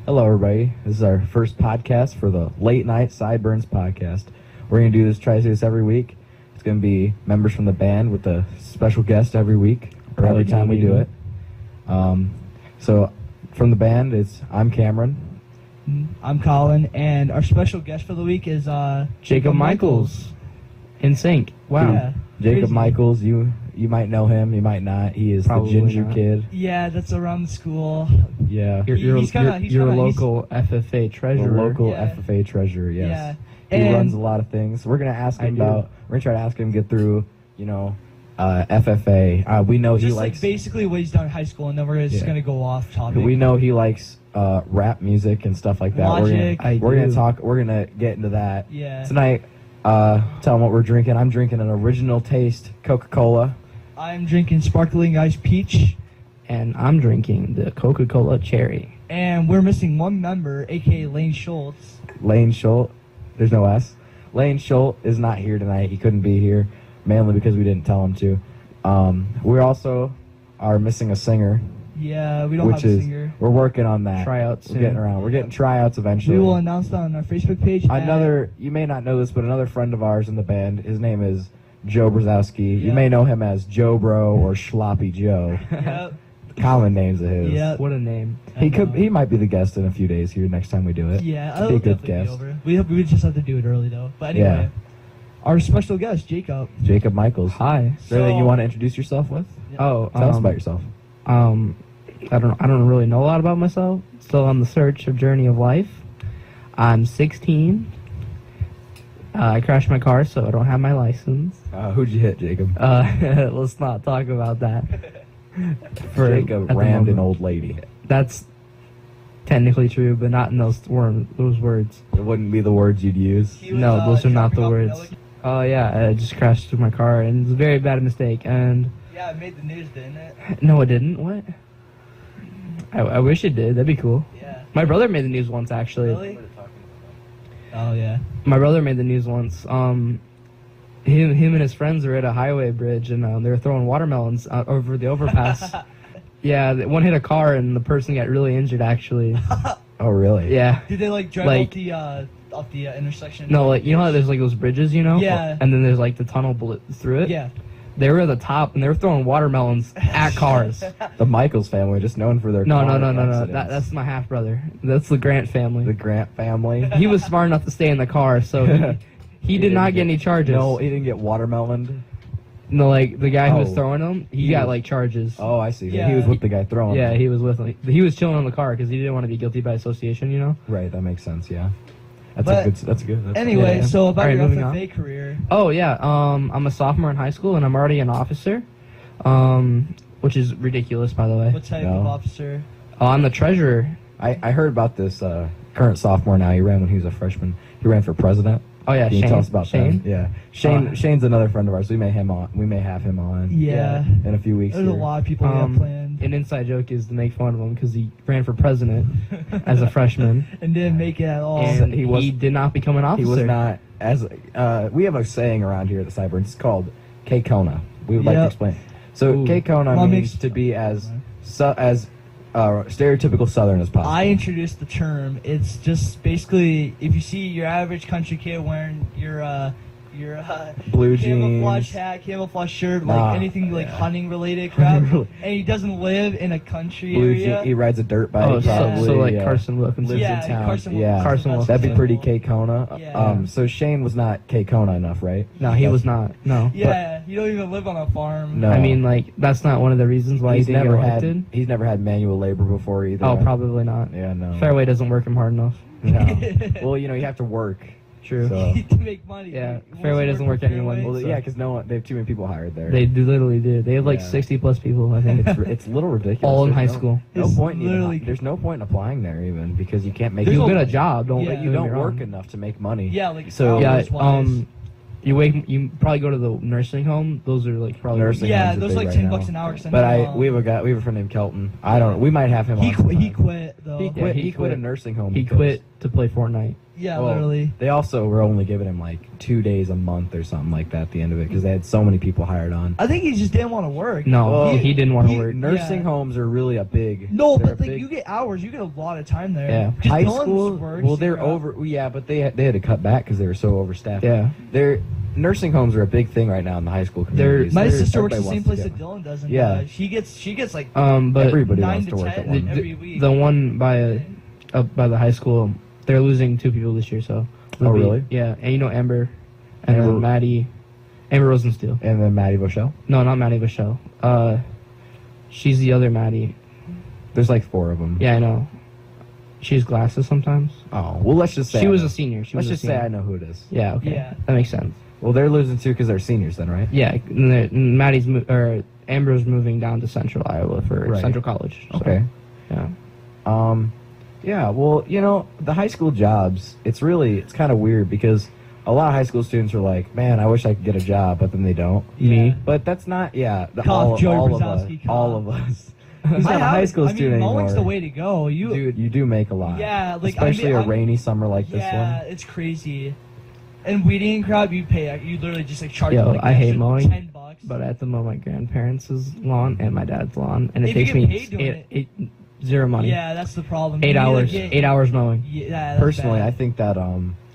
Hello, everybody. This is our first podcast for the Latenight Sideburns podcast. We're going to do this, try to do this every week. It's going to be members from the band with a special guest every week, or every time we do it. So, from the band, I'm Cameron. I'm Colin, and our special guest for the week is Jacob Michels. In sync. Wow. Yeah, Jacob crazy. Michels, you might know him, you might not. He is Probably the ginger not. kid. Yeah, that's around the school. Yeah. You're He's kinda- a local FFA The treasurer. local Yeah. FFA treasurer, yes. Yeah. He And runs a lot of things. We're gonna ask him I do. we're gonna try to ask him get through, FFA. We know he just likes. like basically what he's done in high school, and then we're just Yeah. gonna go off topic. We know he likes rap music and stuff like that. Logic. We're gonna get into that Yeah. tonight. Tell him what we're drinking. I'm drinking an original taste Coca-Cola. I'm drinking sparkling ice peach, And I'm drinking the Coca-Cola Cherry. and we're missing one member, aka Lane Schultz. Lane Schultz. There's no S. Lane Schultz is not here tonight. He couldn't be here, mainly because we didn't tell him to. We also are missing a singer. Yeah, we don't Which have a is singer. we're working on that. Tryouts We're soon. getting around. We're getting tryouts eventually. We will announce that on our Facebook page. You may not know this, but another friend of ours in the band, his name is Joe Brzezowski. You Yep. may know him as Joe Bro or Sloppy Joe. Yep. Common names of his. Yep. What a name. He might be the guest in a few days here next time we do it. Yeah, Be I'll a good definitely guest. be over. We just have to do it early though. But anyway, our special guest, Jacob. Jacob Michels. Hi. Is there anything you So- want to introduce yourself with? Oh, Tell us about yourself. I don't really know a lot about myself. Still on the search of journey of life. I'm 16. I crashed my car, so I don't have my license. Who'd you hit, Jacob? Let's not talk about that. Jacob at the rammed an moment. old lady. That's technically true, but not in those words. It wouldn't be the words you'd use. He was, No, those are not dropping the off words. another- Oh yeah, I just crashed through my car, and it was a very bad mistake. And Yeah, it made the news, didn't it? no, it didn't. What? I wish it did. That'd be cool. Yeah. My brother made the news once, actually. Really? Oh yeah. My brother made the news once. Him and his friends were at a highway bridge, and they were throwing watermelons over the overpass. Yeah, one hit a car, and the person got really injured. Actually. Oh, really? Yeah. Did they like drive off the intersection? No, like you know how there's like those bridges, you know? Yeah. And then there's like the tunnel through it. Yeah. They were at the top, and they were throwing watermelons at cars. The Michels family, just known for their No. car accidents. That's my half brother. That's the Grant family. The Grant family. He was smart enough to stay in the car, so he did not get any charges. No, he didn't get watermeloned. No, like the guy who was Oh. throwing them, he He got was- like charges. Oh, I see. Yeah. He was with the guy throwing. Yeah, them. he was with him. He was chilling in the car because he didn't want to be guilty by association, you know. Right, that makes sense. Yeah, that's But That's good. That's Anyway, Yeah. so about Alright, your moving FFA career. Oh yeah, I'm a sophomore in high school and I'm already an officer, which is ridiculous, by the way. What type No. of officer? Oh, I'm the treasurer. I heard about this current sophomore now. He ran when he was a freshman. He ran for president. Oh yeah, Can you Shane. tell us about Shane. that? Yeah, Shane's another friend of ours. We may have him on. Yeah. in a few weeks. There's a here. lot of people we have planned. An inside joke is to make fun of him because he ran for president as a freshman, And didn't make it at all. and he did not become an He officer. was not as we have a saying around here at the Sideburns. It's called K-Kona. We would like to Yep. explain. So Ooh. K-Kona Well, means makes- to be as stereotypical Southern as possible. I introduced the term. It's just basically if you see your average country kid wearing your Blue camouflage jeans. hat, camouflage shirt, Nah, like anything like yeah. hunting related crap, Really. and he doesn't live in a country Blue area. he rides a dirt bike. Oh, probably, so like yeah. Carson Wilkins. lives Yeah, in town. Carson yeah, Wilkins. Carson Wilkins. That'd be pretty example. K-Kona. Yeah. So Shane was not K-Kona enough, right? No, he was not. No. Yeah, you don't even live on a farm. No. I mean, like that's not one of the reasons why he's he didn't never get elected. he's never had manual labor before either. Oh, probably not. Yeah, no. Fairway doesn't work him hard enough. No. Well, you have to work. True. So. to make money. Yeah, He wants Fairway to doesn't for work anyone. Fairway. Well, So- yeah, because they have too many people hired there. They literally do. They have like Yeah. 60 plus people, I think. It's a little ridiculous. All in There's high school. No It's point. literally- There's no point in applying there even because you can't make. You'll it. get a job. Don't Yeah. But you get me don't wrong. work enough to make money. Yeah, like So- Yeah, hours-wise. you probably go to the nursing home. Those are like probably Nursing Yeah, homes are those big like right 10 now. bucks an hour. 'cause I But know, we have a friend named Kelton. I don't know. We might have him. He on quit. He sometime. quit though. He Yeah, quit. he He quit a quit. nursing home. He because- quit to play Fortnite. Yeah, Well, literally. They also were only giving him like 2 days a month or something like that at the end of it because they had so many people hired on. I think he just didn't want to work. No, Well, he didn't want to work. Nursing Yeah. homes are really a big. No, they're but a like big- you get hours, you get a lot of time there. Yeah. 'Cause high no one school. works, Well, they're you're over. Yeah, but they had to cut back because they were so overstaffed. Yeah. They're nursing homes are a big thing right now in the high school communities. My They're- sister works the everybody same place wants to that Dylan does, and Yeah. she gets like But Everybody 9 wants to to work 10 at one. every week. the one by the high school, they're losing 2 people this year. So. Oh, really? Yeah, and you know Amber, and Amber- then Maddie, Amber Rosensteel. And then Maddie Bochelle. No, not Maddie Michelle. She's the other Maddie. There's like 4 of them. Yeah, I know. She has glasses sometimes. Oh, well, let's just say She I was know. a senior. Let's just say I know who it is. Yeah. Okay. Yeah. That makes sense. Well, they're losing too because they're seniors then, right? Yeah. Maddie's or Amber's moving down to Central Iowa for Right. Central College. So, Okay. Yeah. Yeah, well, the high school jobs, it's kind of weird because a lot of high school students are like, man, I wish I could get a job, but then they don't. Me. But that's not, Cough, Joey all of us. Brzezowski, cough. All of us. Who's not a high school student mowing's anymore? the way to go. Dude, you do make a lot. Yeah, like, especially I'm- a rainy summer like this yeah, one. it's crazy. And weeding crowd, you literally just like charge Yo, them, like, I hate extra mowing, $10. But I have to mow my grandparents' lawn and my dad's lawn, and it If you takes get me paid doing it. zero money. Yeah, that's the problem. 8 You either hours. get- 8 hours mowing. Yeah, that's Personally, bad. I think that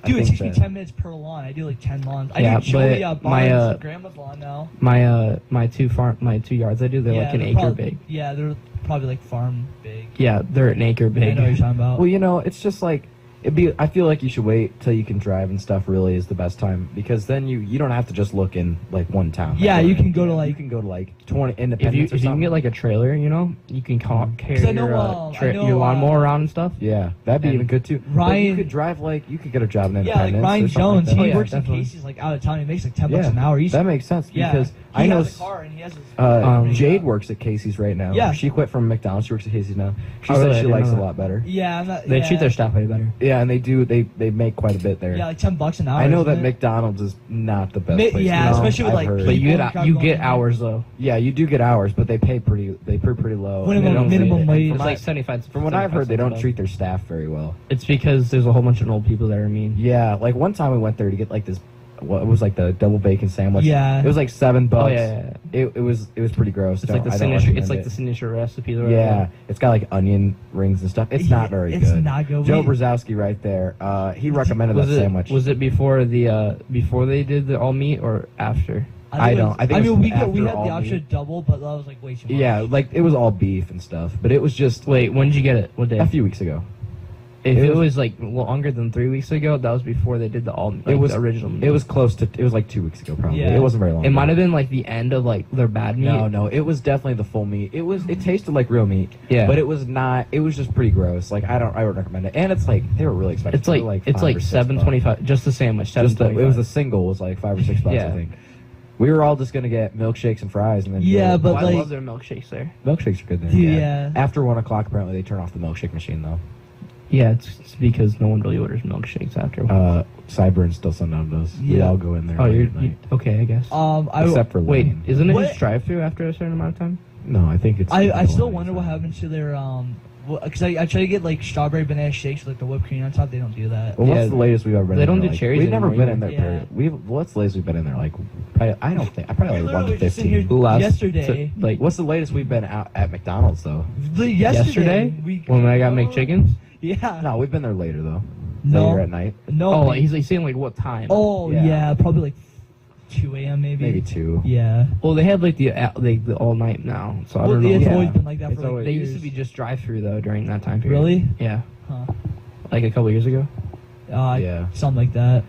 Dude, it takes me that- 10 minutes per lawn. I do like 10 lawns. I Yeah, do Julia but my, Barnes' grandma's lawn now. My 2 yards I do, they're like an they're acre big. Yeah, they're probably like farm big. Yeah, they're an acre I big. know what you're talking about. Well, it's just like I feel like you should wait till you can drive and stuff. Really, is the best time because then you don't have to just look in like one town. Yeah, Like, you can go to, like- you can go to like 20 If you Independence. or if you can something. get like a trailer, you can carry I know, your your lawnmower around and stuff. Yeah, that'd be And even good too. But Ryan- you could drive you could get a job in Yeah, like Independence. Ryan or something Jones, like he that. yeah, works definitely. in Casey's like out of town. He makes like $10 an hour. That makes sense yeah, because he I know has a car and he has his Jade works at Casey's right now. Yeah. She quit from McDonald's. She works at Casey's now. She Oh, said really? I she didn't likes know it a that. lot better. Yeah, I'm not, They yeah. treat their staff way better. Yeah, and they do. They make quite a bit there. Yeah, like $10 an hour. I know that isn't it? McDonald's is not the best Ma- place. yeah, to go. especially with, I've like, heard. But you People get you going get in. hours though. Yeah, you do get hours, but they pay pretty low. Minimum- They don't minimum treat- wage. From It's what like I- 75. From what I've heard, they don't 75 treat their staff very well. It's because there's a whole bunch of old people that are mean. Yeah, like one time we went there to get like this. What it was like the double bacon sandwich. Yeah. it was like $7. Oh yeah. It was pretty gross. It's like the I don't signature. It's recommend like it. the signature recipe. Or Yeah, whatever. it's got like onion rings and stuff. It's not very It's good. not good. Joe We- Brzezowski right there. He recommended Was that it sandwich. was it before before they did the all meat or after? I don't. I think it was we after had all the option meat. of double, but that was like way too much. Yeah, like it was all beef and stuff, but it was just Wait, when did you get it? What day? a few weeks ago. If it it was- was like longer than 3 weeks ago, that was before they did the all. Like, It was the original. It was close to. It was like 2 weeks ago, probably. Yeah. It wasn't very long. It ago. might have been like the end of like their bad meat. No, it was definitely the full meat. It was. It tasted like real meat. Yeah. But it was not. It was just pretty gross. Like I would recommend it. And it's like they were really expensive. It's like They were it's $5 like or $6. $7.25 just the sandwich. Just the, it was the $7.25. single was like $5 or $6 I Yeah. think. We were all just gonna get milkshakes and fries and then Yeah, go. but I like- love their milkshakes there. Milkshakes are good there. Dude, yeah. After 1 o'clock, apparently they turn off the milkshake machine though. Yeah, it's because no one really orders milkshakes after. Sideburns still sometimes does. We Yeah. all go in there. Oh, late you're at night. okay, I guess. Except for Wait, Lane. isn't it What? just drive-through after a certain amount of time? No, I think it's. I still wonder what happened to their because I try to get like strawberry banana shakes with like the whipped cream on top. They don't do that. Well, Yeah, what's the latest we've ever been? they in don't there, do like, cherries We've never anymore been in there. either. Period. What's the latest we've been in there? Like, probably, I don't think. I probably like 1 to Literally just sitting here 15. Last- yesterday. Like What's the latest we've been out at McDonald's though? yesterday we when I got McChickens? Yeah. No, we've been there later though. No. Later at night. No. Oh, he's saying like what time? Oh Yeah. yeah. Probably like 2 a.m. maybe. Maybe 2. Yeah. Well, they have like the all night now, so I Well, don't know. it's Yeah. always been like that It's for like always- They years. used to be just drive-through though during that time period. Really? Yeah, Huh. like a couple years ago. Yeah. Something like that.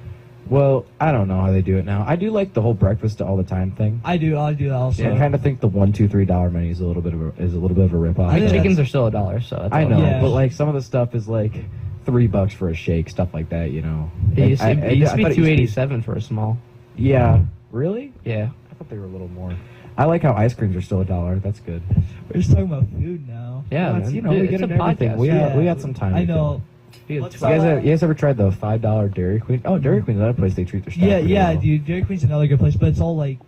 Well, I don't know how they do it now. I do like the whole breakfast all the time thing. I do that also. I kind of think the $1, $2, $3 menu is a little bit of a rip off. I think Chickens are still $1, so that's I all. know, Yeah. but like some of the stuff is like $3 for a shake, stuff like that. You know. It used to, Like, it used to I thought be $2.87 for a small. Yeah. Really? Yeah. I thought they were a little more. I like how ice creams are still $1. That's good. We're just talking about food now. Yeah, Well, it's, man. you know, Dude, we get it's a into everything. podcast. We got some time. I to kill. know. We had Let's You guys ever tried the $5 Dairy Queen? Oh, Dairy Queen's another place they treat their staff. Yeah, pretty yeah, well. dude. Dairy Queen's another good place, but it's all like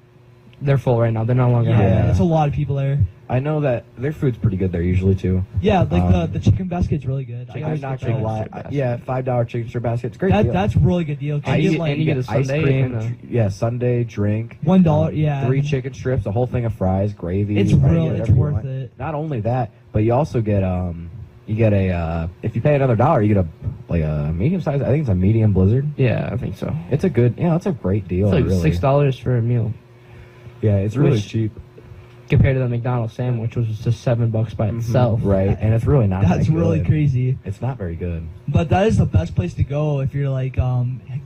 they're full right now. They're no longer. Yeah, Yeah. it's a lot of people there. I know that their food's pretty good there usually too. Yeah, like Um, the chicken basket's really good. Chicken I I'm always not get gonna that. lie. basket. Yeah, $5 chicken strip basket. It's a great deal. That's a really good deal. 'cause And you you get, get- and you get a ice sundae cream, and yeah, sundae, drink. $1, yeah. 3 chicken strips, a whole thing of fries, gravy. It's right, you real. get It's whatever you worth want. it. Not only that, but you also get you get a if you pay another $1, you get a medium size. I think it's a medium Blizzard. Yeah, I think so. It's a good, it's a great deal. It's like really. $6 for a meal Yeah, it's really Which- cheap. compared to the McDonald's sandwich, which was just $7 by itself. Right, and it's really not. That's that really good. crazy. It's not very good. But that is the best place to go if you're like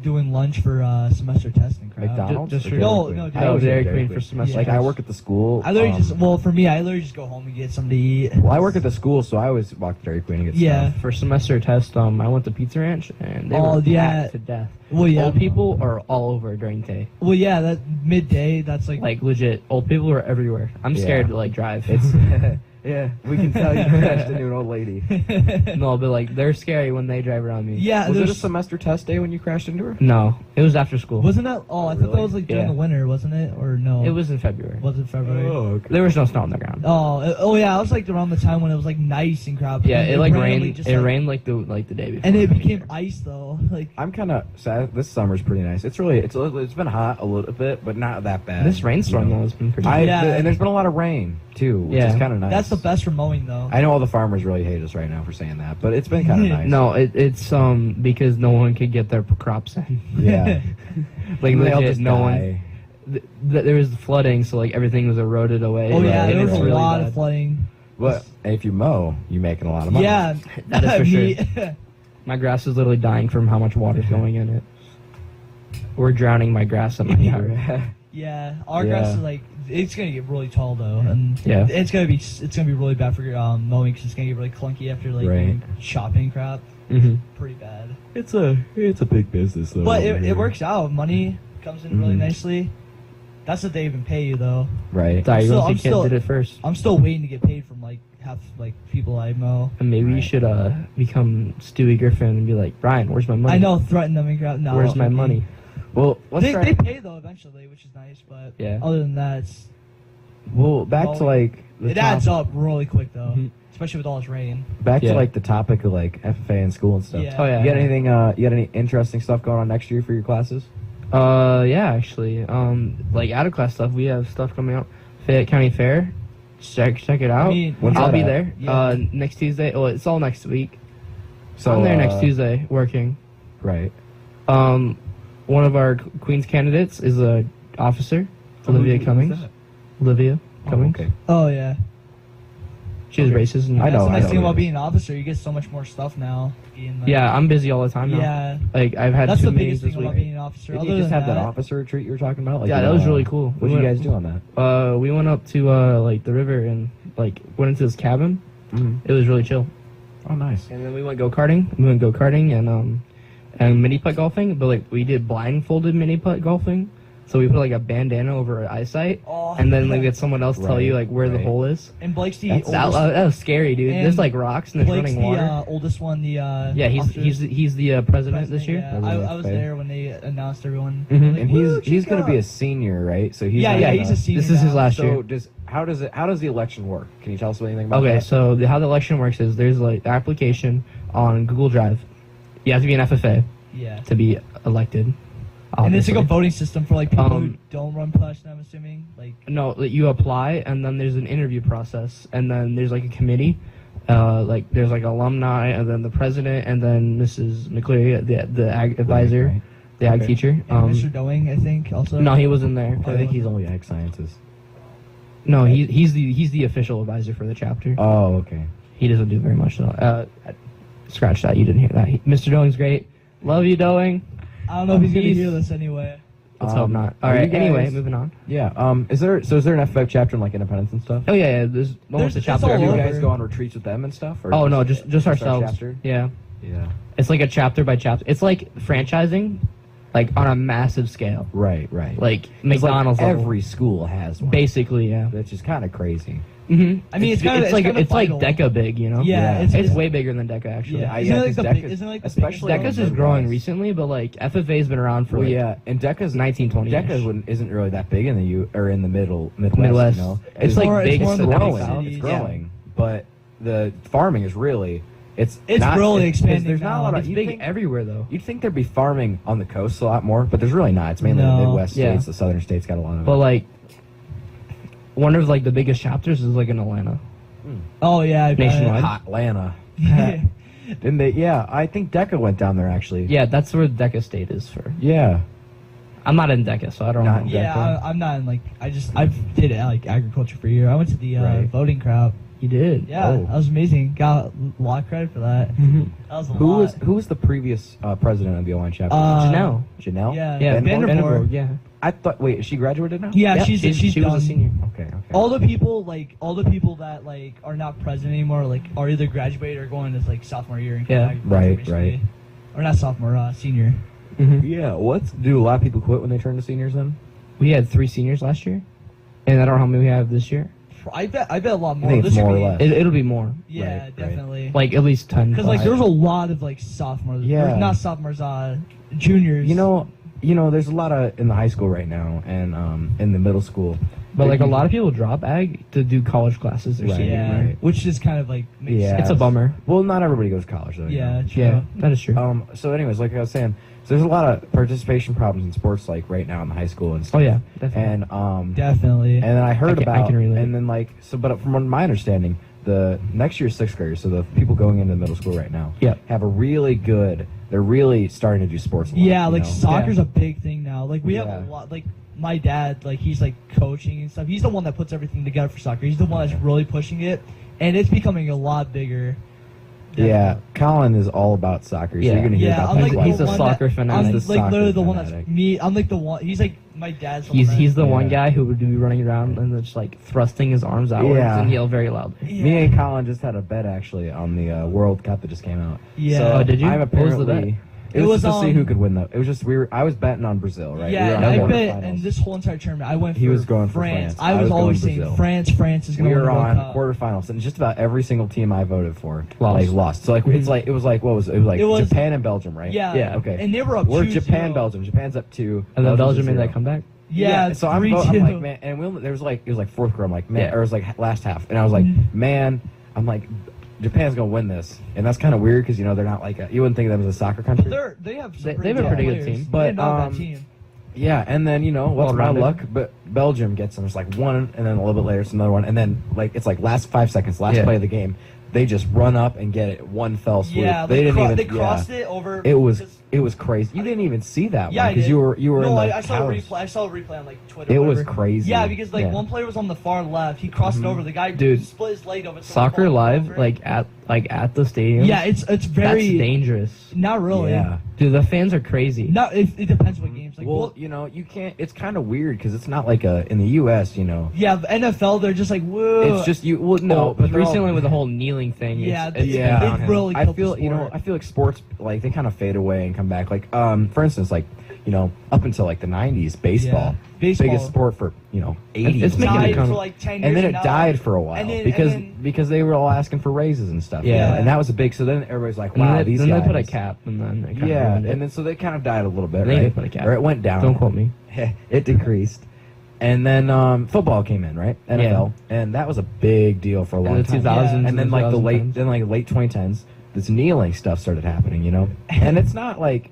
doing lunch for semester testing crap. McDonald's. just or for- Dairy No, Queen? no, I Dairy always Dairy get Queen Queen. for semester. Like I work at the school. I literally for me, I literally just go home and get something to eat. Well, I work at the school, so I always walk to Dairy Queen and get Yeah. stuff. For semester test, I went to Pizza Ranch and they Oh, were yeah. packed to death. Well, yeah. Old people are all over during day. Well, yeah, that midday, that's Like legit, old people are everywhere. I'm Yeah. scared to like drive. It's yeah, we can tell you crashed into an old lady. No, but like they're scary when they drive around me. Yeah, Was it a there's- semester test day when you crashed into her? No, it was after school. wasn't that? Oh, I thought that Really? was like during Yeah. the winter, wasn't it? Or no? It was in February. Was it February? okay. There was no snow on the ground. Oh, yeah, it was like around the time when it was like nice and crap. Yeah, and it like randomly rained. just, It like- rained like the day before. and it became ice though. Like I'm kind of sad. This summer's pretty nice. It's been hot a little bit, but not that bad. This rainstorm you know? though has been pretty. Yeah. And there's been a lot of rain too, which Yeah. is kind of nice. that's the best for mowing though. I know all the farmers really hate us right now for saying that, but it's been kind of nice. No, it's because no one could get their crops in. Yeah. Like They'll legit, just no one. die. There was flooding, so like everything was eroded away. Oh yeah, Right, there was it's a really lot bad. of flooding. But if you mow, you're making a lot of money. Yeah, That is for Me- My grass is literally dying from how much water's going in it. We're drowning my grass in my yard. Yeah, our Yeah. grass is like it's gonna get really tall though, and Yeah. it's gonna be really bad for mowing because it's gonna get really clunky after like Right. doing shopping crap. hmm Pretty bad, It's a big business though. but over it here. works out. Money comes in really Mhm. nicely. That's what they even pay you though. Right. Sorry, you still- don't I'm think kid still- did it first. I'm still waiting to get paid from like half like people I mow. And maybe you Right. should become Stewie Griffin and be like, Brian, where's my money? I know, threaten them and crap. No, Where's my okay. money? Well, let's They, try. they pay though eventually, which is nice. But Yeah. other than that, Well, back to like the it adds top- up really quick though, Mhm. especially with all this rain. Back Yeah. to like the topic of like FFA and school and stuff. Yeah. Oh yeah. You got anything? You got any interesting stuff going on next year for your classes? Yeah, actually. Like out of class stuff, we have stuff coming out. Fayette County Fair. Check it out. I mean, When's I'll that be at? there. Yeah. Next Tuesday. Well, it's all next week. So I'm there next Tuesday working. Right. One of our Queen's candidates is a officer, Olivia Who's Cummings. that? Olivia Cummings. Okay. Oh yeah. She's Okay. racist. And I That's know, the nice I thing know about it being an officer. You get so much more stuff now. Being, like, Yeah, I'm busy all the time now. Yeah. Like I've had That's 2 the meetings biggest this thing about week. being an officer. Did Other you just than have that officer retreat you were talking about? Like, Yeah, that was really cool. What did you guys do on that? We went up to like the river and like went into this cabin. Mm-hmm. It was really chill. Oh, nice. And then we went go karting. We went go karting and mini putt golfing, but like we did blindfolded mini putt golfing. So we put like a bandana over our eyesight, Oh, and then like let someone else tell you Right, like where the right. hole is. and Blake's the That's- oldest. That was scary, dude. And There's like rocks and there's Blake's running the water. oldest one. The Yeah, he's the president this year. Yeah, I was there when they announced everyone. Mhm. Like, And "Woo, he's check going out." to be a senior, right? So he's Yeah, not yeah, gonna- he's a senior. This is his now. last So year. how does the election work? Can you tell us anything about Okay, that? so how the election works is there's like the application on Google Drive. You have to be an FFA Yeah. to be elected. And it's like a obviously. voting system for like people who Um, don't run for election. I'm assuming. Like. No, like, you apply and then there's an interview process and then there's like a committee. Like there's like alumni and then the president and then Mrs. McCleary, the ag advisor, Right. the ag Okay. teacher. And Mr. Doing, I think, also. No, he wasn't there. I think he's only ag sciences. No, he's the official advisor for the chapter. Oh, okay. He doesn't do very much though. Scratch that. You didn't hear that. Mr. Doing's great. Love you, Doing. I don't know if he's gonna He's- hear this anyway. Let's hope not. All are you right. Anyway, guys- moving on. Yeah. Is there an FF chapter in like Independence and stuff? Oh yeah, there's almost a it's chapter. all Do you over. guys go on retreats with them and stuff? Or Oh no, just our ourselves. chapter? Yeah, Yeah. it's like a chapter by chapter. It's like franchising, like on a massive scale. Right. Right. Like 'Cause, McDonald's. level. every school has one. Basically, yeah. Which is kind of crazy. Mm-hmm. I mean, it's like vital. Deca big, you know. Yeah, it's way bigger than Deca actually. Yeah, Isn't isn't it like the especially Deca's is growing recently, but like FFA's been around for and Deca's 1920. Deca isn't really that big in the Midwest. You know, It's like big. more in the growing. cities. It's growing, but the farming is really it's really expanding. There's not a lot of It's big everywhere though. You'd think there'd be farming on the coast a lot more, but there's really not. It's mainly the Midwest states. The southern states got a lot of But it. like, one of like the biggest chapters is like in Atlanta. Oh yeah, I bet. Nationwide. Hot Atlanta. Didn't they? Yeah, I think Deca went down there actually. Yeah, that's where Deca State is for. Yeah. I'm not in Deca, so I don't know. Yeah, I'm not in like I did like agriculture for a year. I went to the voting crowd. You did? Yeah, that was amazing. Got a lot of credit for that. Mm-hmm. That was a lot. Who was the previous president of the O-line chapter? Janelle. Janelle? Yeah, Vanderborg. Yeah. I thought. Wait, she graduated now? Yeah, Yep, she she was a senior. Okay. All the people that like are not president anymore, like are either graduated or going to like sophomore year. Right. Or not sophomore, senior. Mm-hmm. Yeah. Do a lot of people quit when they turn to seniors then? We had 3 seniors last year, and I don't know how many we have this year. I bet a lot more. I think it's This more year or less. It'll be more. Yeah, Right. definitely. Like at least 10. Because like there's a lot of like sophomores. Yeah. Not sophomores, juniors. You know, there's a lot of in the high school right now and in the middle school. But like a lot of people drop ag to do college classes their Right. senior Yeah, year. which is kind of like makes Yeah. sense. It's a bummer. Well, not everybody goes to college though. you Yeah, know. true. Yeah, that is true. So anyways, like I was saying, so there's a lot of participation problems in sports like right now in the high school and stuff. Oh yeah, definitely. And Definitely. and then I heard I can relate. and then like but from my understanding, the next year's 6th graders, so the people going into middle school right now, have a really good. They're really starting to do sports. A lot, Yeah, like know? soccer's a big thing now. Like we have Yeah. a lot. Like my dad, like he's like coaching and stuff. He's the one that puts everything together for soccer. He's the one that's really pushing it, and it's becoming a lot bigger. Yeah, Colin is all about soccer. So Yeah. you're gonna hear Yeah, about I'm things like He's the a one soccer that, fanatic. I'm He's a like soccer literally the one fanatic. that's me. I'm like the one. He's like my dad's. the He's one he's the Yeah. one guy who would be running around and just like thrusting his arms outwards Yeah. and yell very loudly. Yeah. Me and Colin just had a bet actually on the World Cup that just came out. Yeah. So Oh, did you? I'm What was the apparently. bet? It was just to see on- who could win though. It was just I was betting on Brazil, right? Yeah, We were on I the bet. quarterfinals. And this whole entire tournament, I went for He was going for France. France. I I was was going always saying Brazil. France is going We to were win the on World Cup. quarterfinals, and just about every single team I voted for Lost. lost. So like it's like it was like what was it? It was like It was- Japan and Belgium, right? Yeah. Yeah. Okay. And they were up We're 2-0. Japan, Belgium. Japan's up 2. And then Belgium made 0. that comeback. Yeah. So I'm 3-2. like, man, and there was like it was like fourth quarter. I'm like, man, Yeah. or it was like last half, and I was like, man, I'm like, Japan's gonna win this, and that's kind of weird because they're not like you wouldn't think of them as a soccer country. They have some They have a pretty good players. team. But, They're not a bad team. Yeah, and then what's my Well-rounded. luck? But Belgium gets them. It's like one, and then a little bit later it's another one, and then like it's like last 5 seconds, last Yeah. play of the game, they just run up and get it one fell swoop. Yeah, they didn't even. They crossed it over. It was crazy. You didn't even see that Yeah, one because you were No, in the I saw a house. replay. I saw a replay on like Twitter. It or was whatever. crazy. Yeah, because like Yeah. one player was on the far left. He crossed it over. The guy Dude, split his leg over. Soccer someone live, over. like at the stadium. Yeah, it's very That's dangerous. Not really. Yeah. Dude, the fans are crazy. No, it depends what games. Like, Well, you can't. It's kind of weird because it's not like in the U.S. yeah, the NFL, they're just like, whoa. It's just you. Well, no, but they're all- recently with the whole kneeling thing, Yeah, it's yeah. been downhill. really I killed the feel sport. I feel like sports like they kind of fade away and come back. Like for instance, like up until like the 90s, baseball, Baseball. biggest sport for 80s. It's making died it come- for like 10 years. and then it now- died for a while and then- because and then- because they were all asking for raises and stuff. Yeah. and that was a big. So then everybody's like, And wow, then, these then guys. they put a cap, and then it kinda Yeah, ruined it. and then so they kind of died a little bit, They right? did put a cap. Or it went down. Don't quote me. It decreased. And then football came in, right? NFL, and that was a big deal for a long In the time. 2000s, And then like the 2010s. late 2010s, this kneeling stuff started happening, and it's not like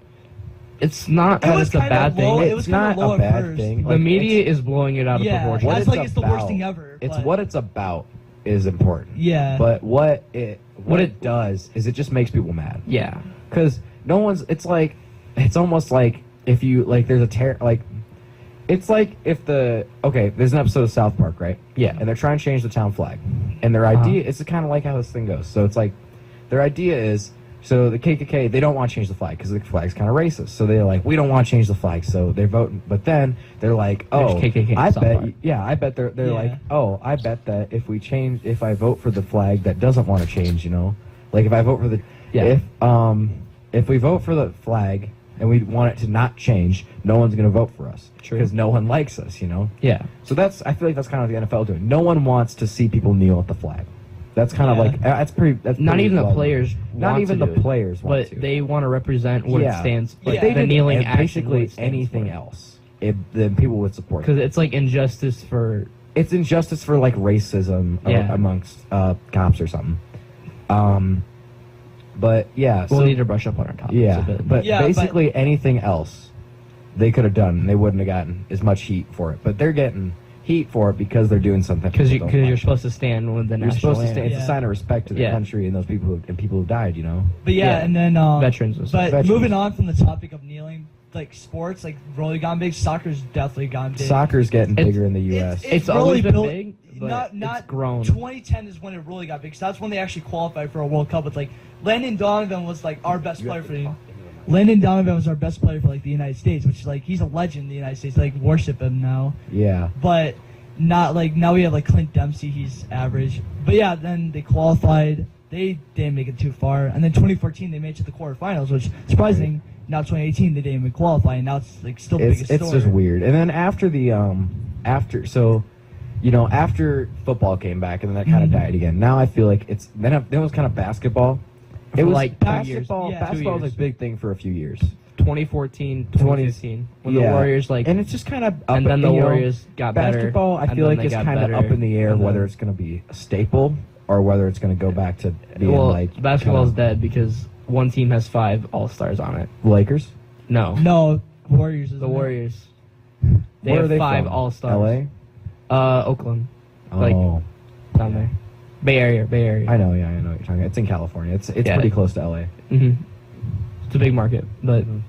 It's not It that was it's a kinda bad low. thing. It was it's not kinda low a at bad first. thing. The Like, media is blowing it out of Yeah, proportion. what that's it's like it's the worst about- thing ever. It's but- what it's about is important. Yeah. But what it does is it just makes people mad. Yeah. Because no one's. It's almost like if you like. There's a like. It's like if there's an episode of South Park, right? Yeah. And they're trying to change the town flag, and their idea it's kind of like how this thing goes. So it's like, their idea is so the KKK they don't want to change the flag because the flag's kind of racist. So they're like, we don't want to change the flag, so they're voting. But then they're like, oh, There's KKK I South bet, Park. I bet they're Yeah. like, oh, I bet that if I vote for the flag that doesn't want to change, like if I vote for the Yeah. if we vote for the flag and we want it to not change, no one's going to vote for us True. because no one likes us, you know? Yeah. So I feel like that's kind of what the NFL doing. No one wants to see people kneel at the flag. That's kind of Yeah. like, that's Not pretty even the well- players. Not want even to the do it, players want but to. they want to represent what Yeah. it stands. Yeah. Like They the did kneeling and action. basically anything else, then people would support it. Because it's like injustice for. It's injustice for like racism Yeah. amongst cops or something. But yeah, We'll so need to brush up on our topics yeah, a bit. but Yeah, basically anything else they could have done, and they wouldn't have gotten as much heat for it. But they're getting heat for it because they're doing something. because people don't you're like. supposed to stand with the You're national supposed to stand. It's Yeah. a sign of respect to the Yeah. country and those people who died. You know. But yeah, Yeah. and then Veterans and stuff. But Veterans. moving on from the topic of kneeling, like sports, like really gone big. Soccer's definitely gone big. Soccer's getting It's- bigger in the U.S. It's really always been built- big, but not it's grown. 2010 is when it really got big. So that's when they actually qualified for a World Cup. With like Landon Donovan was like our best player for the. Landon Donovan was our best player for like the United States, which is like he's a legend in the United States. Like worship him now, Yeah. but not like now we have like Clint Dempsey. He's average, but yeah. Then they qualified. They didn't make it too far, and then 2014 they made it to the quarterfinals, which surprising. Now 2018 they didn't even qualify, and now it's like still the biggest It's story. just weird. And then after the after football came back and then that kind of Mhm. died again. Now I feel like then it was kind of basketball. It For was like 2 years. basketball. Yeah. 2 Basketball was years. a big thing for a few years. 2014, 2015, when the Yeah. Warriors like, And it's just kind of and then the Warriors got better. basketball. I and feel then like they it's got kind of better, up in the air and whether then- it's going to be a staple or whether it's going to go back to being well, like basketball's kinda dead because one team has 5 All-Stars on it. Lakers. No, No, Warriors. Isn't the it? Warriors. They Where have are they 5 from? All-Stars. LA. Oakland, Oh, Like- down there. Bay Area. I know. Yeah, I know what you're talking about. It's in California. It's Yeah. pretty close to LA. hmm It's a big market, but Mhm.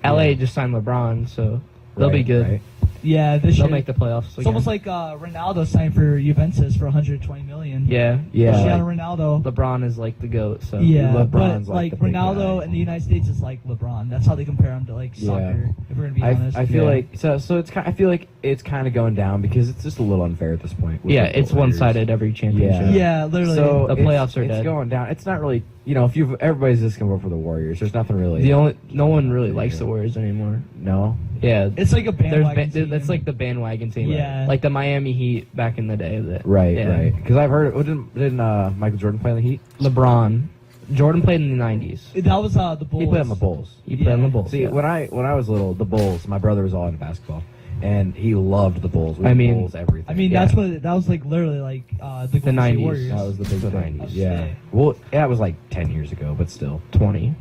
LA Yeah. just signed LeBron, so they'll be Right, good. right. Yeah, this They'll year. make the playoffs. It's Again. almost like Ronaldo signed for Juventus for 120 million. yeah, Yeah. Cristiano like, Ronaldo. LeBron is like the goat. So Yeah, LeBron's but like like the big Ronaldo guy. in the United States is like LeBron. That's how they compare him to like Yeah. soccer. If we're gonna be honest. I feel Yeah. like so it's I feel like it's kind of going down because it's just a little unfair at this point. with yeah, the it's Warriors. one-sided every championship. Yeah, literally. So The it's- playoffs are it's dead. going down. It's not really if everybody's just gonna vote for the Warriors. There's nothing really. No one really likes the Warriors anymore. No. Yeah, it's like a bandwagon. team. that's like the bandwagon team. Yeah. like the Miami Heat back in the day. Right. yeah. Right. Because I've heard. Didn't Michael Jordan play in the Heat? LeBron, Jordan played in the '90s. that was the Bulls. He played on the Bulls. He played on the Yeah. Bulls. See, yeah. when I was little, the Bulls. My brother was all into basketball, and he loved the Bulls. I mean- Bulls, everything. I mean, Yeah. that was like literally like the Golden State 90s. Warriors. That was the big The thing. 90s. Yeah. Okay. Well, yeah, it was like 10 years ago, but still. 20.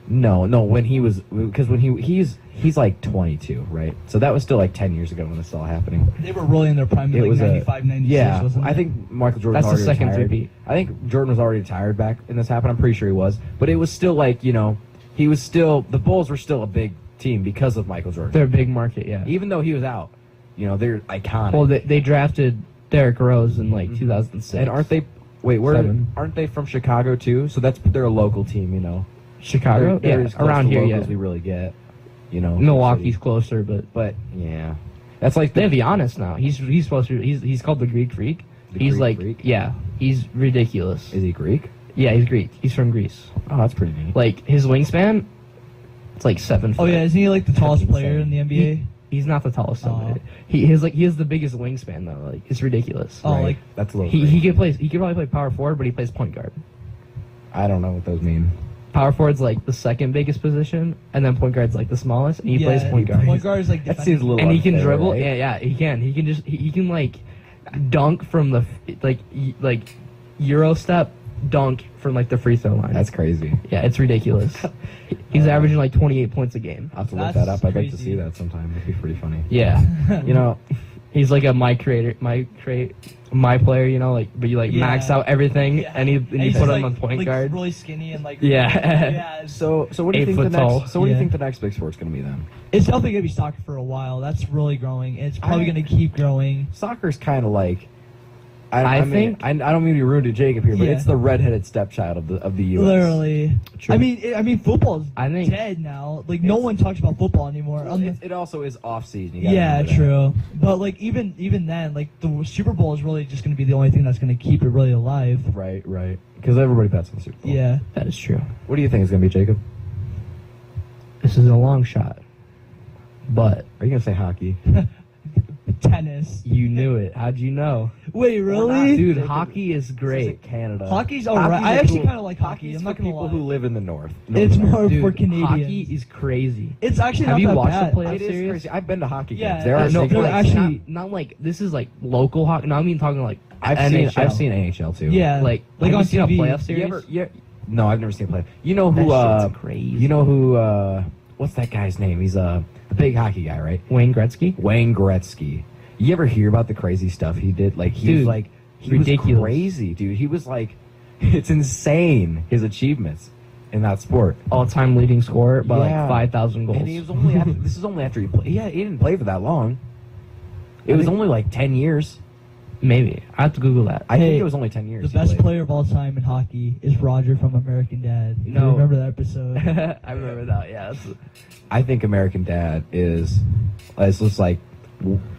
No. When he was, because when he's like 22, right? So that was still like 10 years ago when this was all happening. They were really in their prime in It like was 95, 96, yeah. wasn't I it? think Michael Jordan That's was the already second retired. repeat. I think Jordan was already retired back when this happened. I'm pretty sure he was, but it was still like he was still the Bulls were still a big team because of Michael Jordan. They're a big market. Yeah. Even though he was out, they're iconic. Well, they drafted Derrick Rose in like Mhm. 2006. and aren't they? Wait, Seven. aren't they from Chicago too? So they're a local team, Chicago? They're Yeah, as close around to here. local Yeah. as we really get. You know, Milwaukee's city. closer, but But yeah, that's like they have Giannis now. He's supposed to. He's called the Greek Freak. The He's Greek like Freak? yeah. He's ridiculous. Is he Greek? Yeah, he's Greek. He's from Greece. Oh, that's pretty neat. Like his wingspan, it's like 7 Oh foot. yeah, isn't he like the tallest player in the NBA? He's not the tallest. Oh. Somebody. He has the biggest wingspan though. Like it's ridiculous. Oh, Right. like that's a little. He crazy. could probably play power forward, but he plays point guard. I don't know what those mean. Power forward's like the second biggest position, and then point guard's like the smallest, and he plays point guard. Point guard is like That seems a little. And he can unfair, dribble. right? Yeah, he can. He can just he can like dunk from the like Euro step dunk from like the free throw line. That's crazy. yeah, it's ridiculous. He's averaging like 28 points a game. I'll have to look That's that up. I'd like to crazy. see that sometime. It'd be pretty funny. Yeah, He's he's like a my player. But you like Yeah. max out everything, Yeah. and you he's put just, him on point like, guard. really skinny and like Yeah. yeah. so what do you 8 think the foot tall. next? So what do you Yeah. think the next big sport's gonna be then? It's definitely gonna be soccer for a while. That's really growing. And it's probably I- gonna keep growing. Soccer's kind of like. I mean, think- I don't mean to be rude to Jacob here, but Yeah. it's the redheaded stepchild of the U.S. Literally. True. I mean, football's I think- dead now. Like no one talks about football anymore. Well, it also is off season. Yeah, true. But like even then, like the Super Bowl is really just gonna be the only thing that's gonna keep it really alive. Right. Because everybody bets on the Super Bowl. Yeah. That is true. What do you think is gonna be, Jacob? This is a long shot. But Are you gonna say hockey? Tennis. you knew it. How'd you know? Wait, really? Dude, hockey is great. Canada. Hockey's alright. Hockey's I a actually cool- kind of like hockey. Hockey's I'm not for gonna people lie. who live in the north. It's more Dude, for Canadians. hockey is crazy. It's actually Have not you that watched bad. the playoffs? It is Serious? crazy. I've been to hockey Yeah, games. There are there's no, they're like, actually- not like this is like local hockey. No, I mean talking like I've NHL. seen NHL too. Yeah, Like like have on you seen a TV. playoff series? You ever? Yeah. No, I've never seen a play. You know who? That shit's crazy. You know who? What's that guy's name? He's the big hockey guy, right? Wayne Gretzky? Wayne Gretzky. You ever hear about the crazy stuff he did? Like he was Dude, like he ridiculous. was crazy, dude. He was like, it's insane his achievements in that sport. All-time leading scorer by Yeah. like 5,000 goals. And he was only after, this is only after he played. He didn't play for that long. It was only like 10 years. Maybe. I have to Google that. I Hey, think it was only 10 years. The he best played. player of all time in hockey is Roger from American Dad. If No. you remember that episode? I remember that, yeah. I think American Dad is it's just like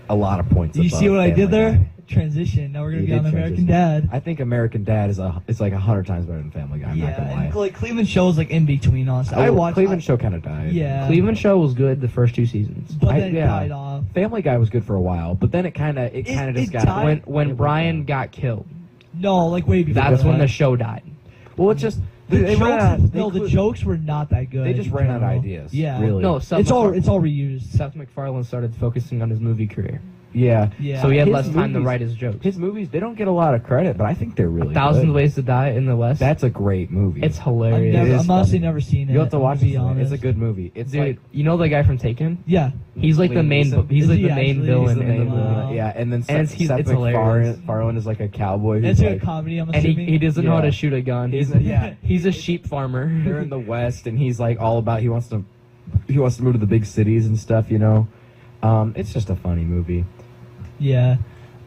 a lot of points. Do you see above what I did Family there? Guy. Transition. Now we're gonna You be did on American transition. Dad. I think American Dad it's like 100 times better than Family Guy. I'm not gonna lie. and like Cleveland shows like in between us. I watched Cleveland Show kind of died. Yeah. Cleveland Show was good the first 2 seasons. but then it died off. Family Guy was good for a while, but then it kind of just it got died. When it Brian went got killed, No, like way before. that's that. when the show died. down. Well, it's just The they ran out. jokes. They No, the could- jokes were not that good. They just in ran out of general. ideas. Yeah. really. No, Seth It's all MacFarlane- reused. Seth MacFarlane started focusing on his movie career. Yeah. Yeah. So he had His less time to movies- write his jokes. His movies, they don't get a lot of credit, but I think they're really Thousand good. Ways to Die in the West. That's a great movie. It's I've, hilarious. never, It is I'm honestly funny. never seen it. You have to I'm watch gonna be it. honest. It's a good movie. It's Dude, like you know the guy from Taken? Yeah. He's like the Liam main. Neeson. He's Is like he the main actually? villain he's the in main the movie. Wow. Yeah, and then And it's hilarious. MacFarlane is like a cowboy. It's who's a like, comedy. I'm And assuming. he doesn't know how Yeah. to shoot a gun. He's a- He's a sheep farmer. they're in the West, and he's like all about he wants to move to the big cities and stuff. You know, it's just a funny movie. Yeah.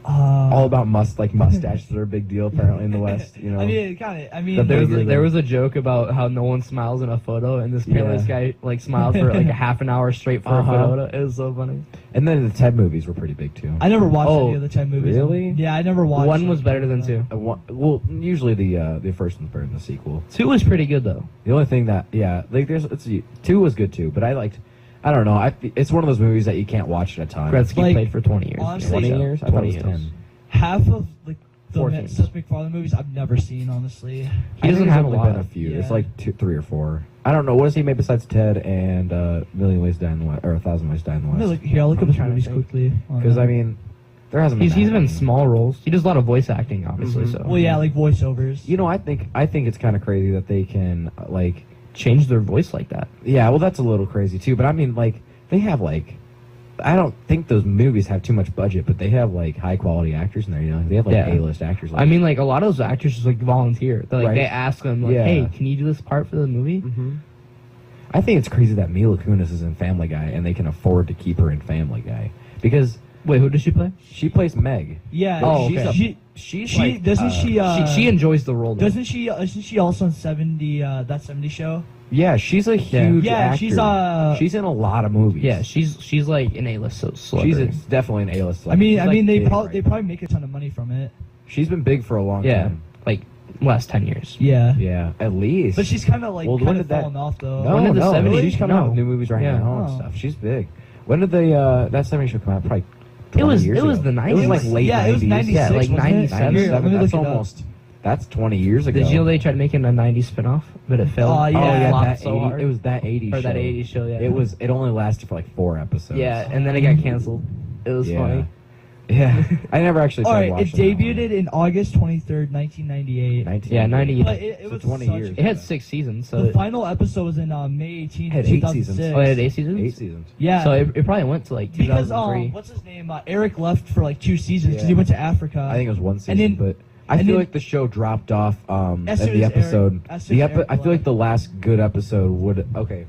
All about mustaches are a big deal apparently in the West. You know, I mean, kind of. I mean, The big- There was a joke about how no one smiles in a photo, and this this guy like smiled for like a half an hour straight for Uh-huh. a photo. It was so funny. and then the Ted movies were pretty big too. I never watched Oh, any of the 10 movies. really? Yeah, I never watched. One was like, better than two. Well, usually the first one's better than the sequel. Two was pretty good though. The only thing that two was good too, but I don't know. It's one of those movies that you can't watch at a time. Gretzky Like, played for 20 years. honestly, 20 so. years? I thought it 20 was years. 10. Half of like the 14. Seth MacFarlane movies I've never seen. Honestly. He I think doesn't there's have a only lot. been a few. Yeah. It's like 3 or 4. I don't know. What has he made besides Ted and Million Ways to Die in the West, or 1,000 Ways to Die in the I'm gonna West? look, here, I'll look I'm up his trying to movies think. quickly. Because I mean, there hasn't been. He's that been many. small roles. He does a lot of voice acting, obviously. Mhm. So Well, yeah, like voiceovers. You know, I think it's kind of crazy that they can like. change their voice like that. Yeah, well, that's a little crazy too. But I mean, like they have like. I don't think those movies have too much budget, but they have like high quality actors in there. You know, they have like Yeah. A-list actors. Like, I mean, like a lot of those actors just like volunteer. They Right. they ask them like, Yeah. "Hey, can you do this part for the movie?" hmm I think it's crazy that Mila Kunis is in Family Guy and they can afford to keep her in Family Guy because Wait, who does she play? she plays Meg. Yeah. Oh, she's okay. she's she like, doesn't she? She enjoys the role. Though. Doesn't she? Isn't she also in 70? That 70 show. Yeah, she's a huge Yeah, actor. she's in a lot of movies. Yeah, she's like an A-list she's celebrity. definitely an A-list. I mean, celebrity. She's, they big probably right probably make a ton of money from it. She's been big for a long Yeah, time. like last 10 years. Yeah. Yeah, at least. But she's kind of like Well, when kind did of that- falling off though. no, When did the no, 70s she's coming out with no. new movies right Yeah. now and Oh. stuff. She's big. When did that 70 show come out? Probably 20 years it was ago. the It 90s. was like late Yeah, it was 90s. 96, Yeah, like wasn't it? 97. Here, let me That's look it up. almost. That's 20 years ago. Did you know they tried making a 90s spinoff, but it failed? Oh, yeah. Oh yeah, Flopped that so 80, hard. it was that 80s or show. that 80s show. Yeah, It only lasted for like 4 episodes. Yeah, and then it got canceled. It was Yeah. funny. Yeah. I never actually All tried right, it watching that one. debuted in August 23rd, 1998. 19. Yeah, 98. But it So was 20 such years. a- It had 6 seasons, so The final episode was in May 18th, Had 8 2006. seasons. oh, it had 8 seasons. 8 seasons. Yeah. So it probably went to like because 2003. what's his name? Eric left for like 2 seasons because Yeah. he went to Africa. I think it was 1 season, then- but I and feel then- like the show dropped off As at soon the as Eric- episode. as soon as Eric I feel like left. the last good episode would. Okay.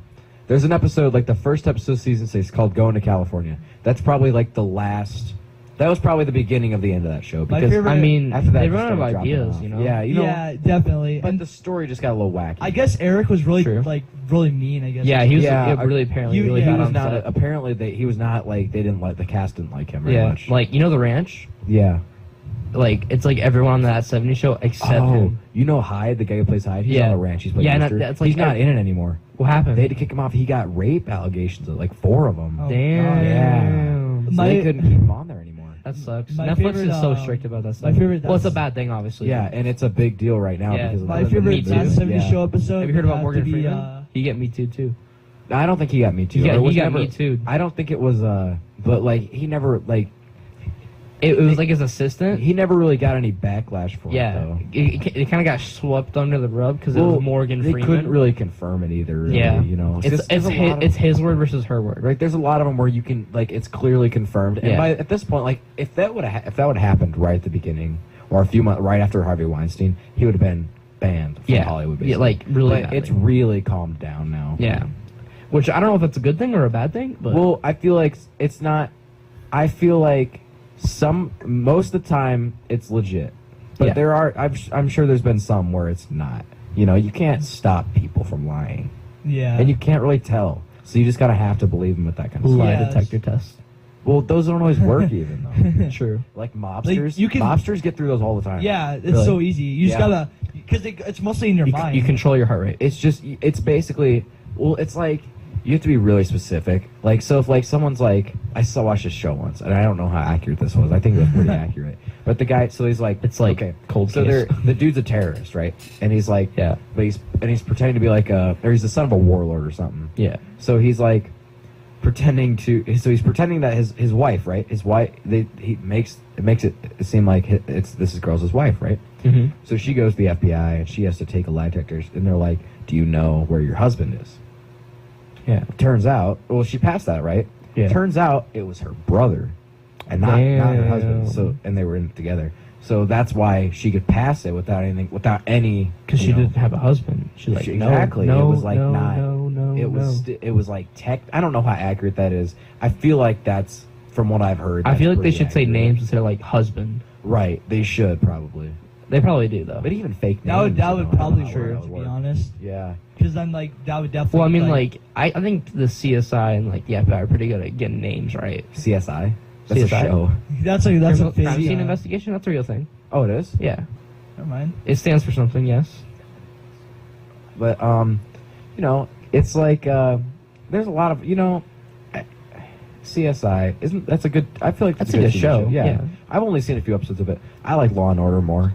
There's an episode, like the first episode of season 6 called Going to California. That's probably like the last. That was probably the beginning of the end of that show. My Because favorite- I mean, after that, they it run out of started dropping ideas, off. you know. Yeah, you know. yeah, definitely. But And the story just got a little wacky. I guess Eric was really True. really mean. I guess. Yeah, he was Yeah, really apparently you- really yeah, he bad was on not. set. He was not like they didn't like the cast didn't like him very Yeah, much. like you know the ranch. Yeah. like it's like everyone on that '70s show except him. You know Hyde, the guy who plays Hyde? He's Yeah. on the ranch. He's playing Yeah, and Rooster. that's like he's not in it anymore. What happened? They had to kick him off. He got rape allegations, like 4 of them. Oh, Damn. Yeah. So they couldn't keep him on there anymore. That sucks. My Netflix favorite, is so strict about that stuff. my favorite- Well, it's a bad thing, obviously. Yeah, and it's a big deal right now Yeah. because of My the favorite Me Too. That 70s Yeah. show episode. Have you heard about would have Morgan to be, Freeman? He get Me Too too. I don't think he got Me Too. He got- It was he got never- Me Too. I don't think it was. But like he never like It was like his assistant. he never really got any backlash for it Yeah, though. it kind of got swept under the rug because it was Morgan they Freeman. couldn't really confirm it either. Really, Yeah, you know, it's just- there's a lot of- it's his word versus her word. right. There's a lot of them where you can like it's clearly confirmed. And Yeah. at this point, like if that would have happened right at the beginning or a few months right after Harvey Weinstein, he would have been banned from Yeah. Hollywood. Yeah, Basically. like, really But badly. it's really calmed down now. Yeah, which I don't know if that's a good thing or a bad thing. But Well, I feel like it's not. I feel like most of the time it's legit, but Yeah. there are. I'm sure there's been some where it's not. You know, you can't stop people from lying, Yeah. and you can't really tell. So you just gotta have to believe them with that kind of lie stuff. Yes. detector test. Well, those don't always work even though. True. Like mobsters, you can- mobsters get through those all the time. Yeah, it's Really. so easy. You just Yeah. gotta, because it's mostly in your mind. You control your heart rate. It's basically, well, it's like you have to be really specific. Like, so if like someone's like, I saw watched this show once, and I don't know how accurate this was. I think it was pretty accurate. But the guy, so he's like, It's like okay, cold so case. the dude's a terrorist, right? And he's like, Yeah. but he's pretending to be like or he's the son of a warlord or something. Yeah. So he's like pretending he's pretending that his wife, right? His wife, it makes it seem like this girl's his wife, right? Mm-hmm. So she goes to the FBI and she has to take a lie detector, and they're like, "Do you know where your husband is?" Yeah. Turns out, well, she passed that, right? Yeah. Turns out it was her brother, and not her husband. Damn. So, and they were in it together. So that's why she could pass it without any. Because she you know, didn't have a husband. She's like, no, exactly. no, It was like no, not. no, It was. It was like tech. I don't know how accurate that is. I feel like that's from what I've heard. I feel like they that's should say pretty names accurate. instead of like husband. Right. They should probably. They probably do though. But even fake that names. would you know, probably I don't know how work, that to would be work. honest. Yeah. Because then like that would definitely. Well, I mean, like I think the CSI and like the FBI are pretty good at getting names right. CSI. That's CSI. a show. that's a Criminal fake. crime scene investigation. That's a real thing. Oh, it is. Yeah, Never mind. it stands for something. Yes. But you know, it's like there's a lot of CSI isn't that's a good. I feel like That's a good TV show, yeah. I've only seen a few episodes of it. I like Law and Order more.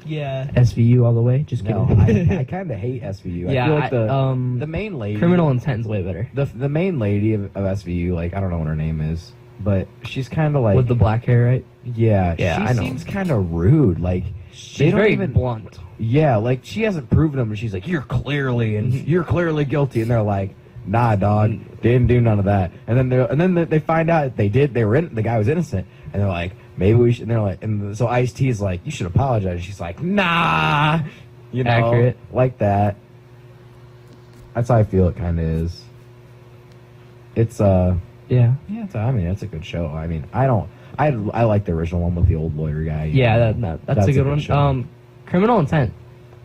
Yeah. SVU all the way. Just No, kidding. I kind of hate SVU. Yeah, I feel like I- the main lady, Criminal Intent's way better. the main lady of SVU, like I don't know what her name is, but she's kind of like With the black hair, right? yeah, Yeah, she I know. seems kind of rude. Like She's they don't very even blunt. yeah, like she hasn't proven them, and she's like you're clearly guilty, and they're like nah, dog, didn't do none of that, and then they find out they did. The guy was innocent, and they're like maybe we should. And they're like, and so Ice-T is like you should apologize. She's like nah, you know, Accurate. like that. That's how I feel it kind of is. It's Yeah. yeah, I mean, it's a good show. I mean, I like the original one with the old lawyer guy. Yeah, that's a good one. show. Criminal Intent.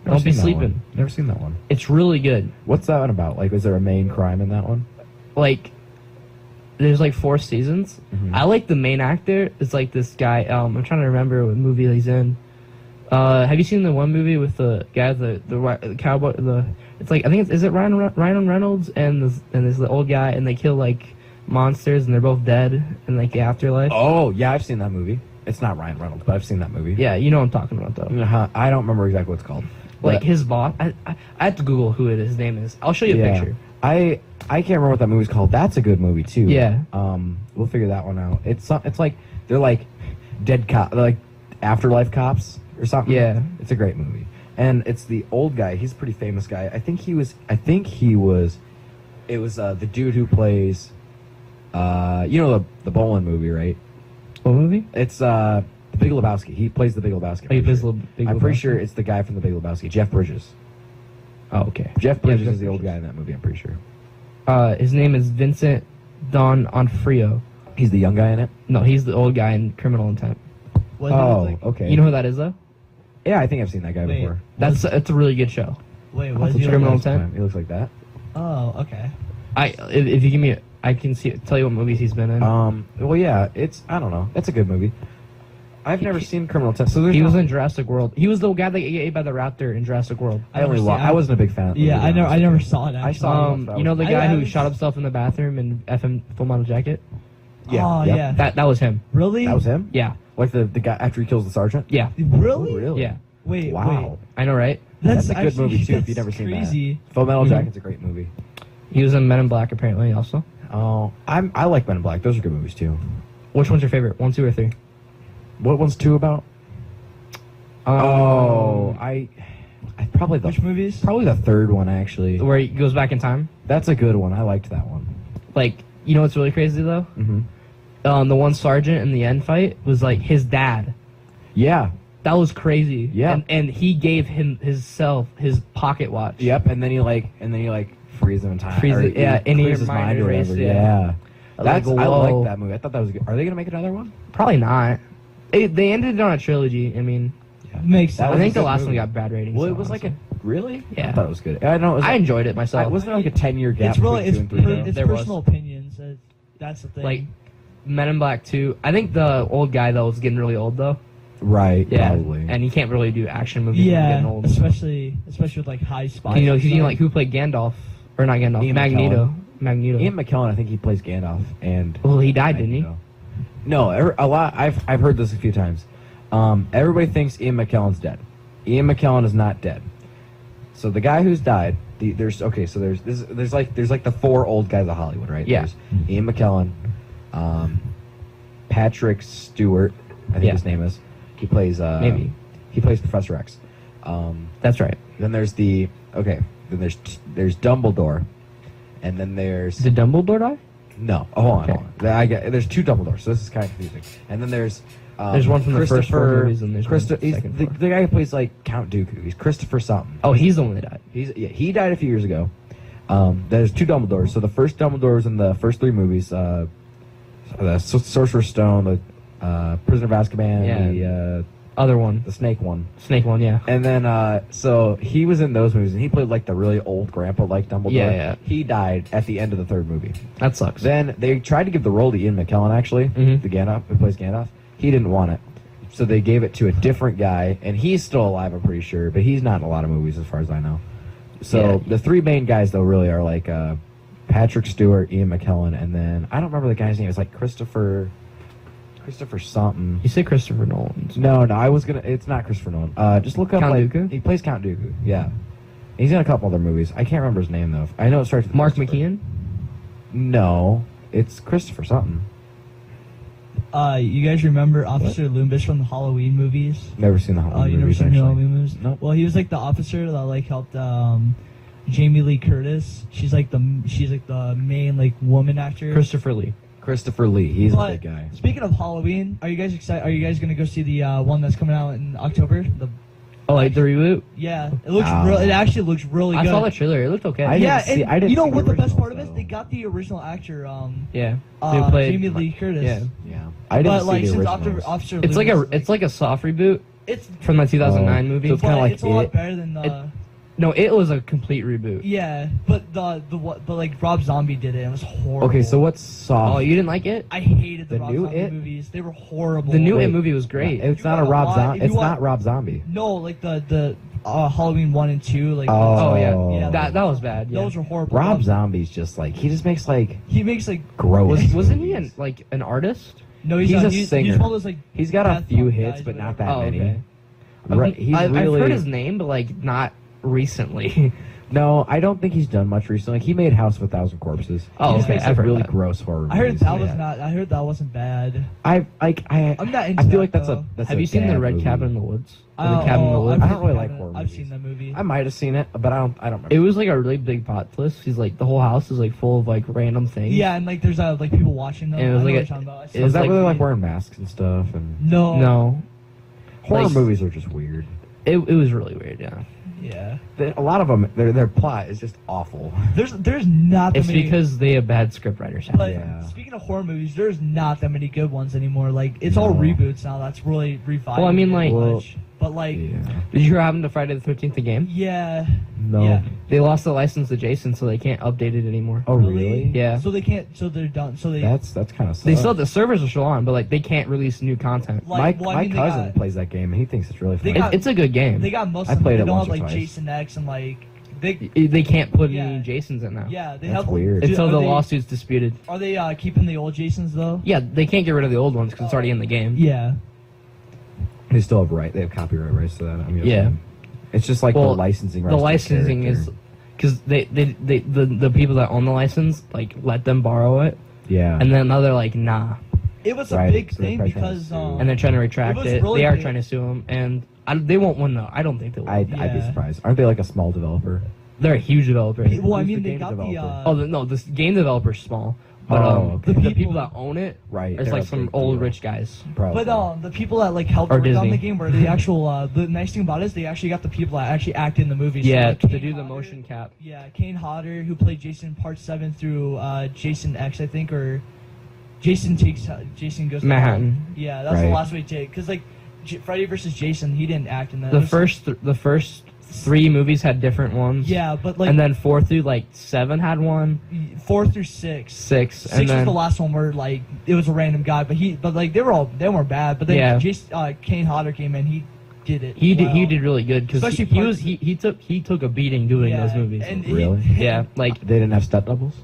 Never Don't be seen that sleeping. one. Never seen that one. It's really good. What's that one about? Like, is there a main crime in that one? Like, there's like 4 seasons. Mhm. I like the main actor. It's like this guy. I'm trying to remember what movie he's in. Have you seen the one movie with the guy, the cowboy? It's like I think is it Ryan Reynolds and this the old guy, and they kill like monsters and they're both dead in like the afterlife. Oh, yeah, I've seen that movie. It's not Ryan Reynolds, but I've seen that movie. Yeah, you know what I'm talking about though. Uh-huh. I don't remember exactly what it's called. Like But- his boss. I have to Google who his name is. I'll show you a Yeah. picture. I can't remember what that movie's called. That's a good movie too. Yeah. We'll figure that one out. It's like they're like dead cop, they're like afterlife cops or something. Yeah. It's a great movie, and it's the old guy. He's a pretty famous guy. I think he was. It was the dude who plays. The Bolin movie, right? What movie? It's the Big Lebowski. He plays the Big Lebowski. Oh, he plays I'm pretty sure it's the guy from the Big Lebowski, Jeff Bridges. Oh, okay. Jeff Yeah, Bridges Jeff is the old Bridges. guy in that movie. I'm pretty sure. His name is Vincent Don Onfrio. He's the young guy in it. No, he's the old guy in Criminal Intent. What does he look like? Okay. You know who that is though? Yeah, I think I've seen that guy Wait. before. It's a really good show. Wait, I'll what have is to he check look Criminal it out like? Intent? sometime. He looks like that. Oh, okay. If you give me, I can tell you what movies he's been in. Well, yeah, I don't know. It's a good movie. I've never seen Criminal Intent. So He was in Jurassic World. He was the guy that got ate by the raptor in Jurassic World. I wasn't a big fan. Yeah, I never saw it. Actually. I saw You know the guy I who was- shot himself in the bathroom in FM Full Metal Jacket? Yeah. Oh yep. yeah. That was him. Really? That was him. Yeah. Like the guy after he kills the sergeant. Yeah. Really? Oh, really? Yeah. Wait. Wow. Wait. I know, right? That's a good actually- movie too. If that's you've never seen crazy. that. Full Metal Mhm. Jacket's a great movie. He was in Men in Black apparently also. Oh, I like Men in Black. Those are good movies too. Which one's your favorite? 1, 2, or 3? What one's 2 about? I probably Which movies? probably the third one actually. Where he goes back in time. That's a good one. I liked that one. Like, you know what's really crazy though? Mm-hmm. The one sergeant in the end fight was like his dad. Yeah. That was crazy. Yeah. And he gave him his pocket watch. Yep. And then he freeze him in time. Freeze or it, yeah, he in clears your his mind mind or erase, whatever. yeah. Yeah. Like, I whoa. like that movie. I thought that was good. Are they gonna make another one? Probably not. They ended it on a trilogy. I mean, Yeah. Makes That sense. I was think a the good last movie. one got bad ratings. Well, so it was like honestly. really? Yeah. I thought it was good. I know. It was I enjoyed it myself. wasn't there like a 10-year gap It's really between 2 and 3? though? it's There was. personal opinions. That's the thing. Like Men in Black 2. I think the old guy though was getting really old though. Right. Yeah, Probably. and he can't really do action movies. when he's getting yeah, old. especially with like high spots. You know, he's like who played Gandalf or not Gandalf? Ian Magneto. Magneto. Ian McKellen, I think he plays Gandalf, and Well, he died, didn't he? Magneto. No, a lot. I've heard this a few times. Everybody thinks Ian McKellen's dead. Ian McKellen is not dead. So the guy who's died, there's like the 4 old guys of Hollywood, right? Yeah. There's Ian McKellen, Patrick Stewart, I think Yeah. his name is. He plays Maybe. he plays Professor X. That's right. Then there's there's Dumbledore, and then there's Did Dumbledore die? no. Oh, hold on, Okay. hold on. There's 2 Dumbledores, so this is kind of confusing. And then there's There's one from the first 4 Christopher- movies, and there's one from the he's second the 4. guy who plays like Count Dooku. He's Christopher something. Oh, he's the one that died. He died a few years ago. There's 2 Dumbledores. So the first Dumbledore was in the first 3 movies. The Sorcerer's Stone, the Prisoner of Azkaban, Other one. the Snake one. Snake one, yeah. And then, so he was in those movies, and he played like the really old grandpa, like Dumbledore. Yeah. He died at the end of the 3rd movie. That sucks. Then they tried to give the role to Ian McKellen, actually, Mhm. the Gandalf, who plays Gandalf. He didn't want it. So they gave it to a different guy, and he's still alive, I'm pretty sure, but he's not in a lot of movies as far as I know. So Yeah. the 3 main guys, though, really are like Patrick Stewart, Ian McKellen, and then I don't remember the guy's name. It's like Christopher something. You say Christopher Nolan. No, I was gonna. It's not Christopher Nolan. Just look up Count like Dooku? he plays Count Dooku. Yeah, he's in a couple other movies. I can't remember his name though. I know it starts with Mark Christopher. McKeon? No, it's Christopher something. You guys remember Officer Loomis from the Halloween movies? Never seen the Oh, Halloween you never movies. seen the actually. Halloween movies? Nope. Well, he was like the officer that like helped Jamie Lee Curtis. She's like the main like woman actor. Christopher Lee. Christopher Lee. He's a But big guy. speaking of Halloween, are you guys excited? Are you guys gonna go see the one that's coming out in October? Oh, like the reboot? Yeah, it looks Oh. real. It actually looks really I good. saw the trailer. It looked okay. I Yeah, didn't see- and I didn't you know see the what the best original, part of it is? so- They got the original actor, Yeah. Who played Jamie Lee Curtis. Yeah. Yeah, I didn't But see like the since originals. Officer It's Loomis, like a soft reboot it's from the 2009 Oh. movie. So it's but kinda like it's a lot It. better than the. No, it was a complete reboot. Yeah, but like Rob Zombie did it. And it was horrible. Okay, so what's soft? Oh, you didn't like it? I hated the The Rob new Zombie It? movies. They were horrible. The new Wait. It movie was great. It's You not a wanna Rob watch- Zombie. if It's you want- not Rob Zombie. No, like the Halloween 1 and 2. Like Oh, yeah. yeah, That was bad. Yeah. those were horrible. Rob Zombie's just like he just makes like He makes like gross. Wasn't he movies. an artist? no. He's a He's singer. one of those like. He's got a death few punk hits, guys, but not whatever. that Oh, many. okay. Right, he's I've really heard his name, but like not recently. No, I don't think he's done much recently. Like, he made House of a Thousand Corpses. Oh, he just okay, makes I've like heard really that. gross horror. I heard movies. that was Yeah. not. I heard that wasn't bad. I'm not into I feel like that, that's though. a. That's Have a you seen The bad Red movie. Cabin in the Woods? Or Oh, The Cabin in the Woods? I don't really like horror I've movies. seen that movie. I might have seen it, but I don't remember. It was like a really big plot twist. He's like the whole house is like full of like random things. Yeah, and like there's like people watching them. And it was I know like what a- you're talking about. I it saw was Is that like- really like wearing masks and stuff? And No. No, horror like- movies are just weird. it was really weird. Yeah, Yeah. A lot of them, their plot is just awful. There's not that it's many. because they have bad script writers. But Yeah. speaking of horror movies, there's not that many good ones anymore. Like it's all No. reboots now. That's really reviving. Well, I mean, it like- much. But like, Yeah. Did you hear what happened to Friday the 13th game? yeah, No. yeah. They lost the license to Jason, so they can't update it anymore. Oh, really? Yeah. So they can't. So they're done. So they. That's kind of. They still the servers are still on, but like they can't release new content. like, My cousin plays that game, and he thinks it's really fun. They got- It's a good game. They got most I of them. played They it don't once have or like twice. Jason X and like they. They can't put Yeah. any Jasons in now. Yeah, they That's have. weird. Until Are the they- lawsuit's disputed. Are they keeping the old Jasons though? Yeah, they can't get rid of the old ones because it's already in the game. Yeah. They still have They have copyright rights to that. I mean, Yeah. It's just like Well, the licensing rights. The to licensing character. is because the people that own the license like let them borrow it, Yeah. and then now they're like nah, It was a Right, big so they're thing probably trying to because sue. and they're trying to retract was it. really They are big. trying to sue them, and they won't win though. I don't think they will. I'd be Yeah. surprised. Aren't they like a small developer? They're a huge developer. well, I Who's mean the they game got developer? Oh no, this game developer's small, but Okay. the The people people- that own it, Right. it's they're like a some big old deal. rich guys. Probably. But the people that like helped Or work on the Disney. game were the actual. The nice thing about it is they actually got the people that actually act in the movie. So, Yeah, like, to Kane do the Hodder- motion cap. Yeah, Kane Hodder, who played Jason Part 7 through Jason X, I think, or Jason goes to Manhattan. Hell. Yeah, that's the Right. last way to take. Because like Freddy versus Jason, he didn't act in that. The It was- first 3 movies had different ones. Yeah, but like and then 4 through like 7 had one, 4 through 6. 6, 6 and was then the last one where like it was a random guy, but like they weren't bad. But then Yeah. Kane Hodder came in, he did it. he well. did really good because Especially he took a beating doing Yeah, those movies. and Really? Yeah, like They didn't have step doubles.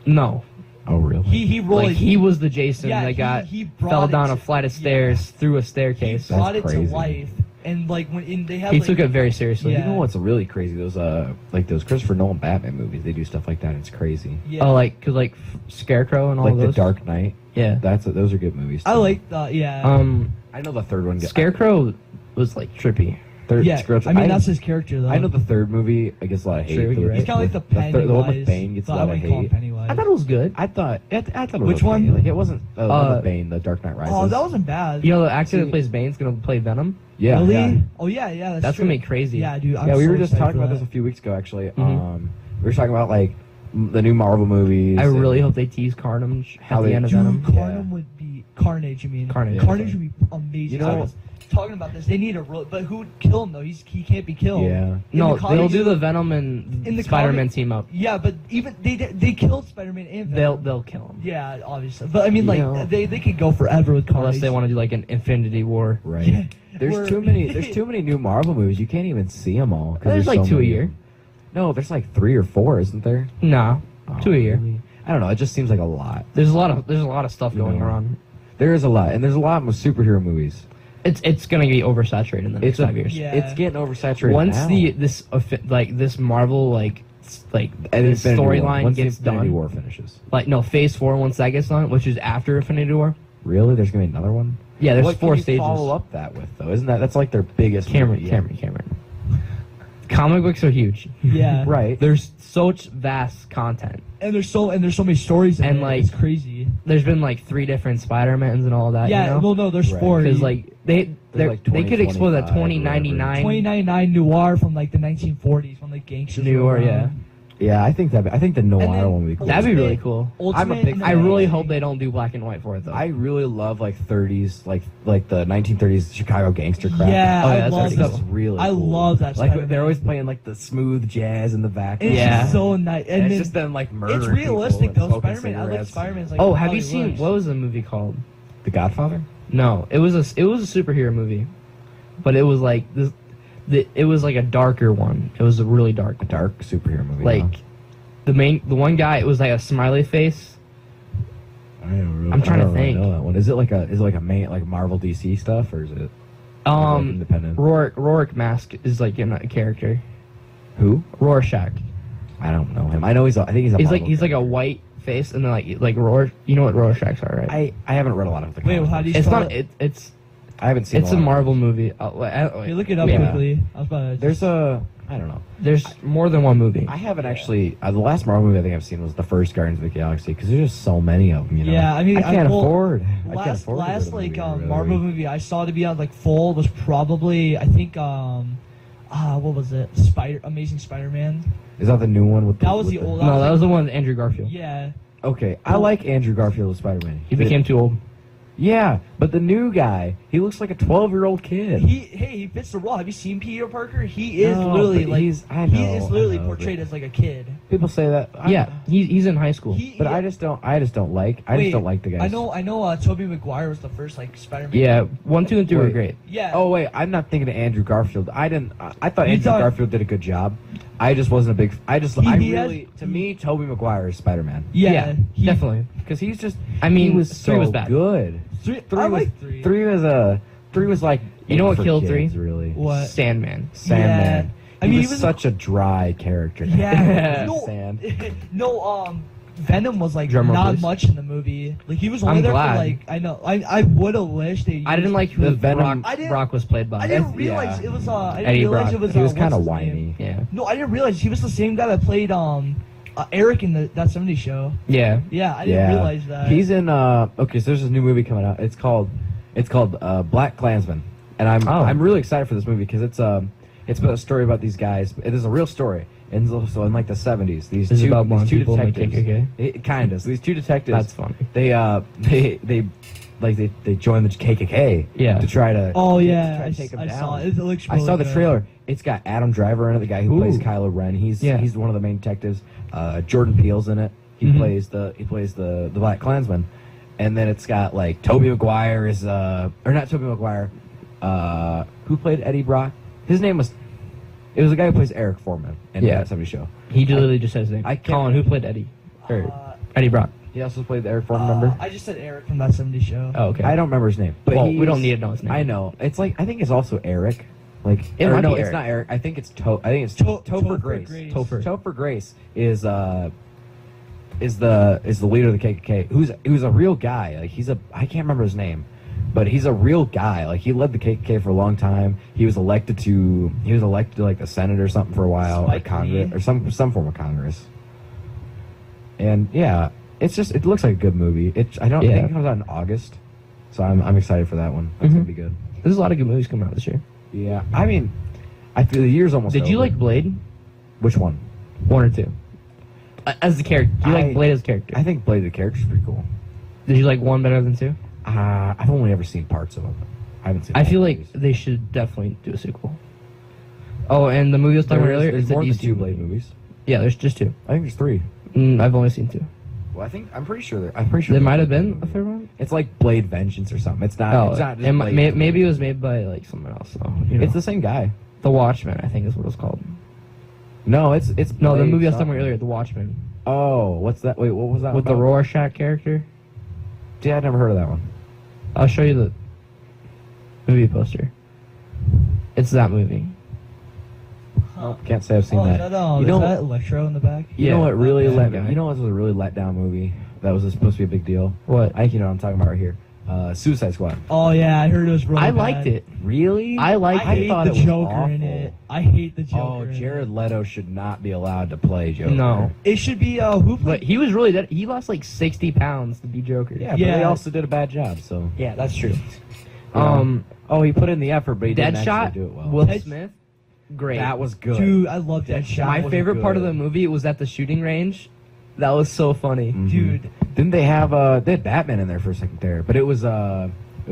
no, Oh, really? he rolled. like he was the Jason Yeah, that got he brought fell it down to- a flight of yeah. stairs through a He staircase. brought it That's to crazy. life, and like when they have He like, took it very seriously. Yeah. You know what's really crazy? Those those Christopher Nolan Batman movies. They do stuff like that. It's crazy. Yeah. Oh, like cause like Scarecrow and all Like those. The Dark Knight. Yeah. Those are good movies. I too. like the yeah. I know the third one. Scarecrow was like trippy. Third, yeah. Scarecrow- I mean that's his character though. I know the third movie. I guess a lot of hate. True, you're right. He's kind of like the third- the one with Pennywise. Bane gets a but I lot of wouldn't call him hate. Pennywise. I thought it was good. I thought it was Which okay. one? Like, it wasn't. The one with Bane, The Dark Knight Rises. Oh, that wasn't bad. You know, the actor See- that plays Bane's gonna play Venom. Yeah. really? Yeah. Oh yeah. That's true. gonna be crazy. Yeah, dude. I'm Yeah, we so were just excited talking for about that. this a few weeks ago, actually. Mhm. We were talking about like the new Marvel movies. I really and hope they tease Carnage How at the they- end of Dude, Venom. Carnage would be Carnage. You mean Carnage. Carnage would be amazing. You know- I was talking about this. They need a real, but who would kill him though? He can't be killed. Yeah. In No, the comics- they'll do the Venom and in the Spider-Man comic- team up. Yeah, but even they killed Spider-Man and Venom. They'll kill him Yeah, obviously. But I mean, You like know- they could go forever with Carnage. unless they want to do like an Infinity War. Right. Yeah. There's We're- too many. There's too many new Marvel movies. You can't even see them all. 'cause There's like so 2 a many. year. No, there's like 3 or 4, isn't there? Nah, Oh, 2 a year. really? I don't know. It just seems like a lot. There's a lot of stuff You going know. around. There is a lot, and there's a lot with superhero movies. It's gonna be oversaturated in the next 5 years. Yeah. It's getting oversaturated Once now. this Marvel like And this Infinity War. storyline Once gets Infinity done, War finishes. like no Phase 4 once that gets done, which is after Infinity War. Really? There's gonna be another one? Yeah, there's what 4 can you stages. follow up that with though? Isn't that's like their biggest Cameron. movie yet? Comic books are huge. Yeah. Right. There's such vast content. And there's so many stories in And, it. like, it's crazy. There's been like 3 different Spider-Mans and all that. Yeah. you know? Well, no, there's Right. 4. Because like they like they could explore the 2025 2099 2099 noir from like the 1940s when like gangsters. Noir, were around. yeah. Yeah, I think the noir And then- one would be cool. That'd be really Ultimate- cool. Ultimate big and fan. I then- really hope they don't do black and white for it though. I really love like 30s, like the 1930s Chicago gangster crap. Yeah, Oh, yeah, I that's love pretty that. Stuff's really I cool. love that Like Spider-Man. they're always playing like the smooth jazz in the back. It's Yeah. just so nice. And And it's then just them like murdering it's people realistic and though. smoking Spider-Man. I like cigarettes. Spider-Man's like. oh, how have you he seen looks. what was the movie called? The Godfather? No, it was a superhero movie, but it was like it was like a darker one. It was a really dark A one. dark superhero movie. Like huh? the one guy, it was like a smiley face. I don't really, I'm trying I to don't really think. know that one. Is it like a main like Marvel DC stuff or is it like independent? Rorschach mask is like a character. Who? Rorschach. I don't know him. I know I think he's a He's Marvel like a character. white face and then like Rorschach. You know what Rorschachs are, right? I haven't read a lot of the Wait, comic how do you books. It's spell not. it? I haven't seen It's a a lot of Marvel movie. Okay, look it up Yeah. quickly. I was about to. There's I don't know. There's more than one movie. I haven't actually. The last Marvel movie I think I've seen was the first Guardians of the Galaxy because there's just so many of them. You know. Yeah, I mean, I can't well, afford. I can't Last afford to go to the like movie every Marvel week. movie I saw to be on like full was probably I think what was it? Amazing Spider-Man. Is that the new one with? That was with the old- No, that was the one with Andrew Garfield. Yeah. Okay, I like Andrew Garfield as Spider-Man. He became too old. Yeah, but the new guy, he looks like a 12-year-old kid. He fits the role. Have you seen Peter Parker? He is No, literally but like he is literally portrayed as like a kid. People say that. Yeah, he's in high school. But I just don't like the guys. I know. Tobey Maguire was the first like Spider-Man. Yeah, 1, 2, and 3 were great. Yeah. Oh wait, I'm not thinking of Andrew Garfield. I thought You Andrew thought- Garfield did a good job. I just wasn't a big. To me, Tobey Maguire is Spider-Man. Yeah, definitely. Because he's just. I mean, he was 3 so was bad. good. I like 3. Three was like. You know what for killed kids, 3? Really. What? Sandman. Sandman. Yeah. I mean, he was such a dry character. Yeah. Sand. Venom was like Drum roll, not please. much in the movie. Like he was only I'm there glad. for like I know. I would have wished they. I didn't like who The Venom- Brock was played by. I didn't realize Yeah. it was. I didn't Eddie realize Brock. it was. He was what's kind of his whiny. name? Yeah. No, I didn't realize he was the same guy that played Eric in that '70s show. Yeah. Yeah, I didn't realize that. He's in. Okay, so there's this new movie coming out. It's called Black Klansman, and I'm really excited for this movie because it's about a story about these guys. It is a real story. And so in like the 70s, these Is it two about blonde people in the detectives. KKK? It kind of. So these two detectives. That's funny. They joined the KKK. Yeah. To try to. Oh yeah, try to take him I down. saw it. It looks. I saw really the good. trailer. It's got Adam Driver in it, the guy who plays Ooh. Kylo Ren. He's Yeah. one of the main detectives. Jordan Peele's in it. He Mhm. plays the Black Klansman, and then it's got like Tobey Maguire is or not Tobey Maguire. Who played Eddie Brock? His name was. It was the guy who plays Eric Foreman in Yeah. that 70s show. He literally just said his name. I can't- Colin, who played Eddie? Or Eddie Brock. He also played the Eric Foreman member. I just said Eric from that '70s show. Oh, okay. I don't remember his name, but Well, we he's- don't need to know his name. I know. It's like I think it's also Eric. Like It or might no, be it's Eric. not Eric. I think it's Topher Grace. Grace. Topher Grace is the leader of the KKK. Who's a real guy. Like I can't remember his name, but he's a real guy. Like he led the KKK for a long time. He was elected to like the Senate or something for a while, or Spike Congress Lee. or some form of Congress. And yeah, it looks like a good movie. I think it comes out in August, so I'm excited for that one. That's gonna be good. There's a lot of good movies coming out this year. Yeah, I mean, I feel the year's almost. Did you over. like Blade? Which one? 1 or 2? As the character. Do you like Blade as a character? I think Blade the character's pretty cool. Did you like 1 better than 2? I've only ever seen parts of it. I haven't seen. I all feel the like movies. they should definitely do a sequel. Oh, and the movie I was talking about earlier There's is a more than DC 2 Blade movies. Yeah, there's just 2. I think there's 3. I've only seen 2. Well, I'm pretty sure there There might have been a third one. It's like Blade Vengeance or something. It's not. Oh, it's not just it Blade. maybe it was made by like someone else. Though. You know. It's the same guy. The Watchmen, I think is what it's called. No, it's No, the Blade movie I was talking something. about earlier, The Watchmen, Oh, what's that? Wait, what was that? with the about? Rorschach character. Yeah, I never heard of that one. I'll show you the movie poster. It's that movie. Nope, can't say I've seen Oh, that. is You know- that Electro in the back? You Yeah, know what really that let guy. me? You know what was a really let down movie that was supposed to be a big deal? What? I think you know what I'm talking about right here. Suicide Squad. Oh yeah, I heard it was really I bad. liked it. Really? I liked I it. hate thought the it was Joker in awful. it. I hate the Joker. Oh, in Jared it. Leto should not be allowed to play Joker. No. It should be who But played? he was really dead. He lost like 60 pounds to be Joker. Yeah, but Yeah. they also did a bad job. So. Yeah, that's true. Yeah. Oh, he put in the effort, but he didn't Deadshot, actually do it well. Will Dead- Smith, great. That was good. Dude, I love that shot. My was favorite part of good. the movie was at the shooting range. That was so funny. Mhm. Dude, Didn't they have they had Batman in there for a second there, but it was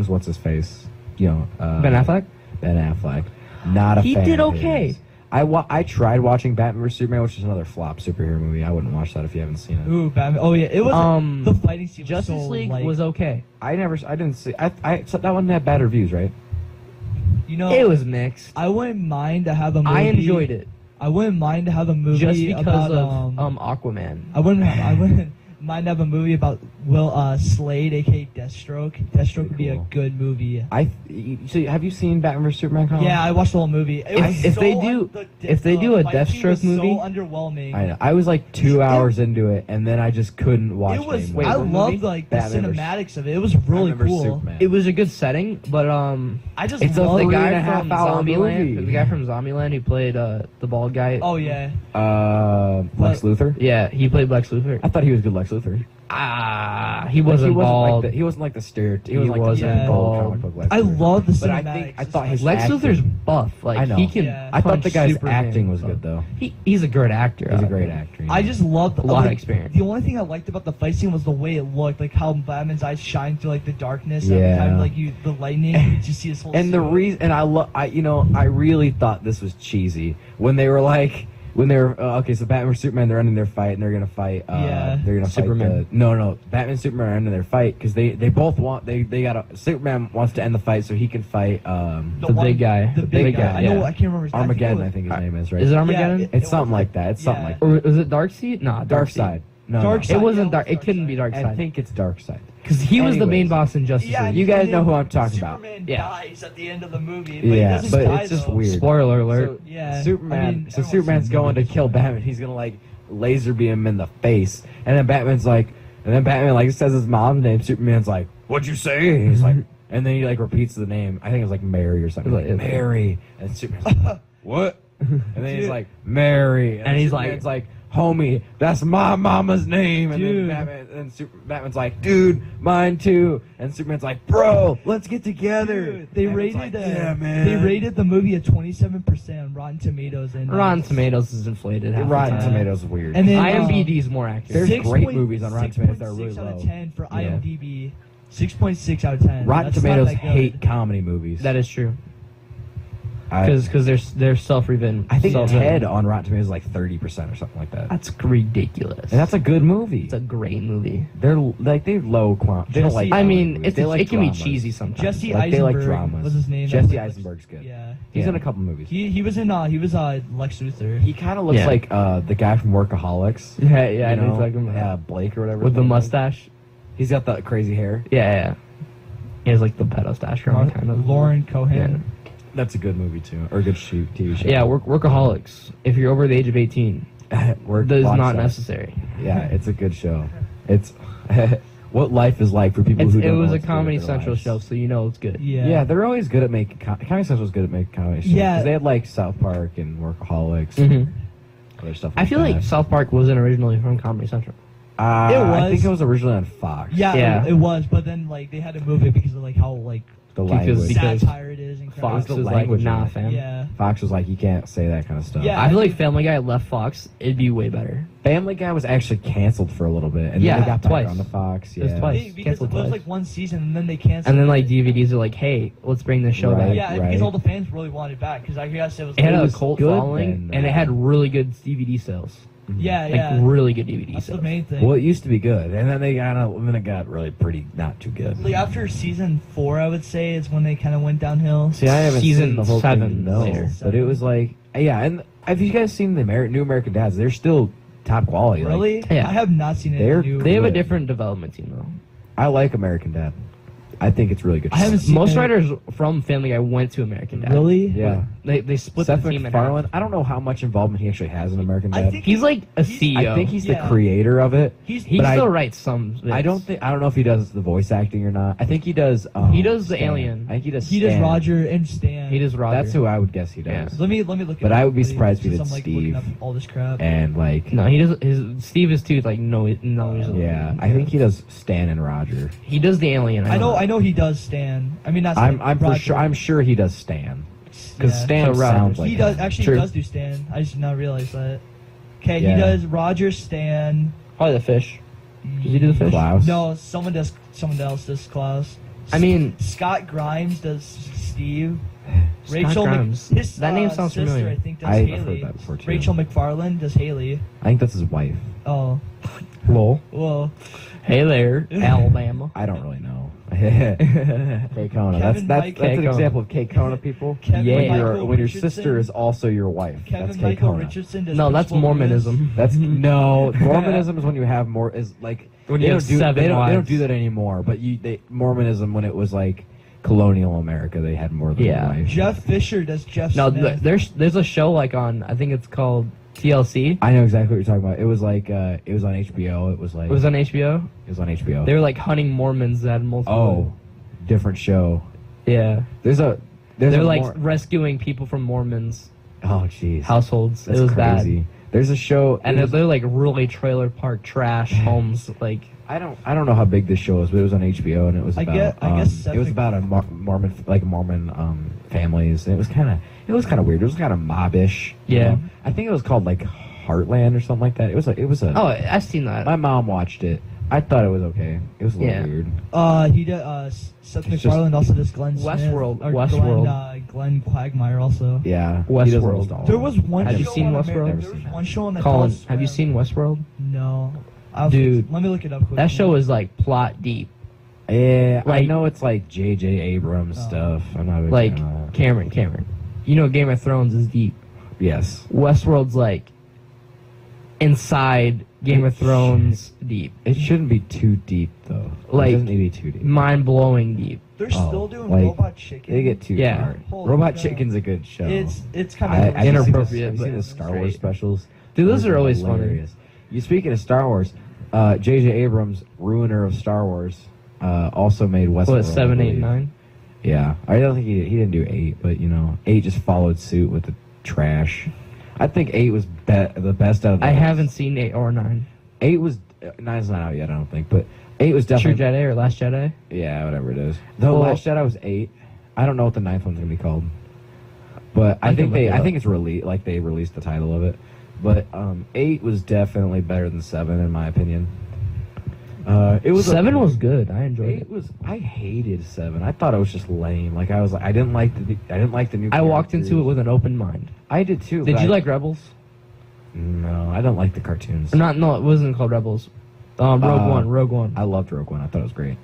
what's his face? You know, Ben Affleck? Ben Affleck. Not a He fan did of okay. his. I tried watching Batman vs Superman, which is another flop superhero movie. I wouldn't watch that if you haven't seen it. ooh, Batman. Oh yeah, it was the fighting scene. Justice was so, League like, was okay. I didn't see. So that one had bad reviews, right? You know, It was mixed. I wouldn't mind to have a movie. I enjoyed it I wouldn't mind to have a movie just because about of Aquaman. I wouldn't mind to have a movie about Slade, aka Deathstroke. Deathstroke would be a Cool. good movie. So have you seen Batman vs Superman? Colin? Yeah, I watched the whole movie. It was If so they do- if they do a fight scene Deathstroke was movie- so underwhelming. I know. I was like 2 hours into it, and then I just couldn't watch It was. anymore. Wait, I what loved movie? like the Batman versus- cinematics of it. It was really Batman vs cool. Superman. It was a good setting, but I just It's a love the three guy and a half from hour Zombieland, movie. the guy from Zombieland who played the bald guy. Oh yeah. Lex Luthor. Yeah, he played Lex Luthor. I thought he was good Lex Luthor. He wasn't bald. He wasn't like the stereotype. He wasn't like wasn't the bald. comic book Lex I Luthor. love the But cinematics. I thought his Lex acting- Luthor's buff. Like I know. he can. Yeah. I thought the punch guy's Superman acting was and good stuff. though. He's a great actor. He's a great actor. I just loved A lot of experience. The only thing I liked about the fight scene was the way it looked, like how Batman's eyes shine through like the darkness every Yeah. time, like the lightning. You just see his whole. And the suit. reason, and I really thought this was cheesy when they were like, okay, so Batman vs Superman, they're ending their fight, and they're gonna fight. Yeah. They're gonna Superman. fight. No, Batman and Superman are ending their fight because they both want they got Superman wants to end the fight so he can fight The big guy. The big guy. I know. yeah. I can't remember his name. Armageddon. I think his name is right. Is it Armageddon? Yeah, It's something like that. It's something yeah. like that. Or was it Darkseid? No, Darkseid. No, Dark no. Side. It wasn't Yeah, dark. it It was couldn't be Darkseid. Darkseid. I think it's Darkseid. Because he was the main Anyways. boss in Justice Yeah, League. You guys and know then who I'm talking Superman about. Yeah. dies at the end of the movie. But Yeah, he doesn't but die, it's just though. weird. Spoiler alert. So, Yeah, Superman. I mean, so everyone's Superman's seen the going to movie. kill Batman. He's gonna like laser beam him in the face, and then Batman like says his mom's name. Superman's like, "What'd you say?" And he's like, and then he like repeats the name. I think it was like Mary or something. Like, Like, Mary, and Superman's like, "What?" And then he's like, "Mary," And he's Superman's like, "Homie, that's my mama's name." And Dude. then Batman's like, "Dude, mine too." And Superman's like, "Bro, let's get together." Dude, they Batman's rated like, "Yeah, man." They rated the movie at 27% on Rotten Tomatoes, and Rotten Tomatoes is inflated. half the Rotten time. Tomatoes is weird. And then IMDb is more accurate. There's great movies on Rotten Tomatoes that are really 6.6 out of low. 10 for Yeah. IMDb. 6.6 out of 10. Rotten That's not Tomatoes that good. hate comedy movies. That is true. I Because they're self-driven. think Ted on Rotten Tomatoes is like 30% or something like that. That's ridiculous. And that's a good movie. It's a great movie. They're low quality. They don't like. Jesse- I comedy mean, movies. They like it can be dramas. cheesy sometimes. Jesse Like, they like Eisenberg dramas. was his name. Jesse Like, Eisenberg's good. Yeah. He's Yeah. in a couple movies. He was Lex Luthor. He kind of looks Yeah. like the guy from Workaholics. Yeah, I you know know, he's talking about. Blake or whatever. With the his name is. mustache. He's got the crazy hair. Yeah. He has like the pedo stash going, kind of. Lauren Cohan. That's a good movie too, or a good TV show. Yeah, workaholics. If you're over the age of 18, that is Watch not that. necessary. Yeah, it's a good show. It's what life is like for people who It don't know was a what's good with Comedy their Central lives. show, so you know it's good. Yeah. Yeah, they're always good at making Comedy Central's good at making comedy shows. Yeah. 'Cause they had like South Park and Workaholics, hmm and other stuff. I feel that. like South Park wasn't originally from Comedy Central. I was. think it was originally on Fox. Yeah, Yeah. It was, but then like they had to move it because of like how like the Because- language. because satire it is and Fox the was like, language in nah, it. fam. Yeah. Fox was like, you can't say that kind of stuff. Yeah. I feel like Family Guy left Fox, it'd be way better. Family Guy was actually canceled for a little bit, and Yeah, then they got twice. back on the Fox. It was Yeah. twice. Because it Canceled was twice. like one season and then they canceled. And then like it. DVDs are like, hey, let's bring this show Right. back. Yeah, right. because all the fans really wanted it back because I guess it was. It had a was cult good following, then, and it though. had really good DVD sales. Yeah, Like yeah. really good DVD That's the sales. main thing. Well, it used to be good, and then it got really pretty not too good. Like after season 4, I would say is when they kind of went downhill. See, I haven't Season seen the whole 7 thing, no, later. but it was like, yeah, and have you guys seen the New American Dads? They're still top quality. Like, Really? Yeah. I have not seen it. They're- New. They have a Good. different development team though. I like American Dad. I think it's really good. I haven't seen Most it. writers from Family Guy went to American Dad. Really? Yeah. They split Seth the team in half. MacFarlane. I don't know how much involvement he actually has in American I Dad. think He's like a He's- CEO. I think he's the Yeah. creator of it. he but still I- writes some. Bits. I don't know if he does the voice acting or not. I think he does. He does the Stan. alien. I think he does. He does Stan. Roger and Stan. He does Roger. That's who I would guess he does. Yeah. Let me look it But up I would be quickly, surprised if he since did I'm, like, Steve. looking up all this crap. And like, No, he does. Steve is too. Like no. yeah, I think he does Stan and Roger. He does the alien. I know he does Stan. I mean, not Stan, I'm for Roger. sure. I'm sure he does Stan because Yeah. Stan So Roger. sounds like He does him. actually True. does do Stan. I just did not realize that. Okay, Yeah. he does Roger, Stan. Probably the fish. Does he do the fish? Klaus. No, someone else does Klaus. I mean, Scott Grimes does Steve. Scott Rachel Grimes. His, That name sounds sister, familiar. I think does I've Haley. heard that before, too. Rachel McFarlane does Haley. I think that's his wife. Oh, Lol. well. Hey there, Alabama. I don't really know. Kay Kona. Kevin That's Mike- an Kay Kona. example of Kay Kona people. Kevin Yeah. Michael When your Richardson. sister is also your wife. Kevin That's Kay Michael Kona. Richardson does No, that's Principal Mormonism. That's no Mormonism is when you have more is like When they you don't have do 7 they don't wives. do that anymore. But Mormonism when it was like colonial America, they had more than Yeah. one wife. Jeff Fisher does Jeff No, Smith. there's a show like on. I think it's called TLC. I know exactly what you're talking about. It was like it was on HBO. It was like It was on HBO. it was on HBO. They were like hunting Mormons that had multiple. different show. Yeah. They're They're like rescuing people from Mormons oh jeez households. That's it was crazy. bad. There's a show, and they're like really trailer park trash homes. Like I don't know how big this show is, but it was on HBO, and it was about I guess it was about a Mormon families, and it was kind of weird. It was kind of mobbish. you Yeah. know? I think it was called like Heartland or something like that. It was a. oh, I've seen that. My mom watched it. I thought it was okay. It was a little weird. He did. Seth MacFarlane also does Glenn Smith. Westworld. Glenn Quagmire also. Yeah, Westworld. he does almost all There of was them. one. Have you show seen on Westworld? America- Never There was seen one show on that. Colin, called have you Swim. seen Westworld? No. Dude, Let me look it up quickly. That show is like plot deep. Yeah, I Like- know it's like J.J. Abrams Oh. stuff. I'm not a big Like fan of that. Cameron. You know Game of Thrones is deep. Yes. Westworld's like inside Game of Thrones deep. It shouldn't be too deep though. Like, it doesn't need to be too deep. Mind blowing deep. They're Oh, still doing like, Robot Chicken. They get too Yeah. far. Holy Robot cow. Chicken's a good show. It's kind I of have you seen Inappropriate, Have you but seen the it's Star Wars great. specials? Dude, those are always funny. hilarious. You speaking of Star Wars, J.J. Abrams, ruiner of Star Wars, also made Westworld. What, 7, I 8, believe. 9? Yeah, I don't think he didn't do 8, but 8 just followed suit with the trash. I think 8 was the best out of the I haven't seen 8 or 9. 8 was 9's not out yet, I don't think, but 8 was True definitely Jedi or Last Jedi? yeah, whatever it is. The Well- Last Jedi was 8. I don't know what the 9th one's gonna be called, but I I can think look it up. it's released like they released the title of it. But 8 was definitely better than 7 in my opinion. It was 7 was good. I enjoyed 8 it. was I hated 7. I thought it was just lame. Like I didn't like the new. I walked into it characters. with an open mind. I did too. Did but you like Rebels? No, I don't like the cartoons. No, it wasn't called Rebels. Rogue One. I loved Rogue One. I thought it was great.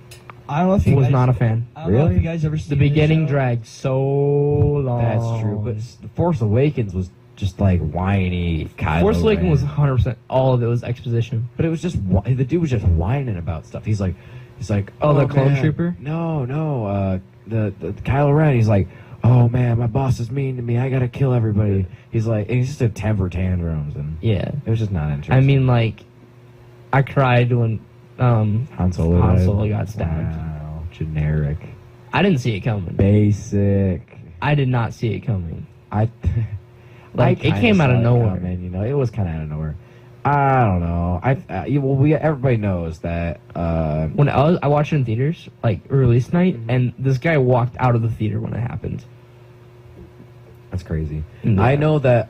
I don't know if you Was guys, not a fan. I don't know if Really? you guys ever seen The this beginning show. dragged so long. That's true. But The Force Awakens was just like whiny. Kylo Force Awakens Ren. was 100%. All of it was exposition. But it was just the dude was just whining about stuff. He's like, Oh, the clone man. trooper? No. The Kylo Ren. He's like, oh man, my boss is mean to me. I gotta kill everybody. He's like, and he's just a temper tantrums, and Yeah. it was just not interesting. I mean, like, I cried when Han Solo. Han died. Solo got stabbed. Wow, generic, I didn't see it coming. basic. I did not see it coming. I Like, it kinda came out of saw it nowhere. coming, it was kind of out of nowhere. I don't know. Everybody knows that. When I watched it in theaters, like release night, Mhm. and this guy walked out of the theater when it happened. That's crazy. Yeah. I know that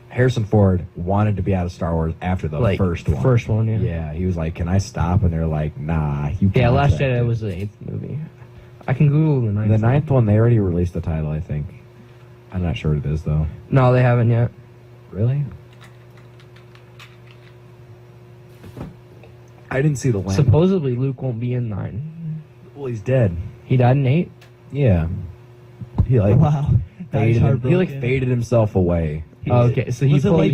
Harrison Ford wanted to be out of Star Wars after the Like, first one. First one, yeah. Yeah, he was like, "Can I stop?" And they're like, "Nah, you." Yeah, Last contracted." Jedi was the 8th movie. I can Google the 9th. The 9th one. They already released the title, I think. I'm not sure what it is though. No, they haven't yet. Really? I didn't see the land. Supposedly Luke won't be in 9. Well, he's dead. He died in 8? Yeah. He like Wow. That is he like heartbroken. faded himself away. Oh, okay, so he Was it pulled, like,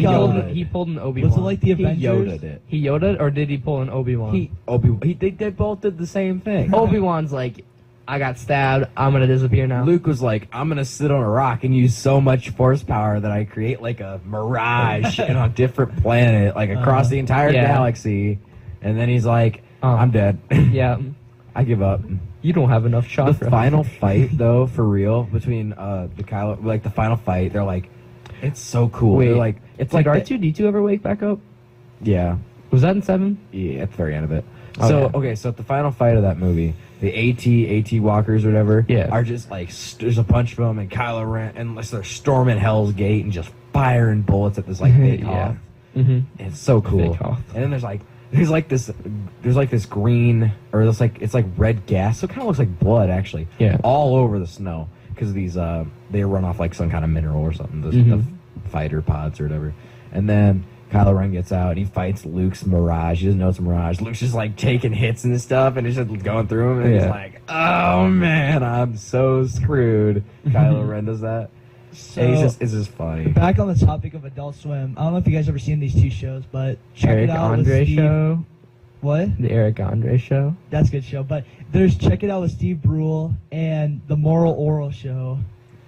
he pulled an Obi-Wan. Was it like the He Avengers? Yoda it. He Yoda, or did he pull an Obi-Wan? They both did the same thing. Obi-Wan's like, I got stabbed, I'm gonna disappear now. Luke was like, I'm gonna sit on a rock and use so much force power that I create like a mirage on a different planet, like across the entire Yeah. galaxy. And then he's like, I'm dead. Yeah, I give up. you don't have enough shot The for final fight, though, for real, between the Kylo, like the final fight, they're like, it's so cool. Wait, They're like, it's Did like R2-D2 ever wake back up? yeah, Was that in 7? yeah, at the very end of it. Okay. So at the final fight of that movie, the AT walkers or whatever, Yeah. are just like there's a bunch of them, and Kylo Ren, and they're storming Hell's Gate and just firing bullets at this like big Yeah. Hoth. Mm-hmm. And it's so cool. Big Hoth. And then there's like this green or it's like red gas, so it kind of looks like blood actually. Yeah. All over the snow because these they run off like some kind of mineral or something. The Mhm. fighter pods or whatever, and then Kylo Ren gets out and he fights Luke's Mirage. He doesn't know it's a Mirage. Luke's just like taking hits and stuff and it's just going through him and he's Yeah. like, oh man, I'm so screwed. Kylo Ren does that. So, And it's just funny. back on the topic of Adult Swim, I don't know if you guys ever seen these two shows, but check Eric it out Andre with Steve. show. What? The Eric Andre show. That's a good show. But there's Check It Out with Steve Brule and the Moral Oral show.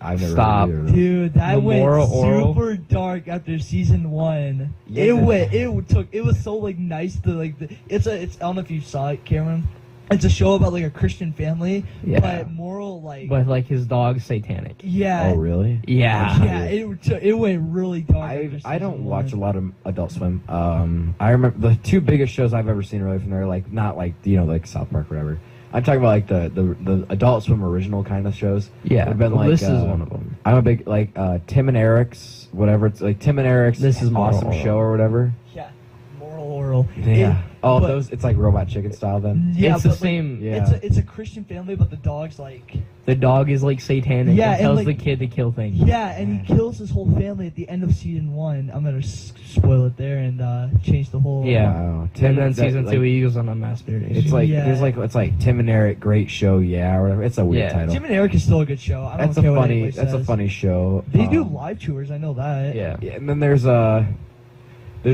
I've never Stop. heard of it. Dude, that The went Moral Oral? super dark after season 1. Yeah. It was so like nice to like. It's I don't know if you saw it, Cameron. It's a show about like a Christian family, Yeah. but moral like. But like his dog's satanic. Yeah. Oh, really? Yeah. Yeah, it went really dark. I don't watch a lot of Adult Swim. I remember the two biggest shows I've ever seen really from there, like not like like South Park or whatever. I'm talking about like the Adult Swim original kind of shows. Yeah. They've been Well, like, this is one of them. I'm a big like Tim and Eric's whatever. It's like Tim and Eric's This is awesome Moral. show or whatever. Yeah, moral oral. Yeah. But- Those. It's like Robot Chicken style then. Yeah, It's the but, like, same. Yeah. It's a Christian family, but the dog's like. The dog is like satanic. Yeah, and and, tells like- the kid to kill things. Yeah, and he kills his whole family at the end of season 1. I'm gonna spoil it there and change the whole. Yeah. Wow. And then that, season like, 2, he goes on a mass murder. It's like Yeah. there's like it's like Tim and Eric, great show, yeah, or whatever. It's a weird Yeah. title. Jim and Eric is still a good show. I don't That's a care what funny. anybody That's a says. funny show. They do live tours. I know that. Yeah. Yeah, and then there's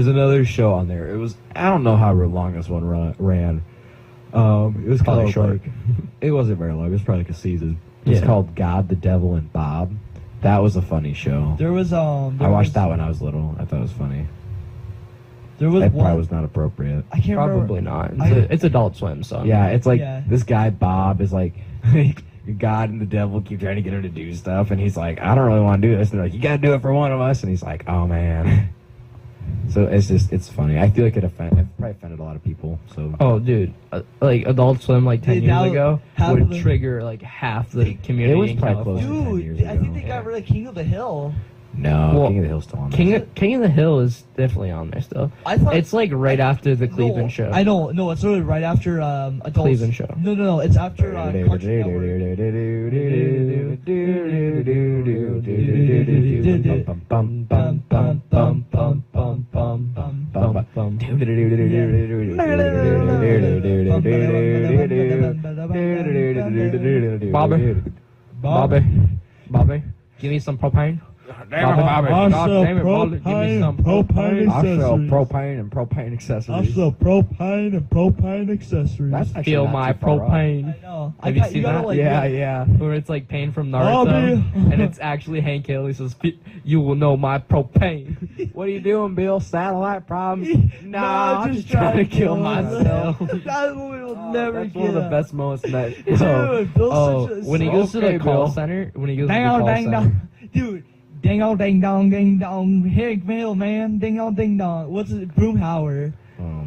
another show on there. It was I don't know how long this one ran. It was Probably called short. like it wasn't very long. It was probably like a season. It's Yeah. called God, the Devil, and Bob. That was a funny show. There was I watched that when I was little. I thought it was funny. There was It one. probably was not appropriate. I can't Probably remember. not. It's Adult Swim, so. Yeah, it's like Yeah. this guy Bob is like God and the devil keep trying to get him to do stuff, and he's like, I don't really want to do this. And they're like, you gotta do it for one of us, and he's like, oh man. So it's funny. I feel like it probably offended a lot of people. So Oh, dude. Like Adult Swim, like 10 Dude, years that was- ago, half would of them- trigger like half the community. It was in probably close California. to 10 years Dude, I think ago. they got rid of King of the Hill. no, Well, King of the Hill's still on there. King of the Hill is definitely on there still. I thought It's like right after the Cleveland no, show. I know. No, it's literally right after Adult Cleveland show. No. It's after Cartoon Network. Bobby, give me some propane. Bobby, God damn it, Bobby, give me some propane. I sell propane and propane accessories. propane and propane accessories. That's actually Feel not my too far off. propane. I know. Have you seen that? Yeah. Where it's like Pain from Naruto, Bobby. and it's actually Hank Hill. He says, "You will know my propane." What are you doing, Bill? Satellite problems? Nah, I'm just trying to kill myself. That movie will never That's get one of the out. best moments in that. Dude, Bill's such a- When he goes to Okay, the call Bill. center, when he goes Dang to the on, call dang center, dong. Dude, ding on, ding dong, ding dong. Hick mail, man. Ding on, ding dong. What's it? Broomhauer.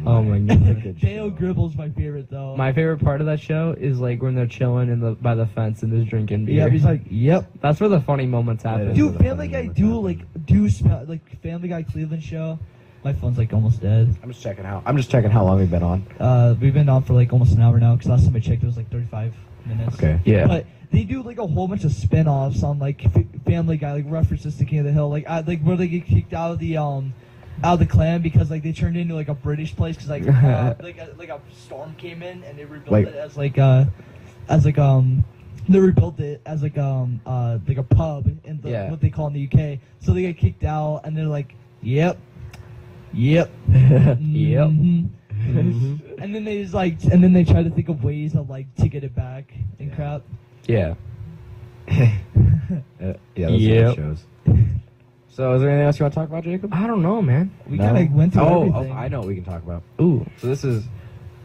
Oh my God. Good Dale show. Gribble's my favorite, though. my favorite part of that show is like when they're chilling by the fence and just drinking beer. Yeah, he's like, yep. That's where the funny moments happen. is. Dude, the Family funny Guy moments happen. do smell like Family Guy Cleveland show. My phone's like almost dead. I'm just checking how long we've been on. We've been on for like almost an hour now because last time I checked it was like 35 minutes. Okay. Yeah. But they do like a whole bunch of spin-offs on like Family Guy, like references to King of the Hill, like where they get kicked out of the clan because like they turned into like a British place because like like a storm came in and they rebuilt it as they rebuilt it as like a pub in what they call in the UK. So they get kicked out and they're like, yep. Yep. Mhm. And then they just and then they try to think of ways of like to get it back and crap. Yeah. Yeah, those Yep. are good shows. So, is there anything else you want to talk about, Jacob? I don't know, man. We No? kind of went through Oh, everything. I know what we can talk about. Ooh, So this is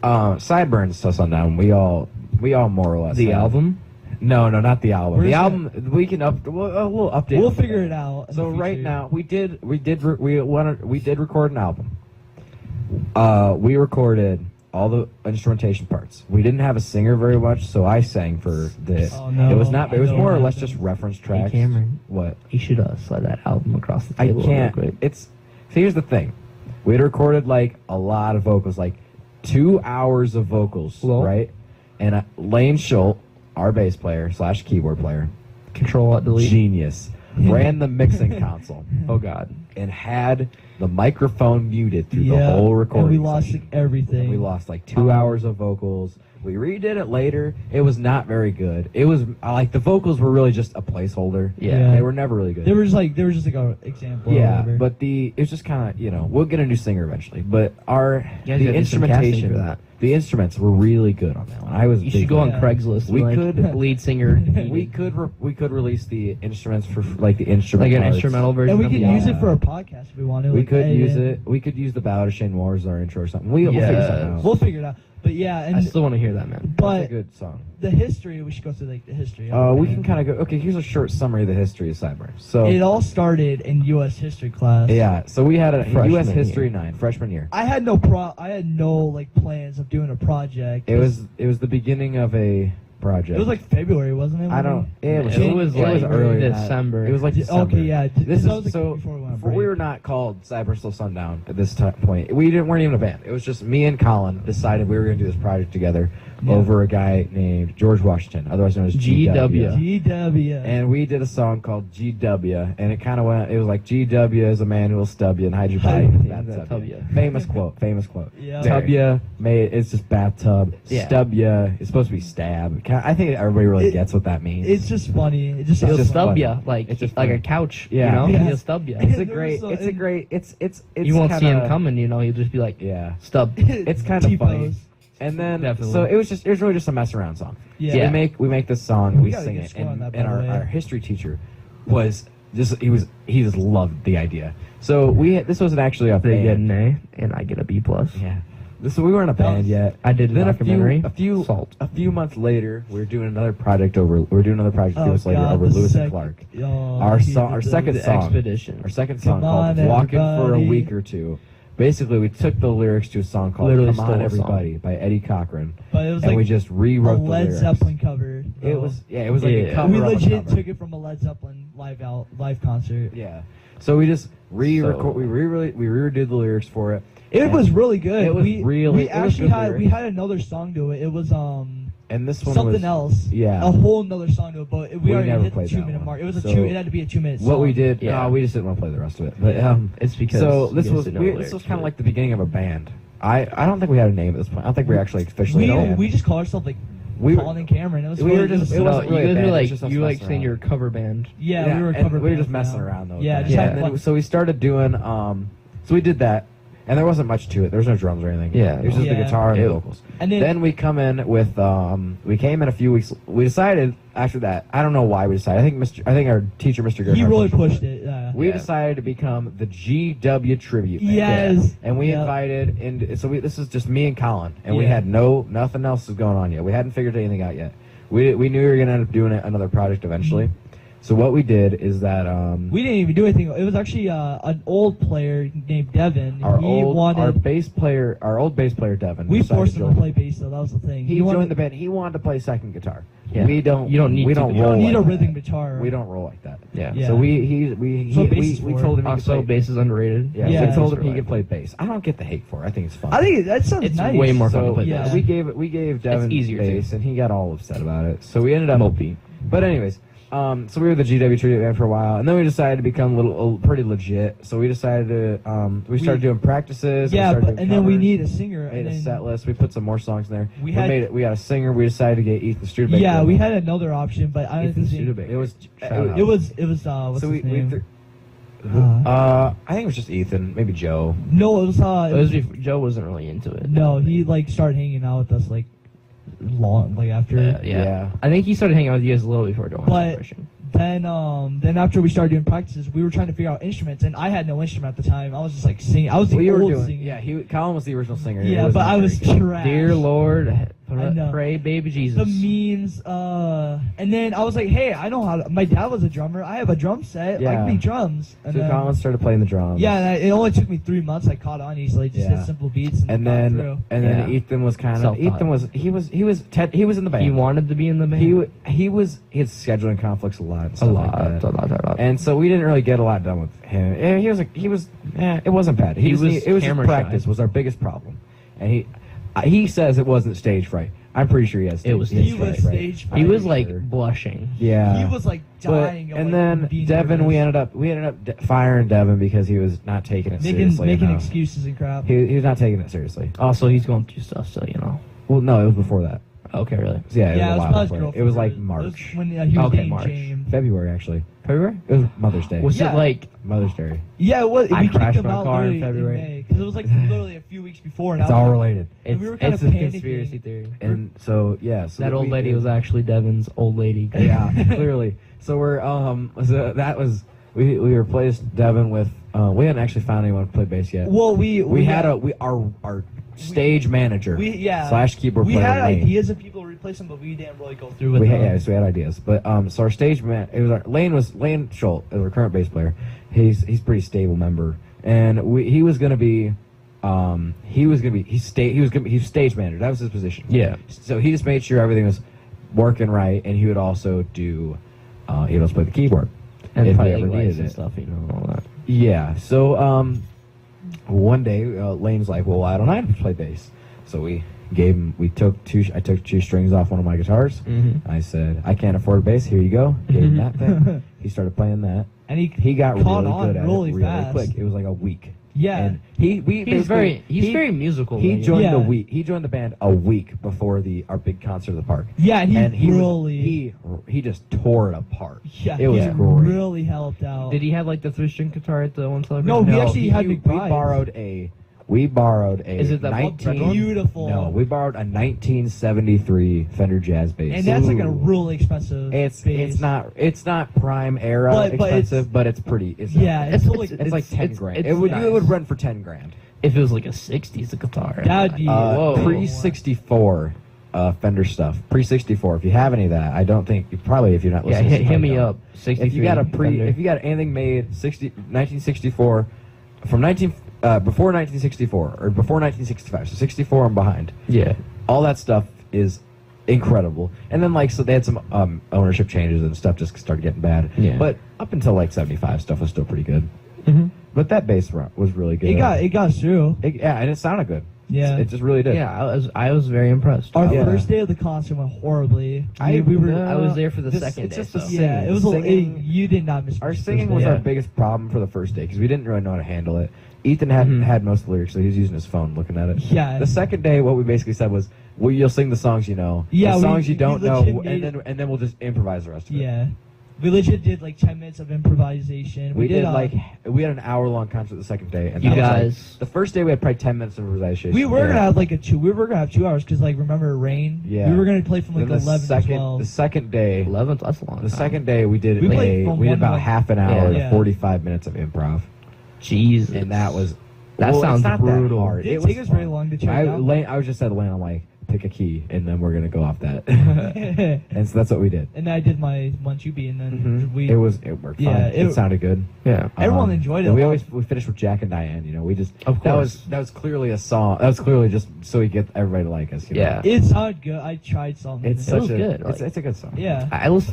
Sideburns till sundown. We all more or less the have- album. No, not the album. Where's The that? album we can we'll update. We'll figure it out. in So the right future. now we did record an album. We recorded all the instrumentation parts. We didn't have a singer very much, so I sang for this. Oh, no. It was not. It was I know more or what less happened. just reference Hey, tracks. Cameron. What? You should slide that album across the I table can't. real quick. It's. So here's the thing. We had recorded like a lot of vocals, like 2 hours of vocals, Well- right? And Lane Schultz, our bass player / keyboard player, Control Alt Delete. genius, ran the mixing console Oh God. and had the microphone muted through the Yeah, whole recording. and we lost session. like, everything. We lost like 2 hours of vocals. We redid it later. It was not very good. It was like the vocals were really just a placeholder. Yeah. They were never really good. They were just like an example. or Yeah, whatever. but it was just kind of, we'll get a new singer eventually. But You guys the gotta do some casting instrumentation for that. the instruments were really good on that one. I was. You big should go on Yeah. Craigslist. We like, could- lead singer. We could release the instruments for like the instrument. like an parts. instrumental version. and we of could the use album. it for a podcast if we want to. We like, could edit use in. it. We could use the Ballad of Shane Moore as our intro or something. We'll figure something out. We'll figure it out. But yeah, and I still want to hear that, man. It's a but good song. the history, we should go through like the history. We can kind of go. Okay, here's a short summary of the history of Sideburns. So It all started in U.S. history class. yeah, so we had a Freshman U.S. History year. 9 freshman year. I had no like plans of doing a project. It was the beginning of a project. It was like February, wasn't it? I don't. It was like early than that. December. It was like December. Okay, yeah. This that was is like so. before we went on We break. were not called Cyber Still Sundown at this point. weren't even a band. It was just me and Colin decided we were going to do this project together over a guy named George Washington, otherwise known as GW. GW. And we did a song called GW, and it kind of went. It was like GW is a man who will stub you and hide your body in his bathtub. Yeah. Famous quote. Famous quote. Yeah. Tub ya, it's just bathtub. Yeah. Stub ya, it's supposed to be stab. I think everybody really gets what that means. It's just funny. It just It's He'll just stub funny. ya like It's just like a funny. couch. Yeah. You know, Yeah. he'll stub ya. It's a There great. was It's a great. It's. You won't see him kinda- coming. You know, he'll just be like Yeah. stub. It's kind of funny. T-pose. And then Definitely. so it was really just a mess around song. Yeah. So Yeah. we make this song, We we gotta sing get a it, score on and, that, by and the way. our history teacher was just he just loved the idea. So this wasn't actually a They get band. an A, and I get a B plus. Yeah. So we weren't a band yet. I did a Then documentary. a few Salt. months later, we were doing another project a few months later over the Lewis and second- Clark. Oh, Our he song, did our the- second The song, Expedition. our second Come song called on, "Walking for a everybody. Week or Two." Basically, we took the lyrics to a song called Literally "Come stole On a song. Everybody" by Eddie Cochran, But it was and like we just a rewrote the Led lyrics. Zeppelin cover. It though. was like a Yeah. cover We of a legit cover. took it from a Led Zeppelin live concert. Yeah. So we just we So- redid the lyrics for it. It And was really good. it was we really- we it was actually good had we lyrics. had another song to it. It was And this one something was else. Yeah. A whole nother song to it, but we already never hit the played that 2 minute one. mark. It was So it had to be a 2 minute song. What we did, Yeah. no, we just didn't want to play the rest of it. But It's because so this you guys was didn't know the this was lyrics kind of to like it. the beginning of a band. I don't think we had a name at this point. I don't think we were actually officially a band. we just called ourselves like We were- Colin and Cameron. It was we really were just- it it was- wasn't No, really a you guys band, were it was like just us you were like messing saying around. you're a cover band. yeah, we were a and cover we were band just for messing now. around though. Yeah, with just that. having And then fun. so we started doing so we did that, and there wasn't much to it. There was no drums or anything. Yeah, it was just the Yeah. guitar and the Ew. vocals. And then We come in with we came in a few weeks. We decided after that. I don't know why we decided. I think our teacher, Mr. Gerhard, he really pushed it. We Yeah. decided to become the GW tribute band. Yes. And we Yep. invited, and so this is just me and Colin, and we Yeah. had nothing else was going on yet. We hadn't figured anything out yet. We knew we were gonna end up doing another project eventually. So what we did is that We didn't even do anything. It was actually an old player named Devin. our he old wanted. bass player Devin. We decided forced to him to join. play bass, though. That was the thing. He wanted, joined the band. He wanted to play second guitar. Yeah. We don't. You don't need We to. don't You roll don't need a like rhythm that. guitar. We don't roll like that. Yeah. Yeah. So we So bass is we for told it. him he could Also, play. bass is underrated. Yeah, Yeah. we told him Bass he is could play bass. I don't get the hate for it. I think it's fun. I think that sounds It's nice. way more fun to So play yeah. bass. we gave Devin easier, too. bass, and he got all upset about it. So we ended up. Mopey. But anyways, so we were the GW tribute band for a while, and then we decided to become pretty legit. So we decided to we started doing practices. Yeah, and, and then we need a singer. made and a then, set list. We put some more songs in there. We had- we had a singer. We decided to get Ethan Studebaker. Yeah, we had another option, but I Ethan don't think Studebaker. It was. Shout out. it was what's so his we name? I think it was just Ethan, maybe Joe. No, it was It was Joe wasn't really into it. no. He like started hanging out with us like after. Yeah. Yeah. I think he started hanging out with you guys a little before doing But- Celebration. Then after we started doing practices, we were trying to figure out instruments, and I had no instrument at the time. I was just like singing. I was the We were old doing. singer. Yeah, Colin was the original singer. Yeah, It but I was very good. trash. Dear Lord, I know. pray, baby Jesus. The memes, and then I was like, hey, I know how to, my dad was a drummer. I have a drum set. I Yeah. can make drums. And So then, Colin started playing the drums. yeah, and it only took me 3 months. I caught on easily. Just Yeah. hit simple beats. And got then through. then Yeah. Ethan was kind of Self-taught. Ethan was he was in the band. He wanted to be in the band. he had scheduling conflicts a lot. And a stuff lot, like that. a lot. And so we didn't really get a lot done with him. It wasn't bad. He was it was just camera practice shy. was our biggest problem. And he says it wasn't stage fright. I'm pretty sure he has. It was he has He was stage fright. stage He I'm was pretty like sure. blushing. Yeah. He was like But, dying. of, and like, then being Devin, nervous. we ended up firing Devin because he was not taking it seriously making enough. excuses and crap. He was not taking it seriously. Also, he's going through stuff, so you know. Well, no, it was before that. Okay, really. Yeah, yeah, it was a while probably his before. girlfriend. It was like It was March, when he was Okay, dating March. James. February actually. February? It was Mother's Day. Was Yeah. it like Mother's Day. Yeah, it was. I we kicked crashed him my out car in literally February. May, because it was like literally a few weeks before. And It's I was all like- related. And we were kind it's of a panicking. conspiracy theory. And so yeah, so That we old lady did- was actually Devin's old lady. Yeah, clearly. So we're so that was we replaced Devin with we hadn't actually found anyone to play bass yet. Well, we had our stage manager slash keyboard we player. had Lane. ideas of people to replace him, but we didn't really go through with We them. had, so we had ideas, but so our stage man, it was Lane Schultz, our current bass player. He's a pretty stable member, and he was gonna be he's stage manager. That was his position. Yeah. So he just made sure everything was working right, and he would also do he'd also play the keyboard And if play he ever like lights needed and it. stuff, all that. Yeah. So one day Lane's like, well, why don't I play bass? So I took two strings off one of my guitars. Mm-hmm. I said, I can't afford a bass. Here you go. Gave him that thing. He started playing that. And He got caught really on good at really it really fast. quick. It was like a week. Yeah. And He's very musical. He man. joined Yeah. He joined the band a week before our big concert at the park. Yeah, And he really he just tore it apart. yeah, it was he great. really helped out. Did he have like the 3-string guitar at the one celebration? No, he actually had we McBride's. borrowed a Is it that 19 beautiful? No, we borrowed a 1973 Fender Jazz bass. And that's like a Ooh. really expensive It's bass. not prime era But expensive, but it's pretty. It's it's like it's like 10 grand. it's It would nice. run for 10 grand. If it was like a 60s guitar. That'd be Whoa. Pre 64 Fender stuff. Pre 64. If you have any of that, I don't think if you're not Yeah, listening. hit me don't. up. 63 If you got Fender. if you got anything made 1964 from before 1964 or before 1965, so 64 and behind, Yeah. all that stuff is incredible. And then so they had some ownership changes and stuff just started getting bad. Yeah. But up until 75, stuff was still pretty good. Mm-hmm. But that bass run was really good. it got through. Yeah, and it sounded good. Yeah. It just really did. Yeah, I was very impressed. Our Yeah. first day of the concert went horribly. I were was there for the This- second it's day. just the so. singing. yeah, it was Singing- you did not miss Our your singing first was day. our biggest problem for the first day because we didn't really know how to handle it. Ethan had most of the lyrics, so he was using his phone looking at it. Yeah. The second day, what we basically said was, "Well, you'll sing the songs you know. Yeah, the we- songs you we don't know, legit made and then we'll just improvise the rest of it." Yeah. We legit did like 10 minutes of improvisation. We did uh, we had an hour-long concert the second day, and You that was, guys. the first day we had probably 10 minutes of improvisation. we were Yeah. gonna have we were gonna have 2 hours because remember rain. Yeah. We were gonna play from Then 11 to 12. the second day, 11th, that's a long the time. second day we did We played from we did 1 to about 1. half an hour Yeah. to 45 minutes of improv, Jesus. and that was That well, sounds it's not brutal. That hard. It was take us very fun. long to check it out. I was just at Lane. I'm like, pick a key, and then we're gonna go off that. and And so that's what we did. I did my one tubey, and then we. It worked. Yeah, fine. It sounded good. Yeah. Everyone enjoyed it. We finished with Jack and Diane. We just Of course. that was clearly a song. That was clearly just so we get everybody to like us. Yeah. It sounded good. I tried something. It's It was such a good, it's a good song. yeah. I was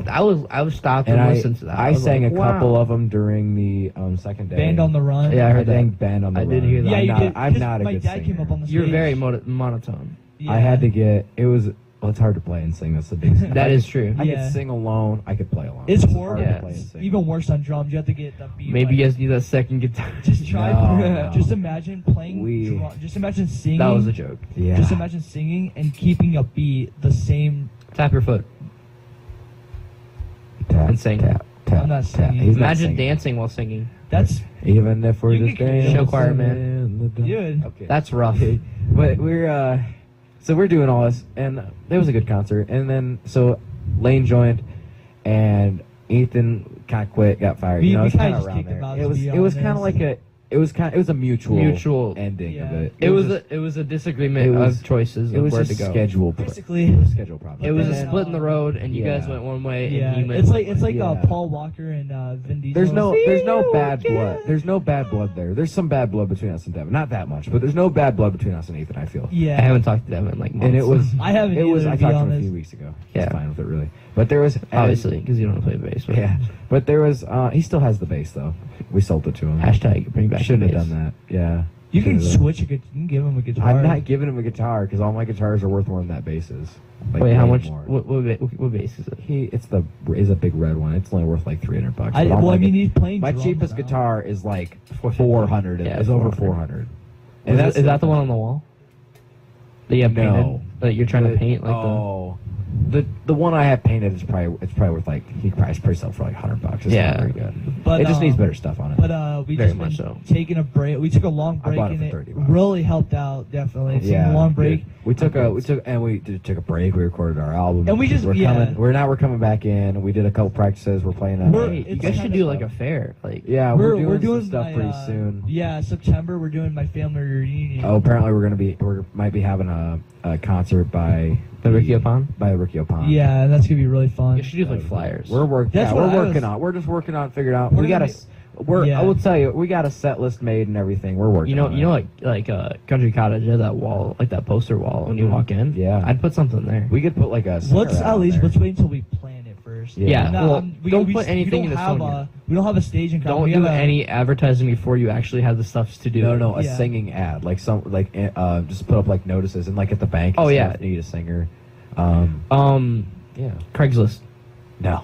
stopped And and I listened to that. I was sang like, a couple wow. of them during the second day. Band on the Run. Yeah, I heard that. sang Band on the I Run. did hear that. Yeah, you did. I'm 'cause not a my good dad singer. came up on the stage. You're very monotone. Yeah. I had to get. It was. Well, it's hard to play and sing. That's the biggest. That is true. I Yeah. could sing alone. I could play alone. It's hard horrible. to Yeah. play and sing. Even worse on drums. You have to get the beat. Maybe you right. guys need that second guitar. Just try. No. Just imagine playing. We- Just imagine singing. That was a joke. Yeah. Just imagine singing and keeping a beat the same. Tap your foot. Tap, and sing. Tap, tap, I'm not tap. singing. He's not Imagine singing. dancing while singing. That's Even if we're You just can- dancing Show choir, man. in the dark. Dude. Okay. That's rough. But so we're doing all this, and it was a good concert. And then so Lane joined, and Ethan kind of quit, got fired. We- it we was kinda kind of just around kicked him there. out, It to was be it was kind of honest. like it was a mutual ending Yeah. of it. It was just- a disagreement it was- of choices it of was where just to go. schedule Basically. schedule problem. It was a then, split in the road, and you guys yeah. went one way, Yeah. and he went It's one like way. Yeah. Paul Walker and Vin Diesel. There's no See bad you blood. again. There's no bad blood there. There's some bad blood between us and Devin. Not that much, but there's no bad blood between us and Ethan, I feel. Yeah. I haven't talked to them in like months. And it was I haven't it was either, I to be talked to him a honest. few weeks ago. Yeah. He's fine with it really. But there was obviously because you don't play bass. But yeah. But there was he still has the bass though. We sold it to him. Hashtag bring back. Shouldn't the have bass. done that. Yeah. You can Should've done- switch you can give him a guitar. I'm not giving him a guitar because all my guitars are worth more than that bass is. Like, Wait, how way much? more. What bass is it? It's a big red one. It's only worth like $300. I but all my he's playing my drums cheapest now. guitar is like 400. Yeah, it's over 400. 400. And that's is that the one on the wall? That you have No. painted? That you're trying to paint like oh, the the one I have painted is probably worth like he could probably sell for like $100. It's not very good. But it just needs better stuff on it. But we Very just much been so. taking a break. We took a long I break bought it and for it $30. really helped out. Definitely, taking a long break. We took a break. We recorded our album, And we just- we're coming back in. We did a couple practices. We're playing. Hey, you It's guys should kinda do fun. like a fair. Like Yeah, We're doing doing some stuff my, pretty soon. Yeah, September we're doing my family reunion. Oh, apparently we might be having a concert by the Ricky Opon. By the Ricky Opon. Yeah, and that's gonna be really fun. You should do like flyers. We're working. That's what I was- on. We're just working on figuring out. We're We got gonna a. Yeah. I will tell you, we got a set list made and everything. We're working. on it. like Country Cottage, they have that wall, like that poster wall when you walk in. Yeah. I'd put something there. We could put like a. Let's sticker at out least there. let's wait until we plan it first. Yeah, No, well, don't put anything we in don't the have phone we don't have a stage in Don't do any advertising before you actually have the stuff to do. No, a Yeah. singing ad, like just put up like notices and like at the bank. Oh, and yeah. stuff, need a singer. Yeah. Craigslist. No.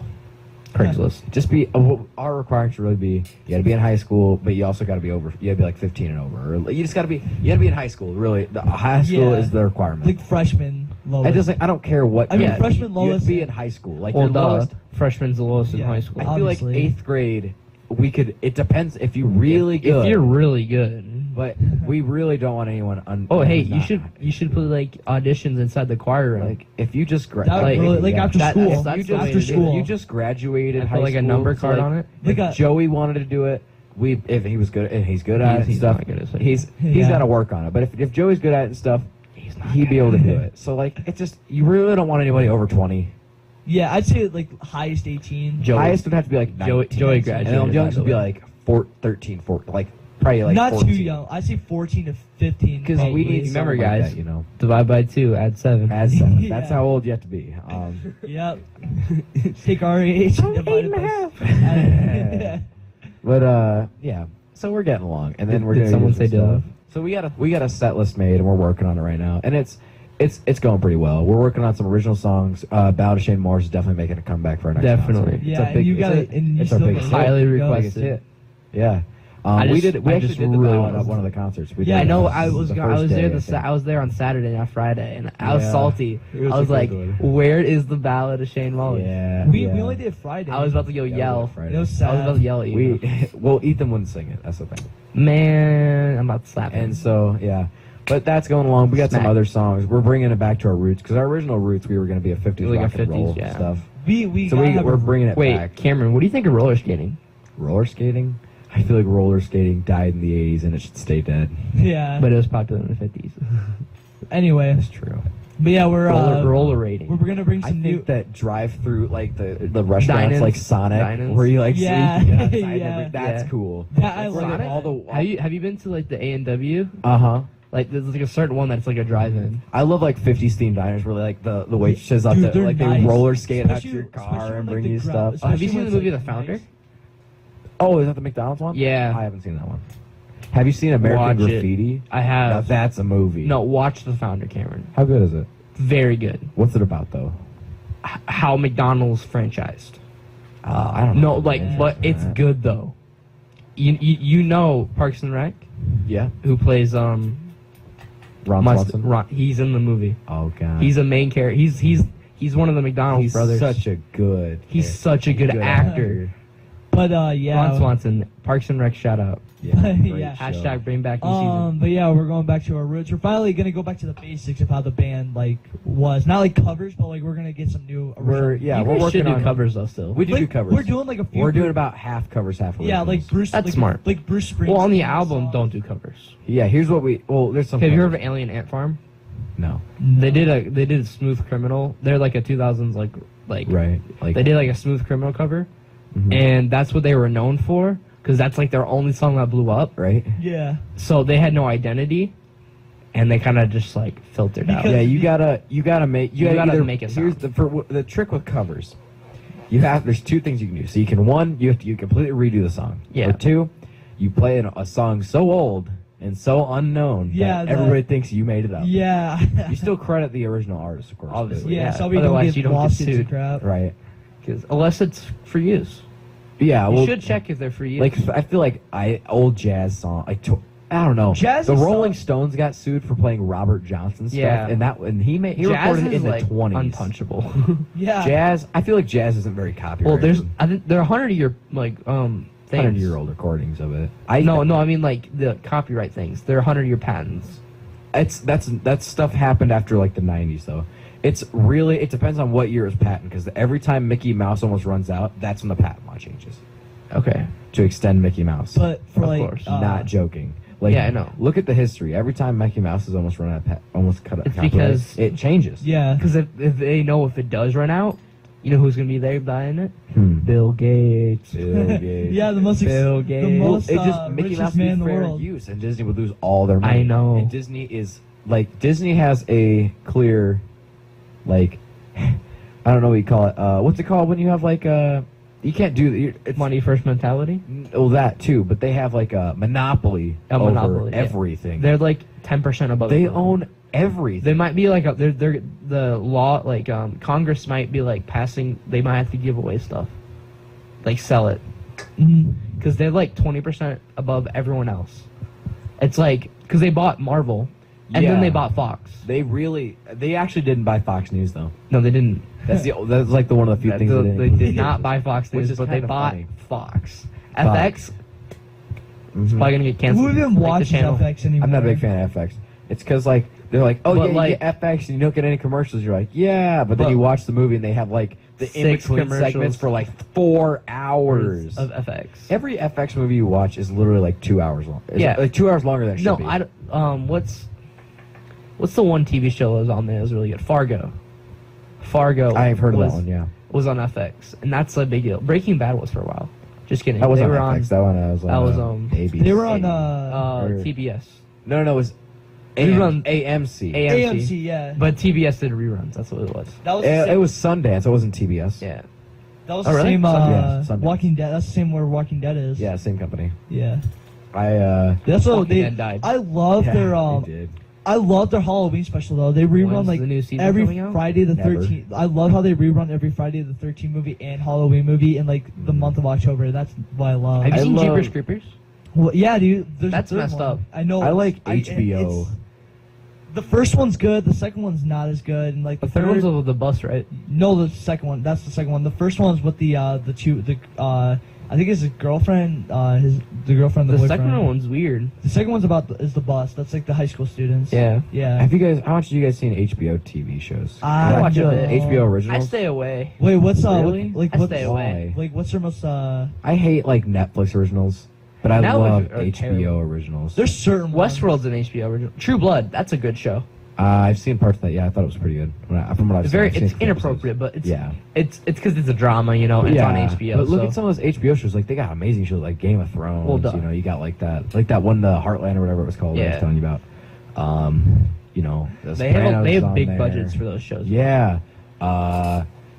Craigslist. Just be our requirement should really be you got to be in high school, but you also got to be over. You got to be like 15 and over. Or you just got to be in high school. Really, the high school Yeah. is the requirement. like freshman lowest. I don't care what. I mean, yeah, freshman you lowest. have to be in high school. Like Well, your lowest. freshman's the lowest in Yeah. high school. I feel like Obviously. 8th grade. We could. It depends if you really good. If you're really good. But we really don't want anyone. Oh, hey, who's not you should put like auditions inside the choir room. like if you just That like- really, like after that- school. that's you just, after school. If you just graduated And high put like school, a number so, card like, on it. Like if a- Joey wanted to do it, if he was good and he's good at it and He's stuff, not good at it. he's Yeah. got to work on it. But if Joey's good at it and stuff, He's not he'd be able to do it. So like it's just you really don't want anybody over 20. Yeah, I'd say like highest 18. Joey- Highest would have to be like 19. Joey and graduated, then youngest by would the be way. like 13, 14, like probably like Not 14. too young. I'd say 14 to 15. Because probably. we need Remember, something like guys. that, you know. Divide by 2, add 7. Add 7. Yeah. That's how old you have to be. Yep. Take our age. I'm divide it 8.5. by- But yeah. So we're getting along, and then we're Did gonna someone do some say Dylan? stuff. So we got a set list made, and we're working on it right now, and it's going pretty well. We're working on some original songs. Bow to Shane Morris is definitely making a comeback for our next Definitely. concert. Yeah, it's a and big, you got it's it. And you it's our still biggest got it. Highly Go. biggest requested. hit. Yeah. I we just- did. We I actually just did the really ballad at wanted one of the concerts. We Yeah, I did know. it I was the I was first there. day, I think. I was there on Saturday, not Friday, and I was Yeah. salty. It was I was a like, good one. "Where is the ballad of Shane Wallace?" Yeah. We yeah. only did Friday. I was about to go Yeah, we yell. did Friday. It was I was sad. about to yell at you. Ethan wouldn't sing it. That's the thing. Man, I'm about to slap him. And so, yeah. But that's going along. We got some Smack. other songs. We're bringing it back to our roots because our original roots, we were going to be a 50s Like a rock and 50s, roll yeah. stuff. we So gotta have we're a- bringing it Wait, back. Cameron, what do you think of roller skating? Roller skating? I feel like roller skating died in the 80s and it should stay dead. Yeah. But it was popular in the 50s. anyway, That's true. but yeah, we're roller rating. we're gonna bring I some new. think that drive through like the restaurants Diners. like Sonic Diners. where you like Yeah. see you get outside and Yeah. that's Yeah. cool. That I Like, like. all the Have you been to like the A&W? uh-huh. Like there's like a certain one that's like a drive-in. I love like 50s themed diners where like the waitresses out Dude, there they're like nice. they roller skate out to Especially- your especially car when, and like, bring the you crowd- stuff. Have you Especially seen when the it's, movie like, The Founder? nice. Oh, is that the McDonald's one? Yeah. I haven't seen that one. Have you seen American Watch it. Graffiti? I Now have. that's a movie. No, watch The Founder, Cameron. How good is it? Very good. What's it about though? How McDonald's franchised. I don't know. No, like, but it's good though. You know Parks and Rec, Yeah. who plays Ron Swanson. He's in the movie. Oh god. He's a main character. He's one of the McDonald's He's brothers. such a good. He's such a good actor. But yeah. Ron Swanson, Parks and Rec, shout out. Yeah. great Yeah. show. Hashtag bring back new season. But yeah, we're going back to our roots. We're finally gonna go back to the basics of how the band like was. Not like covers, but like we're gonna get some new. We're original- yeah You we're guys should working do on covers though. Still, We do Like, covers. We're doing like a few. We're doing about half covers, half Yeah, like originals. Bruce. That's like, smart. Like Bruce Springsteen. well, on the album, song. don't do covers. Yeah. Here's what we. Well, there's some. Have you heard of covers. Alien Ant Farm? No. They did a Smooth Criminal. They're like a 2000s like Right. Like. they did like a Smooth Criminal cover, Mhm. and that's what they were known for because that's like their only song that blew up. Right. Yeah. So they had no identity, and they kind of just like filtered out. Because- Yeah, you gotta make You gotta either- make it Here's sound. the trick with covers. There's two things you can do. So you can you completely redo the song. Yeah. Or two, you play a song so old and so unknown Yeah, that everybody thinks you made it up. Yeah. You still credit the original artist, of course. Obviously. yeah. Yeah, So we don't otherwise get you don't get lawsuits and sued. crap. Right. Because unless it's for use, Yeah. you Well, should check if they're for use. like I feel like old jazz song. I don't know. Jazz The is Rolling so- Stones got sued for playing Robert Johnson stuff, Yeah. and he Jazz recorded it is in like the 20s. untouchable. Yeah. Jazz, I feel like jazz isn't very copyrighted. Well, I think there are 100-year like things. 100-year-old recordings of it. No, I mean like the copyright things. They're 100-year patents. That stuff happened after like the 90s though. It depends on what year it was patent, because every time Mickey Mouse almost runs out, that's when the patent law changes Okay. to extend Mickey Mouse. But for Of like, course. Not joking. Like, Yeah, I know. Look at the history. Every time Mickey Mouse is almost run out of almost cut out. It's because- it changes. yeah. Because if they know if it does run out, you know who's gonna be there buying it? Hmm. Bill Gates. Bill Gates. Yeah, the most Bill the Gates. most It just Mickey richest Mouse man would in be the fair world. use, and Disney would lose all their money. I know. And Disney has a clear, like, I don't know what you call it. What's it called when you have like you can't do it's Money first mentality. well, that too, but they have like a monopoly over monopoly, yeah. everything. They're like 10% above. They everyone. own everything. They might be like they're the law like Congress might be like passing. They might have to give away stuff, like sell it, Mhm. because they're like 20% above everyone else. It's like because they bought Marvel, and then Yeah. they bought Fox. They actually didn't buy Fox News though. No, they didn't. That's like one of the few things They didn't did not buy Fox Which News, is but they kinda bought funny. Fox. Fox. FX Mhm. is probably gonna get canceled. Who even like the watches channel. FX anymore? I'm not a big fan of FX. It's because like they're like, oh But, yeah, like- you get FX and you don't get any commercials. You're like, yeah, but then But- you watch the movie and they have like the in 6 between segments commercials. for like 4 hours. of FX. Every FX movie you watch is literally like 2 hours long. It's Yeah. like 2 hours longer than it should No, be. I don't, what's the one TV show that was on there that was really good? Fargo. I've heard of was, that one. Yeah, was on FX, and that's a big deal. Breaking Bad was for a while. Just kidding. that was they on were FX. That one was on. that was, ABC. They were on or- TBS. No, it was Rerun- AMC. AMC. Yeah. But TBS did reruns. That's what it was. that was the It same, was Sundance. It wasn't TBS. Yeah. that was Oh, the really? same Sundance. Walking Dead. That's the same where Walking Dead is. Yeah, same company. Yeah. That's That's what Walking they. Dead died. I love their They did. I love their Halloween special though. They rerun When's like the new season every coming out? Friday the Never. 13th. I love how they rerun every Friday the 13th movie and Halloween movie in like the month of October. That's what I love. Have you I seen love- Jeepers Creepers? Well, yeah, dude. There's a That's third messed one. up. I know. I like it's- HBO. it's- the first one's good. The second one's not as good. And like The third one's with the bus, right? no, the second one. That's the second one. The first one's with the I think it's his girlfriend. The girlfriend. The The boyfriend. second one's weird. The second one's is the bus. That's like the high school students. Yeah. Yeah. Have you guys? How much have you guys seen HBO TV shows? I watch know. it. HBO I originals. stay away. Wait, what's Really? like I what's stay away. like what's their most I hate like Netflix originals, but I Netflix love are HBO terrible. originals. there's certain ones. Westworld's an HBO original. True Blood. That's a good show. I've seen parts of that. Yeah, I thought it was pretty good. From what I've seen, I've seen It's a couple inappropriate, but it's Yeah. it's because it's a drama, you know. And yeah, it's on HBO. But look so. at some of those HBO shows. Like they got amazing shows, like Game of Thrones. Well, duh. You know, you got like that one, the Heartland or whatever it was called. That I was Yeah. telling you about. You know, The They have Sopranos on big there. budgets for those shows. Yeah.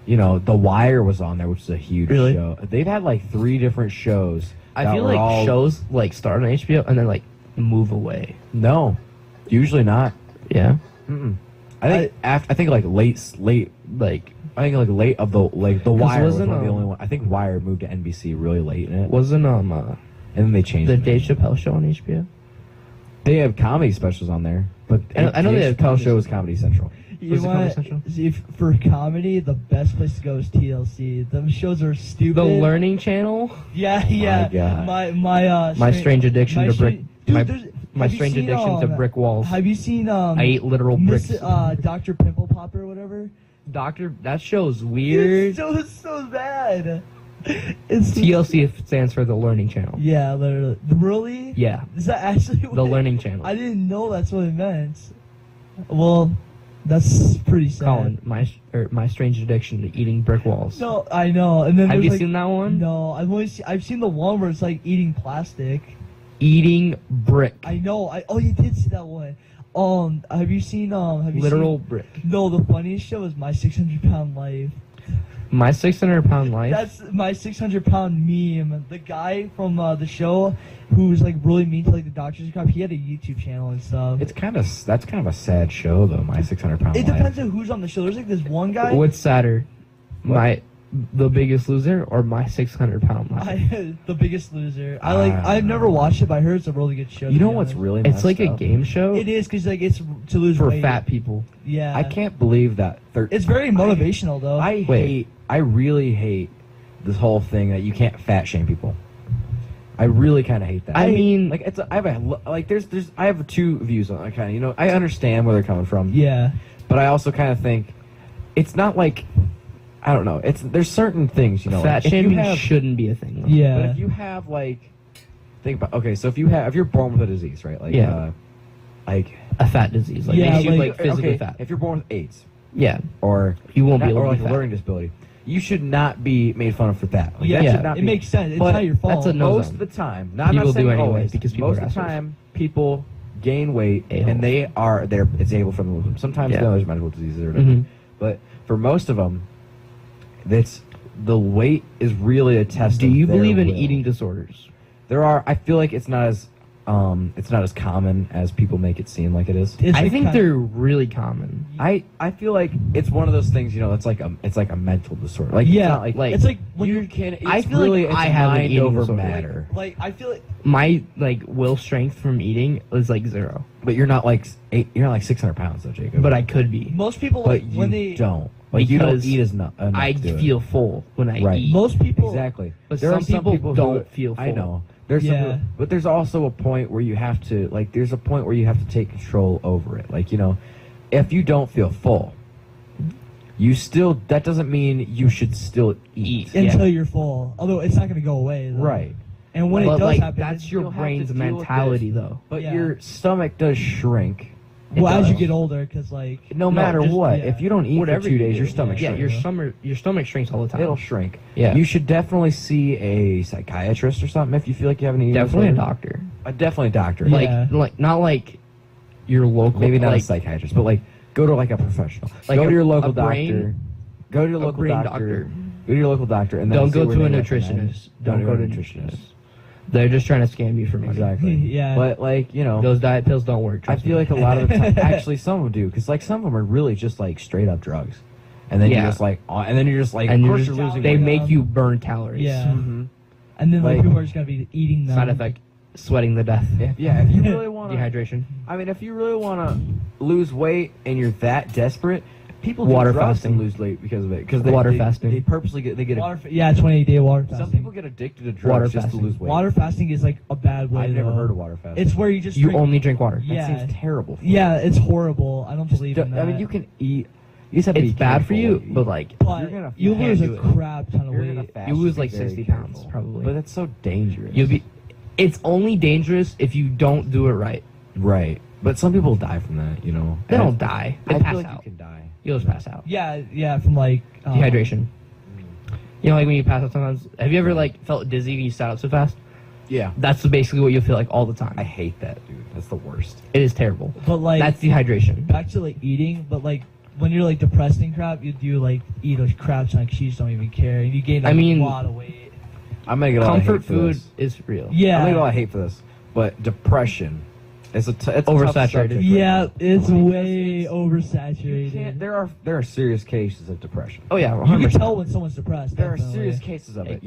You know, The Wire was on there, which is a huge Really? show. They've had like 3 different shows. I that feel were like all- shows like start on HBO and then like move away. No, usually not. Yeah. Mm-mm. I think like late. Like I think like late of the The Wire was one wasn't, of the only one. I think Wire moved to NBC really late in it, wasn't and then they changed the it. Dave Chappelle show on HBO? They have comedy specials on there, but I know they have Chappelle comedy show is Comedy Central. You Was it Comedy want Central? if for comedy, the best place to go is TLC. Them shows are stupid. The Learning Channel. Yeah, yeah. God. My strange addiction to brick. Dude, My have you strange seen, addiction to brick walls. Have you seen I ate literal bricks. Dr. Pimple Popper or whatever? Doctor, that show's weird. It's so bad. It's TLC stands for the Learning Channel. Yeah, literally. Really? Yeah, Is that actually what the Learning Channel. I didn't know that's what it meant. Well, that's pretty sad. Colin, my strange addiction to eating brick walls. No, I know. And then Have there's you like, seen that one? No, I've seen the one where it's like eating plastic. Eating brick. I know. You did see that one. Have you seen Literal brick. No, the funniest show is My 600-Pound Life. My 600-pound life. That's my 600-pound meme. The guy from the show who's like really mean to like the doctors and crap. He had a YouTube channel and stuff. That's kind of a sad show though. My 600-pound It life. depends on who's on the show. There's like this one guy. What's sadder? What? The Biggest Loser or My 600-Pound Life? The Biggest Loser. I've never watched it, but I heard it's a really good show. You know what's really It's messed like a up? game show. It is because like it's to lose for weight. fat people. Yeah. I can't believe that. It's very motivational though. I really hate this whole thing that you can't fat shame people. I really kind of hate that. I mean, like I have two views on it. Kind of, I understand where they're coming from. Yeah. But I also kind of think it's not like, I don't know. There's certain things, fat like, shaming shouldn't be a thing. Though. Yeah. But if you have think about, okay, so if you're born with a disease, right? Like like a fat disease, like Yeah, makes you like- physically fat. If you're born with AIDS, Yeah, or you won't be able or to like be a fat. learning disability, you should not be made fun of for that. Like, Yeah, that yeah, should not it be, makes sense. It's but not your fault. that's a no most zone. of the time, I'm People not saying do anyway always, because people most are of the assholes. time people gain weight A-holes. and they're able from them. Sometimes Yeah. there's medical diseases or whatever. Mhm. But for most of them, the weight is really a test. Do of you their believe in will. eating disorders? I feel like it's not as common as people make it seem like it is. It's I like think kind- they're really common. I feel like it's one of those things, it's like a mental disorder. Like, Yeah, it's not it's like when you you can. It's I feel really, like I it's have an mind eating over disorder. matter. like I feel like My will strength from eating is like 0, But you're not like 600 pounds though, Jacob. but I could be. most people but like you when they don't. Like you don't Because eat enough. I to do it. feel full when I Right. eat. most people Exactly. But There are some people who- don't feel I full. know. There's Yeah. but there's also a point where you have to there's a point where you have to take control over it. Like, if you don't feel full, that doesn't mean you should still eat. until you're full. Although it's not going to go away. Though. Right. And when But it does like happen, that's your you'll have to brain's deal with mentality, this. though. But Yeah. your stomach does shrink. well, as you does. get older, because like No matter just- what. yeah. If you don't eat Whatever for 2 you days, do, your stomach yeah, shrinks. your stomach shrinks all the time. It'll shrink. Yeah. You should definitely see a psychiatrist or something if you feel like you have an eating Definitely a disorder. doctor. Definitely a doctor. Yeah. Like not like your local. Maybe not like, a psychiatrist, but go to a professional. Like go a- to your local a brain- doctor. Go to your a local brain doctor. doctor. Go to your local doctor and then Don't see go where to a they recommend. nutritionist. Don't go to a nutritionist. They're just trying to scam you for money. Exactly. Yeah. But Those diet pills don't work. I trust feel me. like a lot of the time, actually, some of them do, because some of them are really just straight up drugs, and then Yeah. you're just and then you're just and of you're course just, you're losing. they weight. make you burn calories. Yeah. Mhm. and then like- people are just going to be eating them. Side effect: sweating to death. Yeah, if you really want to, Dehydration. if you really want to lose weight and you're that desperate, people Water do drugs fasting. and lose weight because of it. Because Water fasting. They purposely get Water, 28-day water some fasting. people get addicted to drugs Water just fasting. to lose weight. Water fasting is like a bad way. I've never though. heard of water fasting. It's where you just You drink. only drink water. that yeah. seems terrible. for Yeah, it's horrible. I don't you. believe in that. I mean, you can eat. You just have to It's be bad for careful you, what you but eat. like But you're gonna you fast lose a do it. crap ton of You're gonna weight. fast, You lose just be like very 60 pounds, careful. probably. But that's so dangerous. you'll be. It's only dangerous if you don't do it right. right. But some people die from that. They And don't die. They I pass feel like out. you can die. You'll just pass out. Yeah, from Dehydration. Like when you pass out sometimes. Have you ever felt dizzy when you sat up so fast? Yeah. That's basically what you'll feel like all the time. I hate that, dude. That's the worst. It is terrible. But That's dehydration. back to eating. But when you're depressed and crap, you do eat a crap ton. You just don't even care. And you gain I mean, a lot of weight. I'm gonna get a lot of Comfort hate for food this. is real. Yeah. I'm gonna get a lot of hate for this. But depression, it's a tough Oversaturated. subject right Yeah, now. it's Because way you oversaturated. can't- there are serious cases of depression. Oh yeah, You can 100%. tell when someone's depressed. There are definitely. serious cases of it,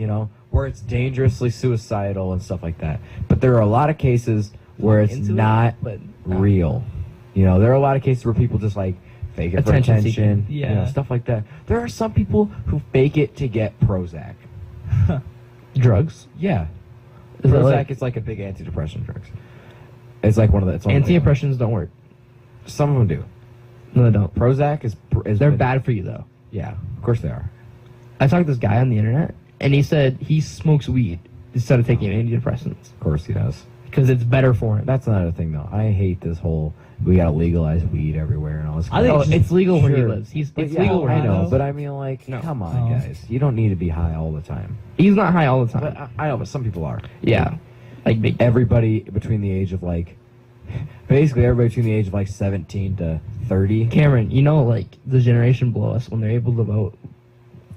where it's dangerously suicidal and stuff like that. But there are a lot of cases where it's Into it, not but real. There are a lot of cases where people just fake it for Attention attention, seeking. Yeah. stuff like that. There are some people who fake it to get Prozac. drugs. Yeah, Is that Prozac is like a big antidepressant drugs. It's like one of the. It's one of the big ones. Antidepressants don't work. Some of them do. No, they don't. Prozac is They're bad for you though. Yeah, of course they are. I talked to this guy on the internet, and he said he smokes weed instead of taking antidepressants Of course he does. because it's better for him. That's another thing, though. I hate this whole we gotta legalize weed everywhere and all this. I think Oh, it's legal where he Sure. lives. It's But yeah, legal where I he know, lives. but I mean, No. come on, Oh. guys. You don't need to be high all the time. He's not high all the time. But I know, but some people are. Yeah, like big. Everybody between the age of basically everybody between the age of 17 to 30. Cameron, the generation below us when they're able to vote,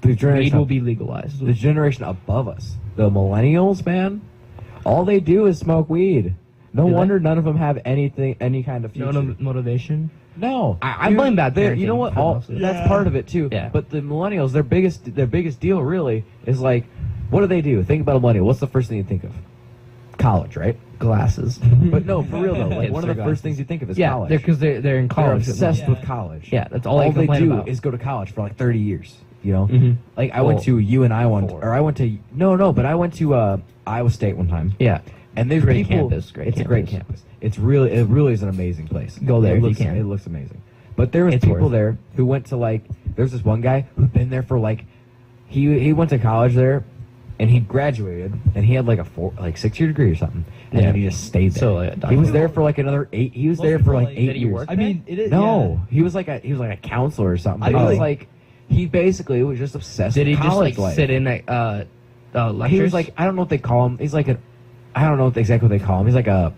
The weed generation, will be legalized. the generation above us, the millennials, man. All they do is smoke weed. No Do they? wonder none of them have any kind of future. No motivation. No, I dude, blame bad you know parenting what? for All most of it. that's Yeah. part of it too. Yeah. But the millennials, their biggest deal really is like, what do? Think about a millennial. What's the first thing you think of? College, right? Glasses. But no, for real though. Like one of the Hipster first things you think of is Yeah, college. because they're in They're college. obsessed Yeah. with college. Yeah, that's all, All they they complain do about. is go to college for like 30 years. You know, Mhm. like I went Well, to UNI four. or I went to but I went to Iowa State one time. Yeah. And there's Great people. campus, great it's a great campus. campus. It really is an amazing place. Go there It if you looks, can. It looks amazing. But there was It's people worth it. there who went to like. There's this one guy who'd been there for like. He went to college there, and he graduated, and he had like a 6-year degree or something, and Yeah. then he just stayed there. So, like, he was there for like another 8. He was Most there for people, like like, 8 did he years. work I mean, it is. No, he was like a counselor or something. I But he was really- like he basically was just obsessed Did he with just college like life. sit in at lectures? He was like, I don't know what they call him. He's like I don't know exactly what they call him. He's like I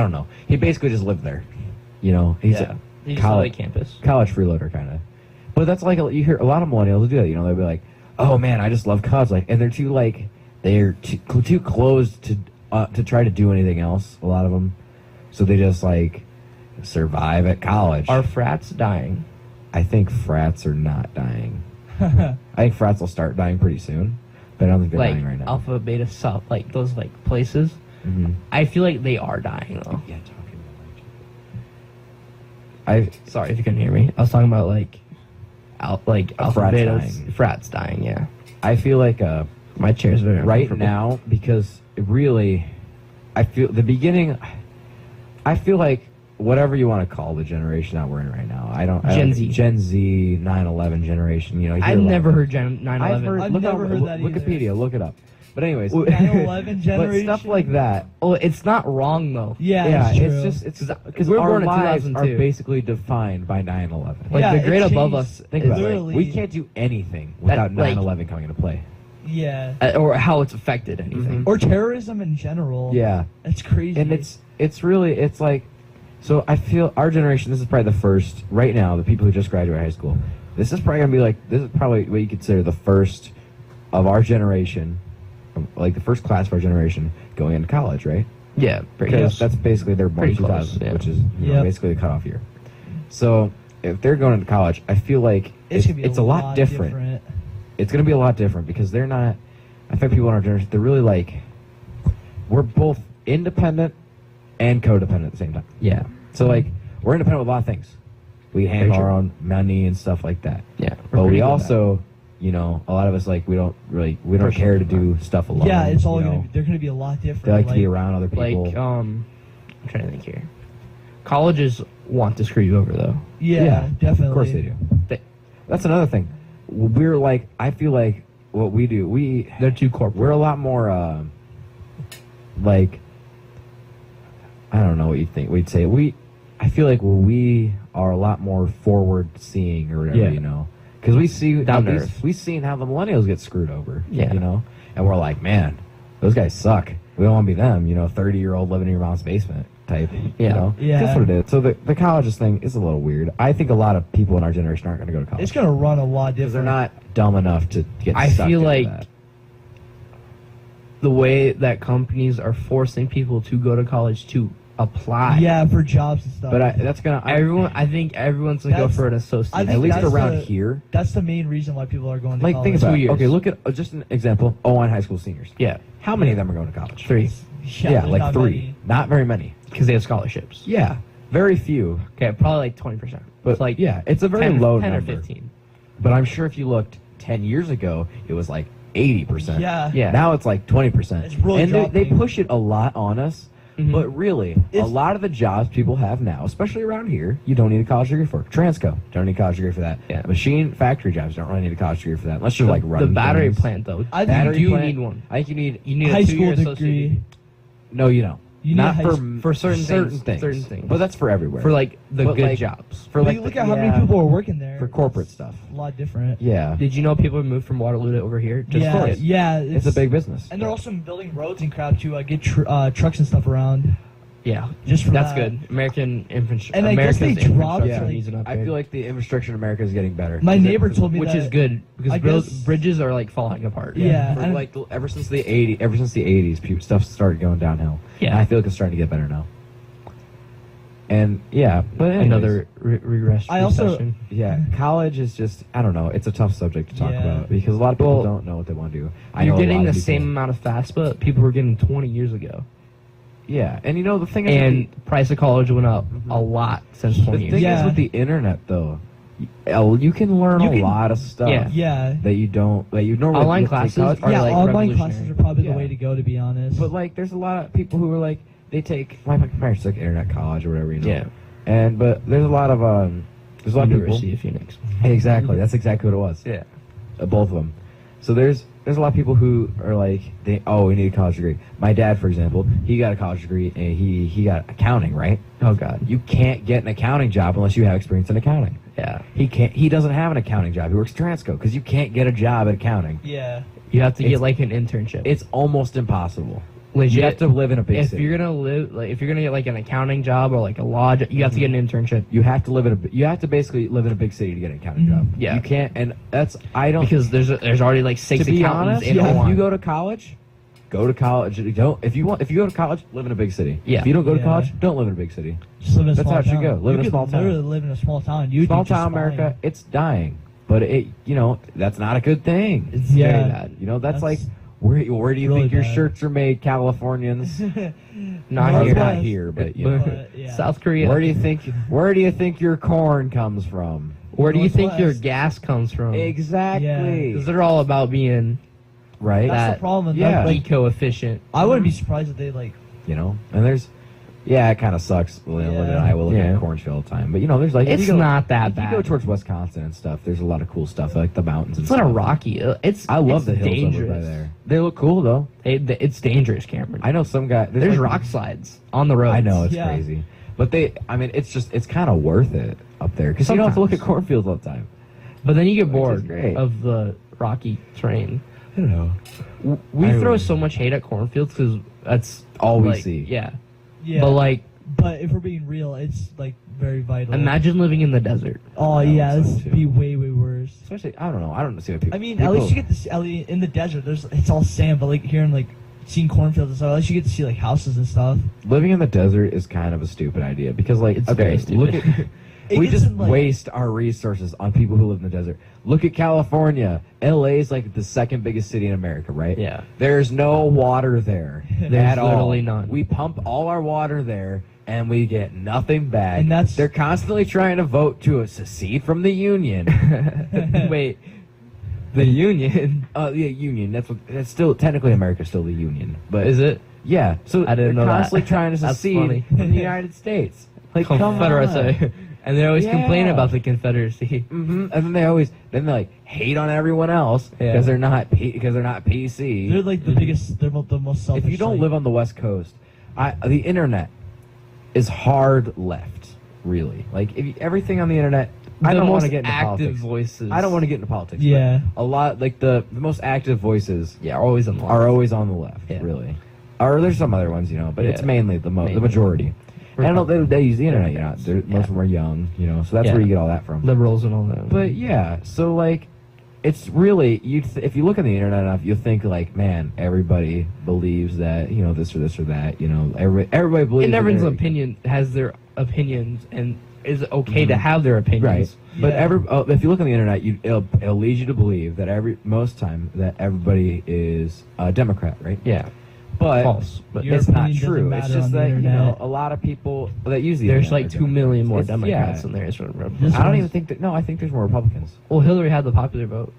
don't know. He basically just lived there. You know, he's yeah. He a just college, like campus. college freeloader kind of. But that's like, you hear a lot of millennials do that. You know, they'll be like, oh man, I just love college. Like, and they're too closed to try to do anything else, a lot of them. So they just like survive at college. Are frats dying? I think frats are not dying. I think frats will start dying pretty soon, but I don't think they're Like dying right now. Alpha, Beta, Sub, like those like places. Mhm. I feel like they are dying though. Yeah, talking about Sorry if you couldn't hear me. I was talking about like Alpha, frats Beta, dying. frats dying. Yeah. I feel like My chair's very right uncomfortable. now, because it really, I feel the beginning. I feel like whatever you want to call the generation that we're in right now. I don't Gen Z. Gen Z, 9/11 generation. You know, you hear I've a lot never of- heard Gen 9/11. I've heard. I've Look never up, heard that either. Wikipedia. Look it up. But anyways, 9/11 but generation. stuff like that. Oh, it's not wrong though. Yeah, it's true. it's because we were our born in lives are 2002. basically defined by 9/11. Like Yeah, the it grade above changed. us. Think is, about it. literally- We can't do anything without like- 9/11 coming into play. Yeah. or how it's affected anything. Or terrorism in general. Yeah. That's crazy. And it's really, it's like, so I feel our generation, this is probably the first, right now, the people who just graduated high school, this is probably going to be like, this is probably what you consider the first of our generation, like the first class of our generation going into college, right? Yeah, pretty Because close. that's basically their born Pretty close, 2000, yeah. which is Yep. basically the cutoff year. So if they're going into college, I feel like it's gonna be a lot different. It's going to be a lot different because they're not, I think people in our generation, they're really like, we're both independent and codependent at the same time. yeah, So like, we're independent with a lot of things. We handle Very our true. own money and stuff like that. yeah. But pretty we good at also, you know, a lot of us like we don't Personal care to do stuff alone. Yeah, it's all you gonna know. be, they're gonna be a lot different. They like to be around other that. people. Like I'm trying to think here. Colleges want to screw you over though. Yeah, definitely. Of course they do. That's another thing. We're like, I feel like what we do, They're too corporate. we're a lot more like, I don't know what you think. We'd say I feel like we are a lot more forward seeing or whatever, Yeah. you know, because we see Down to earth. we've seen how the millennials get screwed over. Yeah. you know, and we're like, man, those guys suck. We don't want to be them. You know, 30-year-old living in your mom's basement type. Yeah. you know? Yeah. That's what it is. So the colleges thing is a little weird. I think a lot of people in our generation aren't going to go to college It's gonna run a lot because different. they're not dumb enough to get. I sucked feel into like that. the way that companies are forcing people to go to college to apply. Yeah, for jobs and stuff. But that's gonna I think everyone's gonna go That's- for an associate. I think at least that's around the- here. That's the main reason why people are going to Like, college. think about 2 it. years. Okay, look at just an example. Owine High School seniors. Yeah, How many of them are going to college? 3 Yeah, Yeah, there's like not 3. many. Not very many. because they have scholarships. Yeah, very few. Okay, probably like 20%. But It's like yeah, it's a very 10, low 10 number. or 15. But I'm sure if you looked 10 years ago, it was like 80%. Yeah. Yeah. Now it's like 20%. It's really and they dropping. push it a lot on us. Mhm. But really, a It's- lot of the jobs people have now, especially around here, you don't need a college degree for. Transco, don't need a college degree for that. Yeah. Machine factory jobs don't really need a college degree for that, unless you're like the running battery things. plant though. I think you Battery do plant- need one. I think you need. You need high a school 2-year degree. associate No, you don't. You need a Not high for s- for certain things. certain things. But that's for everywhere. for like the But, good like, jobs. for But like you look the- at how many yeah, people are working there. for corporate It's stuff. A lot different. Yeah, Did you know people moved from Waterloo to over here? Just yeah, for it? yeah. it's a big business. And they're also building roads and crowd to get trucks and stuff around. Yeah, Just for that's that. good. American infrastructure. And I guess they America's dropped, infrastructure like- needs an I upgrade. feel like the infrastructure in America is getting better. My neighbor told me which that. is good because I guess- bridges are like falling apart. Yeah. For and- like ever since the 80s, stuff started going downhill. Yeah. And I feel like it's starting to get better now. And yeah, but anyways, Another regress. I also- recession. yeah, college is just, I don't know, it's a tough subject to talk Yeah. about because a lot of people Well, don't know what they want to do. I You're know a getting lot the of people- same amount of FAFSA people were getting 20 years ago. Yeah, and you know the thing is, And price of college went up Mhm. a lot since the 20 years thing ago. is with the internet though, you can learn You a can- lot of stuff Yeah. Yeah. that you normally Online take classes college- are Yeah, like online revolutionary. classes are probably Yeah. the way to go, to be honest. But like, there's a lot of people who are like, they take my parents took internet college or whatever, you know. Yeah. And but there's a lot of there's a lot of people. University of Phoenix. Exactly, that's exactly what it was. Yeah. Both of them. So there's a lot of people who are like, we need a college degree. My dad, for example, he got a college degree and he got accounting, right? Oh God. You can't get an accounting job unless you have experience in accounting. Yeah. He doesn't have an accounting job. He works Transco because you can't get a job at accounting. yeah. You have to It's- get like an internship. It's almost impossible. legit. You have to live in a big if city. you're gonna live, like, if you're gonna get like an accounting job or like a law job, you have to get an internship You have to live in you have to basically live in a big city to get an accounting job. Yeah. You can't, and that's, I don't, because there's already like 6 to be accountants honest, in if Hawaii. you go to college, go to college. If you go to college, live in a big city. Yeah. If you don't go to Yeah. college, don't live in a big city. Just live in a That's small how it should town. go. Live in a You small could town. literally live in a small town. You'd Small be just town fine. America, it's dying, but that's not a good thing. It's very yeah. bad. You know, that's like, That's where do you really think your bad. shirts are made, Californians? Not Or here. not here, but you know. But, yeah. South Korea. Where do you think your corn comes from? Where do you think your Northwest. gas comes from? Exactly. Because they're all about being Right? That's that- the problem. yeah. Like, eco-efficient. I wouldn't be surprised if they like. You know, and it kind of sucks. Living in Iowa, looking Yeah. at cornfield all the time. But you know, there's like, if It's you go- not that if you bad. go towards Wisconsin and stuff, there's a lot of cool stuff like the mountains and It's not stuff. a rocky. I love it's the hills dangerous. over by there. They look cool though. It's dangerous, Cameron. I know some guy. There's like- rock slides on the road. I know it's Yeah. crazy, but it's kind of worth it up there because you don't have to look at Sometimes. cornfields all the time. But then you get Which is bored great. of the rocky terrain. I don't know. We I throw really- so much hate at cornfields because that's All we like, see. Yeah. Yeah. But like, But if we're being real, it's like very vital. imagine living in the desert. Oh I yeah, would this say would be way worse. Especially, I don't know. I don't see what people. I mean, people, at least you get to see in the desert. It's all sand, but like here in like seeing cornfields and stuff, at least you get to see like houses and stuff. living in the desert is kind of a stupid idea because like It's okay, very stupid. look at It we gets just in, like- waste our resources on people who live in the desert. Look at California. LA is like the second biggest city in America, right? Yeah. There's no water there There's at all. literally none. We pump all our water there and we get nothing back. And that's- they're constantly trying to vote to secede from the union. Wait, the Union Yeah, union. That's still technically America's still the union, but is it? yeah. So I didn't they're know that. constantly trying to That's secede funny. from the United States. Like, come on. Confederacy. And they always complain Yeah. about the Confederacy. And then they like hate on everyone else Yeah. because they're not PC. They're like the biggest. They're the most selfish. If you don't like- live on the West Coast, the internet is hard left. Really, like everything on the internet. I The don't want most to get into active politics. voices. I don't want to get into politics. Yeah. but a lot like the most active voices Yeah, always on the are always on the left. Yeah. Really, or there's some other ones, but it's Yeah. mainly the Mainly. majority. And I know they use the internet. Most Yeah. of them are young. So that's Yeah. where you get all that from. liberals and all that. But yeah, so like, it's really if you look on the internet enough, you'll think like, man, everybody believes that this or this or that. Everybody believes. and that everyone's they're- opinion has their opinions and is okay to have their opinions. right? But Yeah. if you look on the internet, it'll lead you to believe that most time that everybody is a Democrat, right? Yeah. But False. But Your it's not opinion doesn't true. It's matter just on the that internet. a lot of people that use the there's internet like are 2 million more Democrats. Democrats Yeah. than there is Republicans. This I don't one's- even think that. No, I think there's more Republicans. Well, Hillary had the popular vote.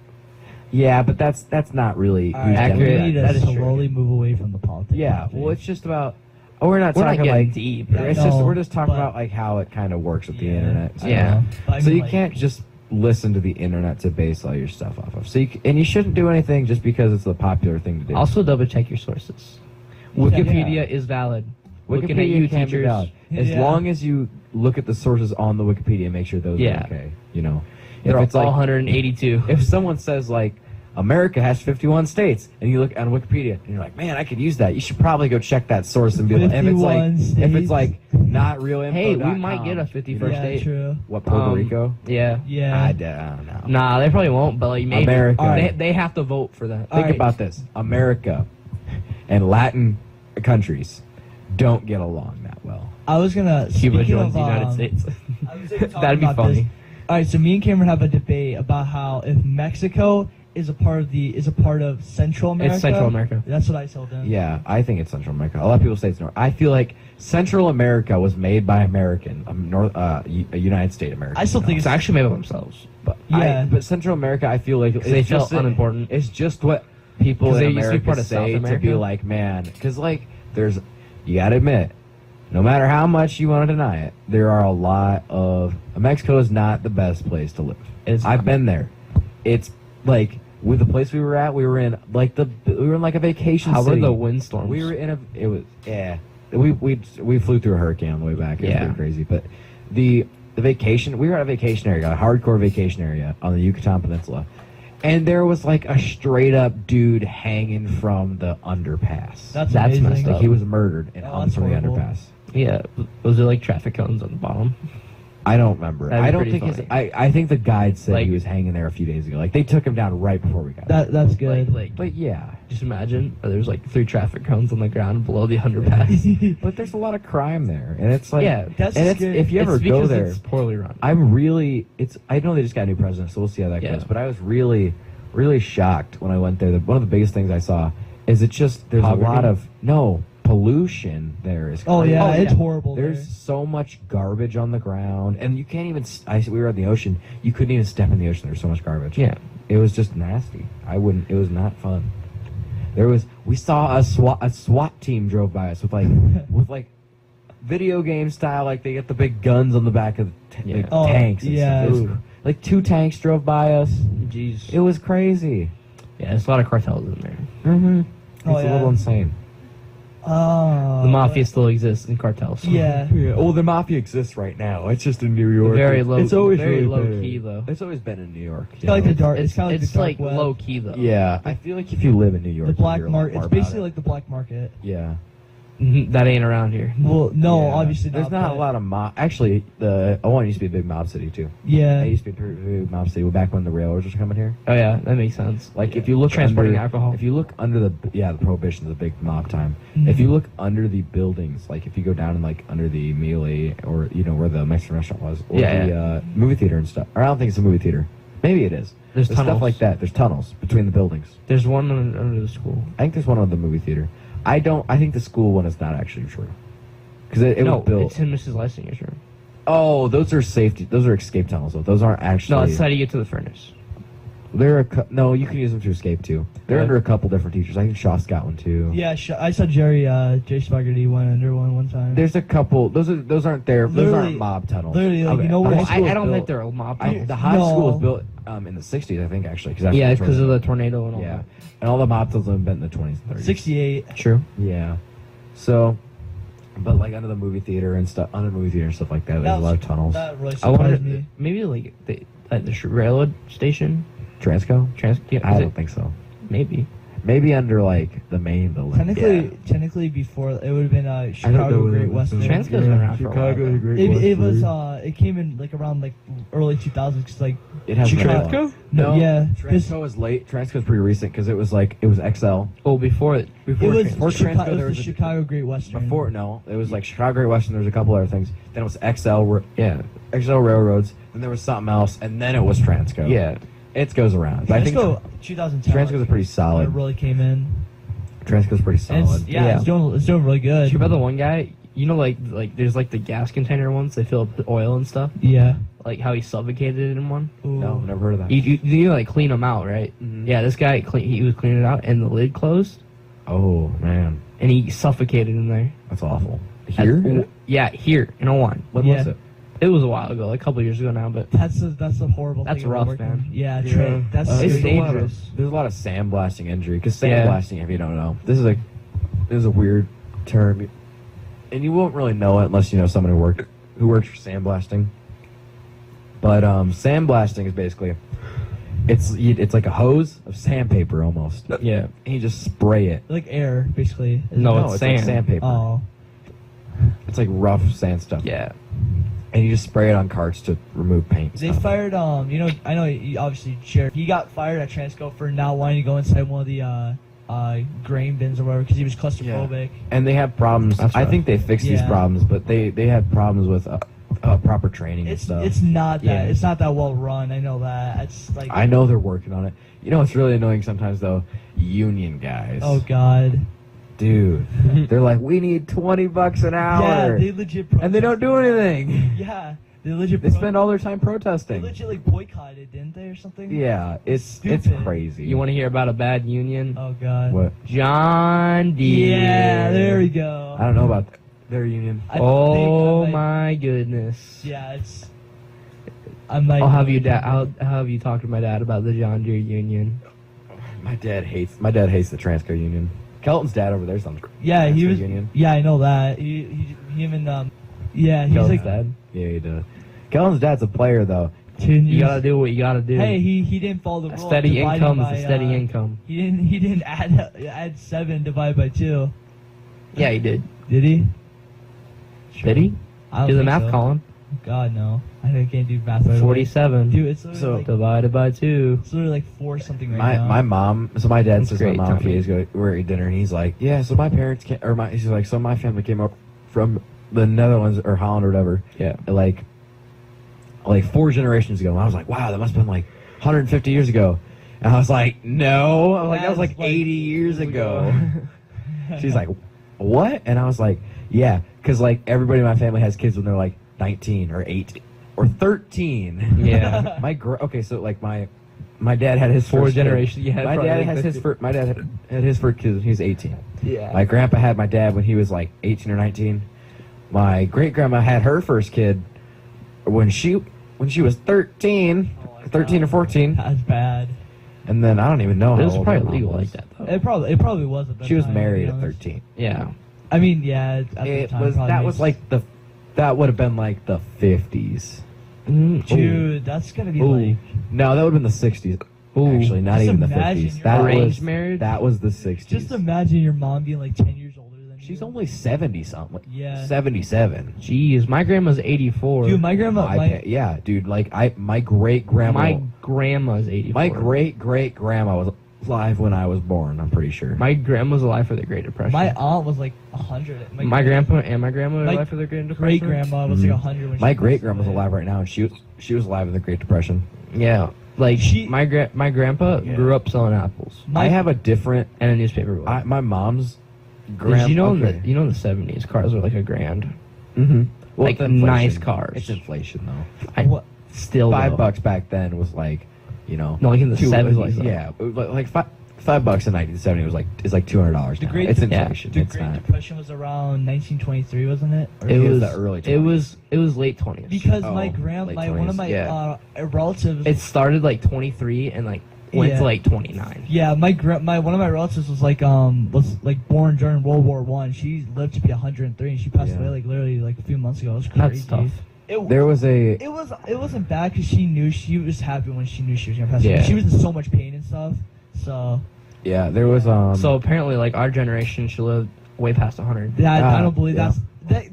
Yeah, but that's not really All right, accurate. We need That to is true. slowly move away from the politics. Yeah, well, it's just about. Oh, we're not We're not talking getting like deep. It's No, just we're just talking but- about like how it kind of works with the Yeah. internet. I Yeah. know. But I So mean, you like, can't just listen to the internet to base all your stuff off of. And you shouldn't do anything just because it's the popular thing to do. Also, double check your sources. Wikipedia is valid. Looking at you, can be teachers. valid. As Yeah. long as you look at the sources on the Wikipedia and make sure those Yeah. are okay. If They're it's all like 182. if someone says like America has 51 states, and you look on Wikipedia and you're like, man, I could use that. You should probably go check that source and be like, if 51 it's states. like not real info. Hey, we might get a 51st yeah, state. true. What, Puerto Um, Rico? Yeah. Yeah. I don't know. Nah, they probably won't, but like maybe. America. They have to vote for that. Think Alright. about this. America and Latin countries don't get along that well. I was gonna. Cuba speaking joins of, the United States. I was talking That'd be about funny. this. All right, so me and Cameron have a debate about how if Mexico is a part of Central America. It's Central America. That's what I told him. Yeah, I think it's Central America. A lot of people say it's North. I feel like Central America was made by United States America. I still think It's actually made by themselves. But Yeah. but Central America, I feel like They it's felt just unimportant. It's just what people 'Cause in they used to be America part of South say to America. be like, man, because like you gotta admit, no matter how much you want to deny it, there are a lot of Mexico is not the best place to live. I've been there. It's like with the place we were at, we were in like a vacation How were city. the windstorms? We were we flew through a hurricane on the way back. It was pretty crazy. But the vacation, we were at a vacation area, a hardcore vacation area on the Yucatan Peninsula. And there was like a straight up dude hanging from the underpass. That's amazing. messed Like up. he was murdered and Oh, hung that's from the horrible. underpass. Yeah, was there like traffic cones on the bottom? I don't remember. That'd be I don't pretty think funny. I think the guide said Like- he was hanging there a few days ago. Like they took him down right before we got there. That's good. But yeah. Just imagine there's like 3 traffic cones on the ground below the underpass. But there's a lot of crime there, and it's like Yeah, that's and it's, scary. if you ever It's go because there, it's poorly run. I know they just got a new president, so we'll see how that Yeah. goes. But I was really, really shocked when I went there. One of the biggest things I saw is there's Poverty? a lot of pollution there is. Oh crazy. yeah, it's horrible. There's there. so much garbage on the ground, and you can't even. We were at the ocean. You couldn't even step in the ocean. There's so much garbage. Yeah. It was just nasty. It was not fun. We saw a SWAT team drove by us with like video game style, like they get the big guns on the back of the Oh, tanks. And yeah. stuff. It was like 2 tanks drove by us. Jeez. It was crazy. Yeah, there's a lot of cartels in there. Mm-hmm. It's Oh, a yeah. little insane. The mafia still exists in cartels. Yeah. Oh, the mafia exists right now. It's just in New York. Very low. It's always very really low been. key though. It's always been in New York. It's kind of like the dark. It's kind of like it's the dark like web. low key though. Yeah, I feel like if you live in New York, The you black hear a lot market. more It's about basically it. like the black market. Yeah. That ain't around here. Well, no, Yeah. obviously There's not a but- lot of mob. Actually, Owen used to be a big mob city too. Yeah. It used to be a pretty big mob city back when the railroads were coming here. Oh yeah, that makes sense. Like if you look Transporting under, alcohol. If you look under the prohibition is a big mob time. Mhm. If you look under the buildings, like if you go down and like under the melee or where the Mexican restaurant was, or the movie theater and stuff. Or I don't think it's a movie theater. Maybe it is. There's stuff tunnels. like that. There's tunnels between the buildings. There's one under the school. I think there's one on the movie theater. I think the school one is not actually true. Because it No, was built. it's in Mrs. Leisinger's room. Oh, those are safety. Those are escape tunnels. Though. Those aren't actually. No, it's how you get to the furnace. No, you can use them to escape too. They're Yeah. under a couple different teachers. I think Shaw's got one too. Yeah, I saw Jay Spaghetti went under one time. There's a couple. Those aren't there. Those Literally- aren't mob tunnels. literally, like, Okay. you know The what- high school I was don't built- think they're a mob. The high school was No. built in the 60s, I think, actually. Cause Yeah, because of the tornado and all Yeah, that. and all the mob tunnels have been in the 20s and 30s. 68. True. Yeah. So, but like under the movie theater and stuff, under the movie theater and stuff like that, there's a lot of tunnels. That really I wonder surprised me. maybe like at the railroad station. Transco? Yeah, I is don't it? think so. Maybe. Maybe under like the main building. Technically, before it would have been know Chicago where Great it was. Western. Transco's been around for a while. Chicago, though. Great It was Western. it came in like around like early 2000s. 'Cause, like It has Chicago? No, yeah, Transco was late. Transco's pretty recent because it was XL. Oh, before it was Before Chicago, Transco, there was the a- Chicago Great Western. It was like Chicago Great Western. There was a couple other things. Then it was XL Railroads. Then there was something else, and then it was Transco. Yeah. It goes around. But I think Transco 2010. Transco's a pretty It solid. really came in. Transco's pretty And solid. it's doing really good. Did you remember the one guy? You know, like there's like the gas container ones. They fill up with oil and stuff. Yeah. Like how he suffocated in one. Ooh. No, never heard of that. You like clean them out, right? Mhm. Yeah, this guy he was cleaning it out, and the lid closed, Oh man, and he suffocated in there. that's awful. Here? Yeah, here in 01. When Yeah. was it? It was a while ago, like a couple years ago now, but That's a horrible That's thing. about rough, working. man. Yeah, Yeah. Trey. That's It's scary. dangerous. There's a lot of sandblasting injury because Yeah. sandblasting, if you don't know, this is a weird term, and you won't really know it unless you know someone who works for sandblasting. But sandblasting is basically it's like a hose of sandpaper almost. yeah. And you just spray it. Like air, basically. No, No, it's it's like sand. sandpaper. Oh. It's like rough sand stuff. Yeah. And you just spray it on carts to remove paint. and They stuff. fired I know obviously Jared. He got fired at Transco for not wanting to go inside one of the grain bins or whatever because he was claustrophobic. And they have problems. That's I right. think they fixed these problems, but they had problems with proper training and stuff. It's not that Yeah. it's not that well run. I know that. It's like I know they're working on it. You know, it's really annoying sometimes though. Union guys. oh god. Dude, they're like, we need $20 an hour. Yeah, they legit and they don't do anything. Yeah, they legit. They spend all their time They protesting. legit like boycotted, didn't they, or something? Yeah, it's Stupid. crazy. You want to hear about a bad union? Oh god. what? John Deere. Yeah, there we go. I don't know about their union. I Oh think I might- my goodness. Yeah, it's. I'm like. I'll have you I'll have you talk to my dad about the John Deere union. My dad hates the Transco union. Kelton's dad over there's on the Yeah, he Transco was. union. Yeah, I know that. Him and Yeah, he's Kelton's like. dad. Yeah, he does. Kelton's dad's a player though. You gotta do what you gotta do. Hey, he didn't follow the a rule. steady dividing income by, is a steady income. He didn't add 7 divided by 2. Yeah, he did. Did he? Did he? I don't Do the think math so. column. God no. I can't do math. Right away. 47. Dude, it's literally, So- like, divided by 2. it's literally like 4 something right now. My mom. So my dad That's says great, my mom a few Tommy. days ago we're eating dinner and he's like, yeah. So my parents came, or he's like, so my family came up from the Netherlands or Holland or whatever. Yeah. Like 4 generations ago. And I was like, wow, that must have been like 150 years ago. And I was like, no. I was like, that was like That's like 80 years ago. She's like, what? And I was like, yeah, because like everybody in my family has kids when they're like 19 or 8 or 13. Yeah. Okay, so like my dad had his 4 first kid. generations. Yeah. My dad has his first. My dad had his first kid when he was 18. Yeah. My grandpa had my dad when he was like 18 or 19. My great grandma had her first kid when she was 13, Oh my 13 or God. 14, That's bad. and then I don't even know It how was old her probably mom legal was. like that though. It probably was at that She was time, married to at be honest. 13. Yeah. I mean, yeah. At the It time, was probably that makes- was like that would have been like the 50s. Dude, that's gonna be Ooh. like. No, that would have been the 60s. Ooh. Actually, not Just even the imagine 50s. your That arranged was marriage? That was the 60s. Just imagine your mom being like 10 years older than you. She's only 70 something. Yeah. 77. Jeez, my grandma's 84. Dude, my grandma. Yeah, dude. Like my great grandma. My grandma's 84. My great grandma was alive when I was born. I'm pretty sure. My grandma's alive for the Great Depression. My aunt was like 100. My grandpa and my grandma were My alive for the Great Depression. great grandma was like 100 when My she great passed grandma's away. alive right now, and she was alive in the Great Depression. Yeah. Like She- my grandpa Yeah. grew up selling apples I have a different. and a newspaper. boy. My mom's Did grandma. you know in the 70s cars were like $1,000. Mm-hmm. Like, nice cars. It's inflation though. I What? still though. $5 back then was like, No, like in the 70s. 70s. though. Yeah, it was like $5 in 1970 was like $200 The now. Great It's De- inflation. The It's Great not. Depression was around 1923, wasn't it? Or- It was was the early It 20s. was late 20s. because Oh, my late one of 20s, my yeah. relatives. It started like 23 and like went Yeah. to like 29. Yeah, my one of my relatives was like born during World War One. She lived to be 103, and she passed Yeah. away like literally like a few months ago. It was crazy. That's tough. There was a. It wasn't bad because she knew she was happy when she knew she was gonna pass away. Yeah. She was in so much pain and stuff. So Yeah, there was So apparently, like our generation should live way past 100. that I Ah, don't believe yeah.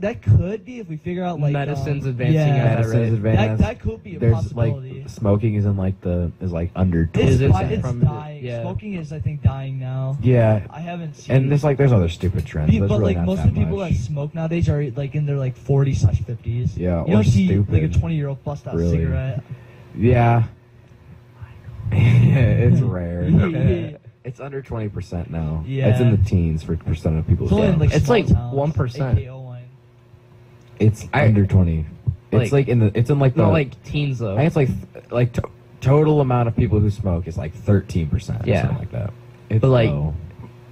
that could be if we figure out like Medicine's advancing yeah, at that medicine's rate. advanced. that could be a There's possibility. like smoking is in like is like under 20%. it's Is it it's from- dying. yeah. Smoking is I think dying now. Yeah, I haven't seen. and there's other stupid trends. But There's really like not most that of the people much. that smoke nowadays are like in their like 40s/50s. Yeah, you or don't see stupid. like a 20-year-old bust out a Really. cigarette. Yeah. It's rare. Yeah. It's under 20% now. Yeah. It's in the teens for percent of people. It's only in, like, It's small like towns, 1%. AKO line. It's I- under 20. It's like- it's in like the Not like teens though. I think it's like total amount of people who smoke is like 13%. Yeah. Or something like that. It's But, like, low.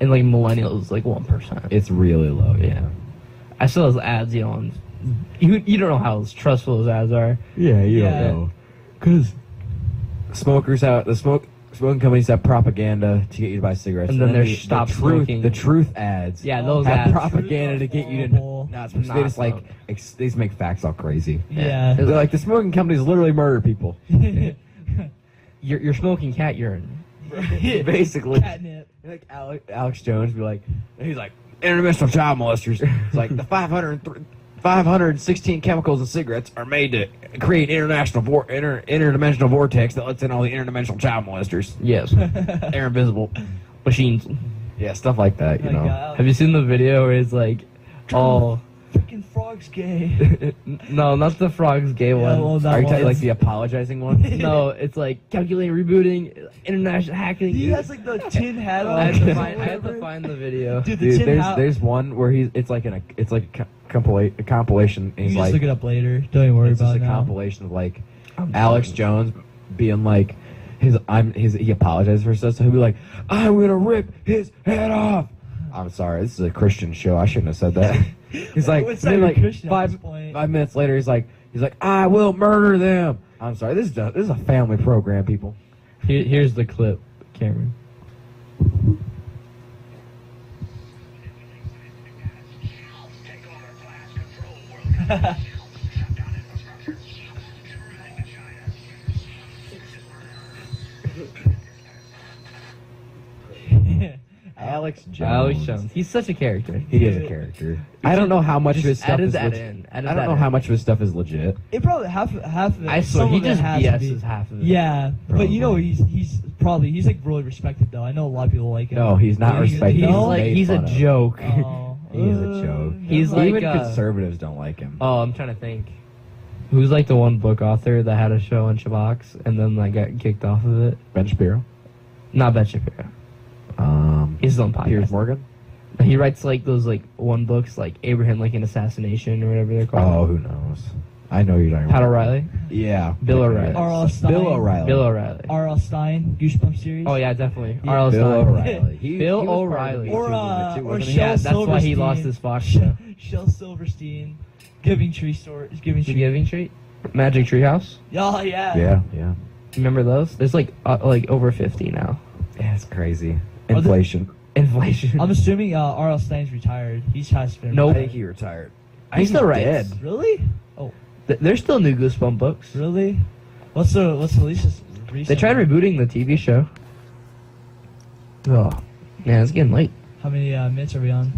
And like millennials, like 1%. It's really low. Yeah. I saw those ads, on you don't know how trustful those ads are. Yeah, you Yeah. don't know. Because smoking companies have propaganda to get you to buy cigarettes. And then they're the stop truth, smoking. The truth ads Yeah, those have ads. propaganda to get you to Horrible. not smoke. So Not they just like, smoke. they just make facts all crazy. Yeah. They're like, the smoking companies literally murder people. You're smoking cat urine. Basically. Catnip. Like Alex Jones be like, he's like, interdimensional child molesters. It's like the 516 chemicals in cigarettes are made to create interdimensional vortex that lets in all the interdimensional child molesters. Yes. They're invisible. Machines. Yeah, stuff like that, you know. Have you seen the video where he's like, oh, freaking frog's gay? no, not the frog's gay one. Well, that Are you talking one. like the apologizing one? No, it's like calculating, rebooting, international hacking. He has like the tin hat on. I have or to whatever. find the video. Dude, the tin hat. there's one where it's like a compilation. And You he's can just like, look it up later. Don't even worry it's just about a it now. compilation of like Alex Jones being like, he apologized for stuff, so he'll be like, I'm gonna rip his head off. I'm sorry, this is a Christian show. I shouldn't have said that. He's like, It's then not like even Christian at this 5 point. minutes later, he's like, I will murder them. I'm sorry, this is a family program, people. Here's the clip, Cameron. Alex Jones. Alex Jones. He's such a character. He is a character. I don't know how much of his stuff added is that legit. in. I don't know how much of his stuff is legit. It probably half of it. I swear, some he of it just has to be. BS's half of it. Yeah, but you know Probably. he's like really respected though. I know a lot of people like him. No, he's not He's- respected. he's He's like made he's a fun of. joke. Oh, He's a joke. He's like, Even conservatives don't like him. Oh, I'm trying to think. Who's like the one book author that had a show on Shabbox and then like got kicked off of it? Ben Shapiro. Not Ben Shapiro. He's his own podcast. Piers Morgan. He writes like those like one books like Abraham Lincoln Assassination or whatever they're Oh, called. who knows? I know you're talking Pat about. O'Reilly. Yeah. Bill O'Reilly. R.L. Stein. Bill O'Reilly. Bill O'Reilly. R.L. Stein, Goosebumps series. Oh yeah, definitely. Yeah. R.L. Bill Stein. O'Reilly. Bill he was part of the O'Reilly. Me Or, Too movement, too, or wasn't he? Shel Yeah, that's why he Silverstein. lost his Fox show. Shel Silverstein, Giving Tree Store, Giving The Tree. Giving Tree, Magic Tree House. Oh yeah. Yeah. Remember those? There's like over 50 now. Yeah, it's crazy. Are the- Inflation. Inflation. I'm assuming R.L. Stein's retired. He's has been. Nope. I think he retired. He still writes. dead. Really? There's still new Goosebump books. Really? What's the latest? They tried rebooting the TV show. Oh, man, it's getting late. How many minutes are we on?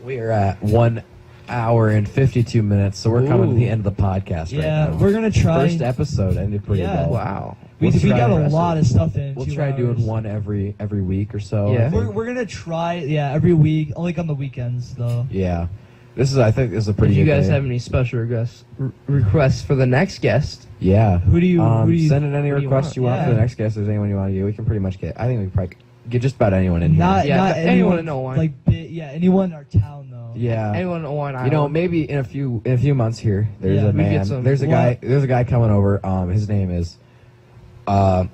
We are at 1 hour and 52 minutes, so we're coming to the Ooh. end of the podcast Yeah, right now. we're gonna try. First episode ended pretty Yeah. well. Wow. we We'll try got the a rest lot of of stuff in. We'll 2 try doing hours. one every week or so. Yeah. I think. We're gonna try every week, like on the weekends though. Yeah. I think this is a pretty If you good guys day. have any special requests for the next guest, Yeah. Who do you? Send in any who do you requests want? you want for the Yeah. next guest. If there's anyone you want to get, we can pretty much get. I think we can probably get just about anyone in here. Not Yeah, anyone in anyone Owine. anyone in our town though. Yeah. anyone on Hawaiian You know, Island. maybe in a few months here, there's Yeah, a we get man. some- There's a guy coming over. His name is.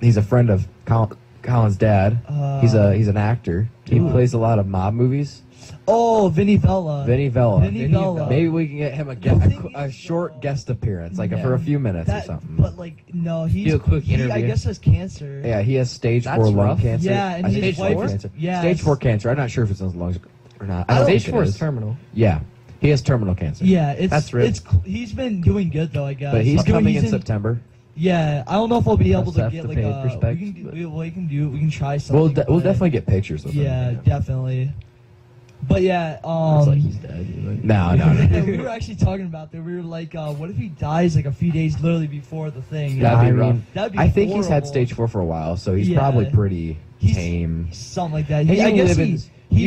He's a friend of Colin's dad. He's an actor. He Ooh. plays a lot of mob movies. Oh, Vinny Vella. Vinny Vella. Vinny Vella. Maybe we can get him The thing a is, short though- guest appearance, like Yeah. for a few minutes or That, something. but like no, he's Do a quick I interview. guess has cancer. Yeah, he has stage That's 4 lung rough. cancer. Yeah, and I think his it's wife lung is- cancer. yeah, Stage it's- 4 cancer. I'm not sure if it's in his lungs or not. I I don't Stage think 4 it is terminal. Yeah, he has terminal cancer. Yeah, it's That's real. he's been doing good though, I guess. But he's doing- coming he's in September. Yeah, I don't know if we'll be able Must to have get to like pay a. respect, We can but- we can try something. We'll but- definitely get pictures of him. Yeah, definitely. But yeah, It's like he's dead. No. yeah, we were actually talking about that. We were like, what if he dies like a few days literally before the thing? That'd be rough. That'd be I think he's had horrible. stage 4 for a while, so he's Yeah. probably pretty He's- tame. Something like that. And I you guess live in- he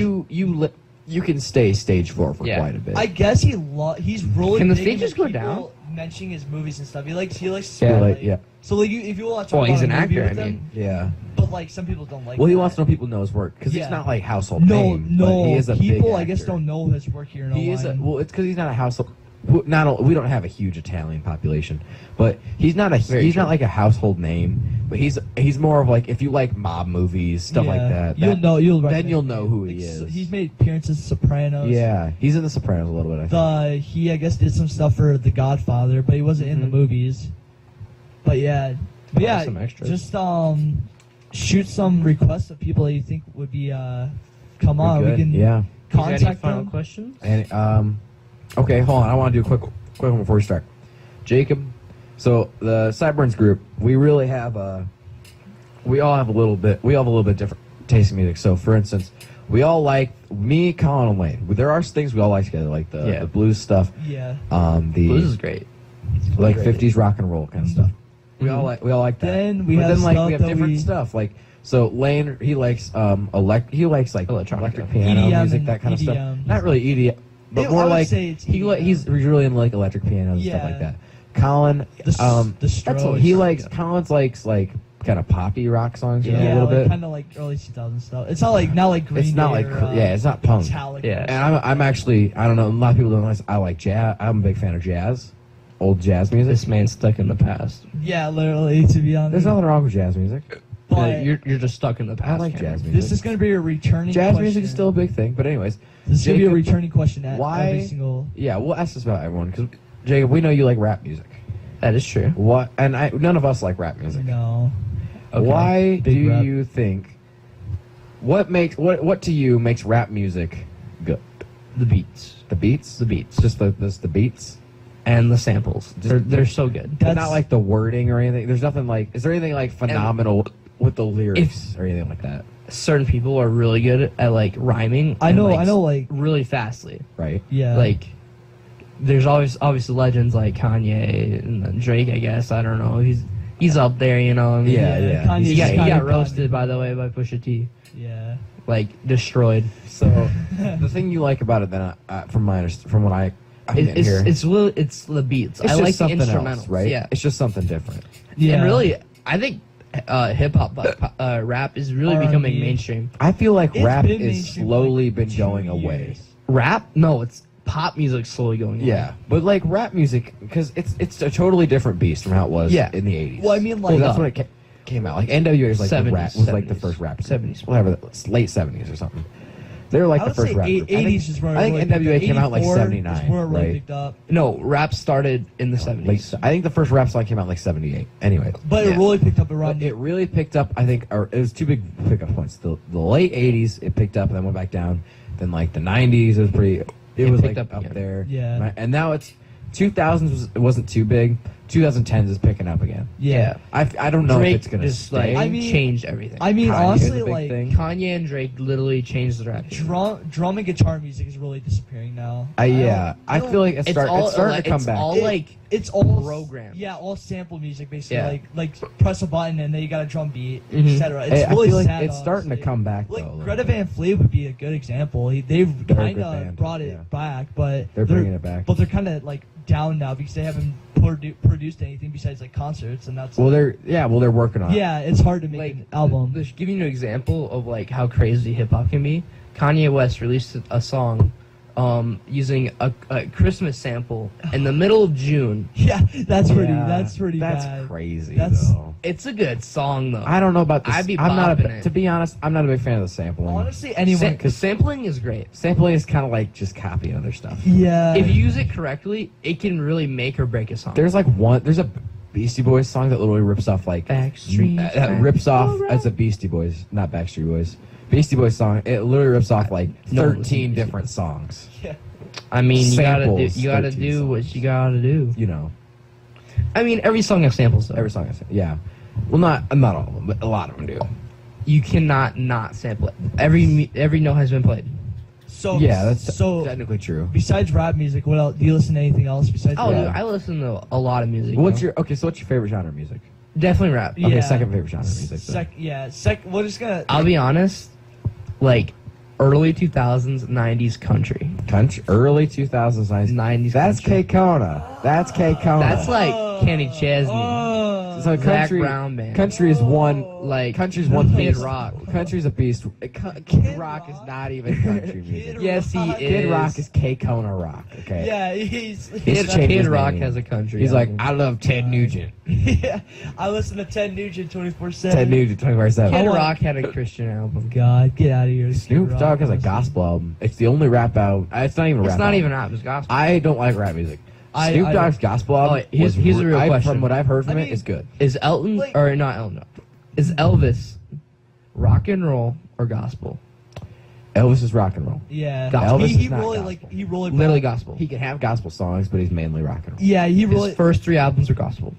you can stay stage 4 for Yeah. quite a bit. I guess he's really. Can the big into stages go people down? Mentioning his movies and stuff. He likes. Yeah, spotlight. yeah. So like, if you want to talk Well, he's about an a movie actor, with I him, mean. Yeah. but like some people don't like. Well, he that. wants to know people know his work because Yeah. he's not like household No, name. but no. he is a People, big I guess, actor. don't know his work here in He is Owine. well. It's because he's not a household. We don't have a huge Italian population, but he's not Very true. not like a household name. But he's more of like if you like mob movies, stuff like that. You'll know. You'll then recognize you'll him. know who he Like, is. He's made appearances in Sopranos. Yeah, he's in The Sopranos a little bit. I think. He I guess did some stuff for The Godfather, but he wasn't in the Mhm. movies. But yeah, Some extras. just shoot some requests of people that you think would be come on. We're We good. can Yeah. contact Any final them. questions? And okay, hold on. I want to do a quick one before we start. Jacob, so the Sideburns group, we really have we all have a little bit different taste in music. So, for instance, we all like me, Colin, and Lane. There are things we all like together, like the blues stuff, Yeah. the Blues is great. like great. 50s rock and roll kind of stuff. We all like that. Then we but have then like stuff we have that different we- stuff. Like so Lane he likes he likes like electric piano EDM music, and that kind of stuff. EDM. Not really EDM, but I more would like say it's he's EDM. really into like electric piano and stuff Yeah. like that. Colin The Strokes. he likes Colin likes like kind of poppy rock songs, you know, a little bit. kind of like early 2000s stuff. It's not like Green It's not Day like or, it's not punk. Metallica. Yeah. And I'm actually I don't know, a lot of people don't know this. I like jazz. I'm a big fan of jazz, old jazz music. This man's stuck in the past. Yeah, literally, to be honest. There's nothing wrong with jazz music. But You're just stuck in the past. I like Cameron. jazz music. this is going to be a returning Jazz question. music is still a big thing, but anyways, This is going to be a Jacob, returning question at why- every single... yeah, we'll ask this about everyone because Jacob, we know you like rap music. That is true. What? And none of us like rap music. No. Okay. Why Big do rap. you think? What to you makes rap music good? The beats. The beats? The beats. Just the beats? And the samples. Just- They're so good. But not That's- like the wording or anything. There's nothing like. Is there anything like phenomenal with the lyrics or anything like that? Certain people are really good at like rhyming. I and, know, like, really fastly. Right. yeah. Like, there's always obviously legends like Kanye and then Drake. I guess I don't know. He's up there, you know. I mean, Yeah. Kanye's He got Kanye. roasted by the way by Pusha T. Yeah. Like destroyed. So the thing you like about it, then, from what I'm getting here, It's the beats. it's I just like the something instrumentals. else, right? Yeah. It's just something different. Yeah. And really, I think hip hop, rap is really R&B. becoming mainstream. I feel like It's rap been is mainstream for, slowly like, been 2 going away. years. Rap? No, it's pop music slowly going away. Yeah, but like rap music, because it's a totally different beast from how it was Yeah. in the 80s. Well, I mean, like... Well, that's when it came out. Like NWA was like the 70s, rap, was like the 70s. first rap. 70s. Whatever, late 70s or something. They were like I the would first say rap. 80s is where it I think really NWA picked up. came out like 84 79, is where it really right? picked up. No, rap started in the 70s. Late, I think the first rap song came out like 78. Anyway, But it really picked up around... but it really picked up. I think, or it was two big pickup points. The late 80s, it picked up and then went back down. Then like the 90s, it was pretty. It was like picked up again. there. Yeah. Right? And now it's 2000s. It wasn't too big. 2010s is picking up again. yeah. I don't know Drake if it's gonna just stay. like I mean- changed everything. I mean, Kanye's honestly, a big like... thing. Kanye and Drake literally changed the rap game. Drum and guitar music is really disappearing now. Yeah, I feel like it's starting to come it's back. all like It's all programmed. Yeah, all sample music basically. Yeah. Like press a button and then you got a drum beat, Mhm. etc. It's Hey, I really feel like sad. it's starting to honestly. come back Like though. a little Greta bit. Van Fleet would be a good example. They've They're a kind good of band, brought it yeah. back, but They're bringing it back. But they're kind of like down now because they haven't produced anything besides like concerts, and that's Well, they're working on it. yeah, it's hard to make like an album. Just give you an example of like how crazy hip hop can be. Kanye West released a song using a Christmas sample in the middle of June. Yeah, that's pretty. Yeah, That's pretty That's bad. crazy. That's- though. It's a good song though. I don't know about this. I'd be I'm not bopping it. to be honest. I'm not a big fan of the sampling. Honestly, anyone. Because sampling is great. Sampling is kind of like just copying other stuff. Yeah. If you use it correctly, it can really make or break a song. There's a Beastie Boys song that literally rips off like Backstreet that rips off Alright. as a Beastie Boys, not Backstreet Boys. Beastie Boys song. It literally rips off like No one listens to 13 Beastie different songs. yeah. I mean, you gotta Samples, do 13 do what songs. you gotta do. You know, I mean, every song has samples though. every song is yeah. Well, not all of them, but a lot of them do. You cannot not sample it. Every note has been played. So Yeah, that's so. technically true. Besides rap music, what else? Do you listen to anything else besides Oh, rap? dude, I listen to a lot of music. What's you your so what's your favorite genre of music? know? Definitely rap. Okay, Yeah. second favorite genre of music. then. We're just gonna. I'll be honest, like early 2000s, 90s country. Country, early 2000s, 90s That's country. K-Kona. That's K-Kona. That's like Kenny Chesney. so Zach country. Brown band. Country is one. Like Country's one Kid beast. Rock. Country's a beast. Kid Rock is not even country music. Kid Yes, he Rock. is. Kid Rock is K-Kona Rock. Okay. Yeah, he's He's changed Kid his Rock name. has a country. He's like, album. I love Ted Nugent. yeah. I listen to Ted Nugent 24/7. Ted Nugent 24/7. Kid I want- Rock had a Christian album. God, get out of here. Snoop Kid Dogg Rock, has a honestly. gospel album. It's the only rap album. It's not even a rap. It's not album. even rap. It's gospel. I don't like rap music. Snoop I- Dogg's gospel album. here's was a real question. From what I've heard from I it, mean- is good. Is Elton Like- or not Elton? Is Elvis rock and roll or gospel? Elvis is rock and roll. Yeah. Gospel. Elvis he is not really gospel. he really Literally brought- gospel. He can have gospel songs, but he's mainly rock and roll. Yeah, he His really. first 3 albums are gospel.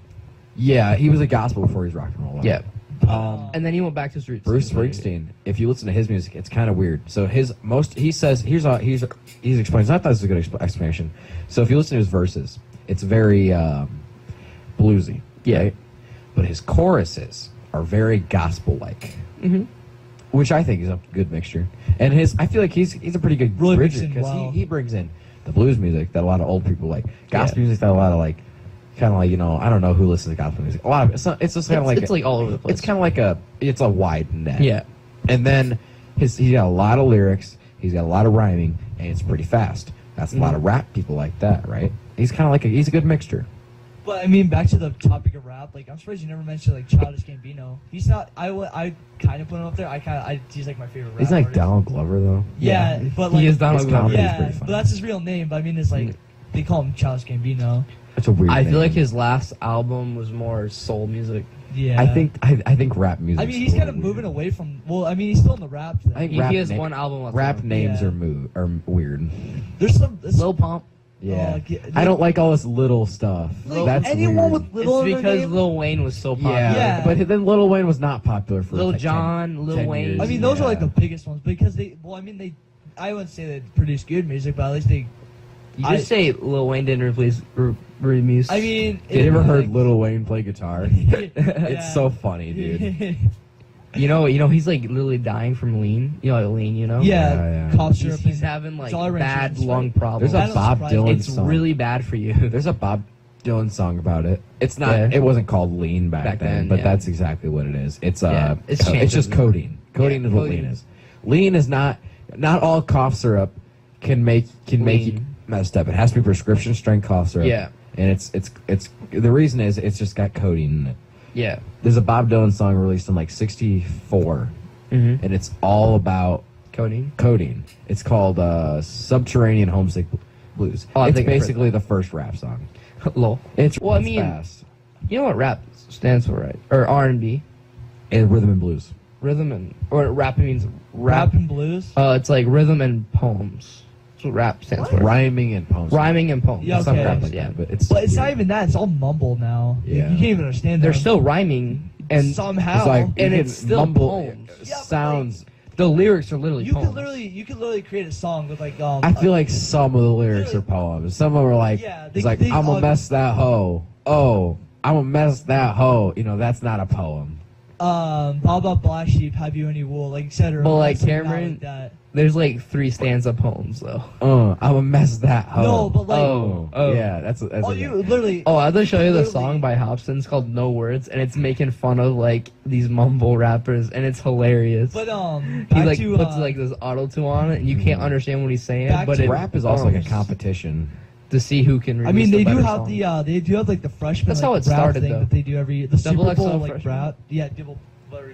Yeah, he was a gospel before he was rock and roll. Yeah. Um, And then he went back to his roots. Bruce Springsteen. If you listen to his music, it's kind of weird. So he says he's explains. I thought this was a good explanation. So if you listen to his verses, it's very bluesy. Yeah. Right? but his choruses are very gospel-like, which I think is a good mixture. And I feel like he's a pretty good Really bridger mixing because well. he brings in the blues music that a lot of old people like, gospel music that a lot of like, kind of like, I don't know who listens to gospel music. A lot of it's just kind of like it's like all over the place. It's kind of like it's a wide net. Yeah. And then he got a lot of lyrics. He's got a lot of rhyming, and it's pretty fast. That's a lot of rap people like that, right? He's kind of like he's a good mixture. But I mean, back to the topic of rap. Like, I'm surprised you never mentioned like Childish Gambino. He's not. I kind of put him up there. He's like my favorite rap He's like artist. Donald Glover though. Yeah, but like He is Donald his Glover. comedy is Yeah, pretty but funny. that's his real name. But I mean, it's like they call him Childish Gambino. That's a weird. I feel name. like his last album was more soul music. Yeah, I think rap music. I mean, he's kind of moving away from. Well, I mean, he's still in the rap thing. I think He rap has na- one album left. Rap names Yeah. are weird. There's some. Lil Pump. Yeah, yeah, I don't like all this little stuff. Like, That's anyone weird. with little in It's their because name? Lil Wayne was so popular. Yeah, but then Lil Wayne was not popular for Lil like Jon, 10 Lil 10 Wayne. years. I mean, those are like Yeah. the biggest ones because they. Well, I mean, I wouldn't say they produce good music, but at least they. You just say Lil Wayne didn't release remuse. I mean, Have you ever heard like- Lil Wayne play guitar? It's Yeah. so funny, dude. you know, he's like literally dying from lean. You know, like lean. You know. Yeah. cough syrup. He's and having like tolerance bad is lung right. problems. There's a That Bob surprising. Dylan It's song. really bad for you. There's a Bob Dylan song about it. It's not. Yeah. It wasn't called lean back Back then, then, but yeah. that's exactly what it is. It's Yeah, it's it's changed just over- codeine. Codeine Yeah, is what codeine. lean is. Lean is not all cough syrup can make you Lean. messed up. It has to be prescription strength cough syrup. Yeah. And it's the reason is it's just got codeine in it. Yeah. There's a Bob Dylan song released in like '64, Mm-hmm. and it's all about Codeine. codeine. It's called Subterranean Homesick Blues. Oh, I it's think I've heard basically the first rap song. Lol. It's Well, I it's mean- fast. You know what rap stands for, right? Or R&B, And rhythm and blues. rhythm and or rap means Rap and blues. It's like rhythm and poems. That's what rap stands for. Rhyming and poems. Rhyming and poems. Yeah, Some okay. crap like Yeah. that, but it's But it's not weird. even that. It's all mumble now. Yeah. You can't even understand. They're them. still rhyming, and somehow. It's like And you it's can still mumble poems. Yeah, but sounds. the lyrics are literally you poems. could literally create a song with like I feel like some of the lyrics are poems. Some of them are like, Yeah, it's like I'm gonna mess that hoe. Oh, I'm gonna mess that hoe. That's not a poem. blah blah black sheep, have you any wool, like etc. But, like, Something not Cameron- like that. There's like 3 stanza poems though. I'm gonna mess that hoe. No, but like Oh. yeah, that's oh, a you literally. Oh, I'll just show you the Literally- song by Hobson. It's called No Words, and it's making fun of like these mumble rappers, and it's hilarious. But he back like to, puts like this auto tune on it, and you can't understand what he's saying. Back But to it rap is also like a bumps competition. to see who can. I mean, release they the do better have song. they do have like the freshman That's like, how it rap started, thing though. that they do every the Double Super Bowl XL like freshman. rap. Yeah,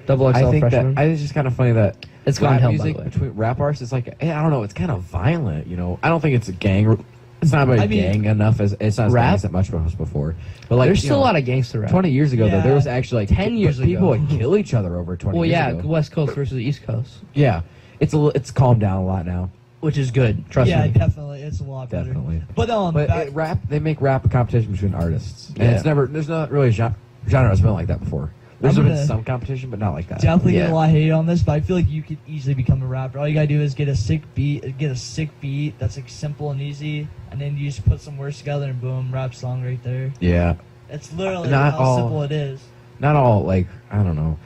Double XL I think freshman. that it's just kind of funny that It's gone rap hell, by music the way. between rap artists is like I don't know. It's kind of violent. I don't think it's a gang. It's not about I mean, gang enough as it's not as rap? gang as it much as before. But like There's you still know, a lot of gangster rap. 20 years ago, though, Yeah. there was actually like 10 years people ago. would kill each other over 20 Well, years yeah, ago. West Coast versus East Coast, Yeah, it's calmed down a lot now. which is good. Trust Yeah, me. definitely, it's a lot better. Definitely. But But back, they make rap a competition between artists, and Yeah. there's not really genre has been like that before. There's I'm been gonna- some competition, but not like that. definitely get Yeah. a lot of hate on this, but I feel like you could easily become a rapper. All you gotta do is get a sick beat that's like simple and easy, and then you just put some words together and boom, rap song right there. Yeah, It's literally Not how all- simple it is. not all like I don't know.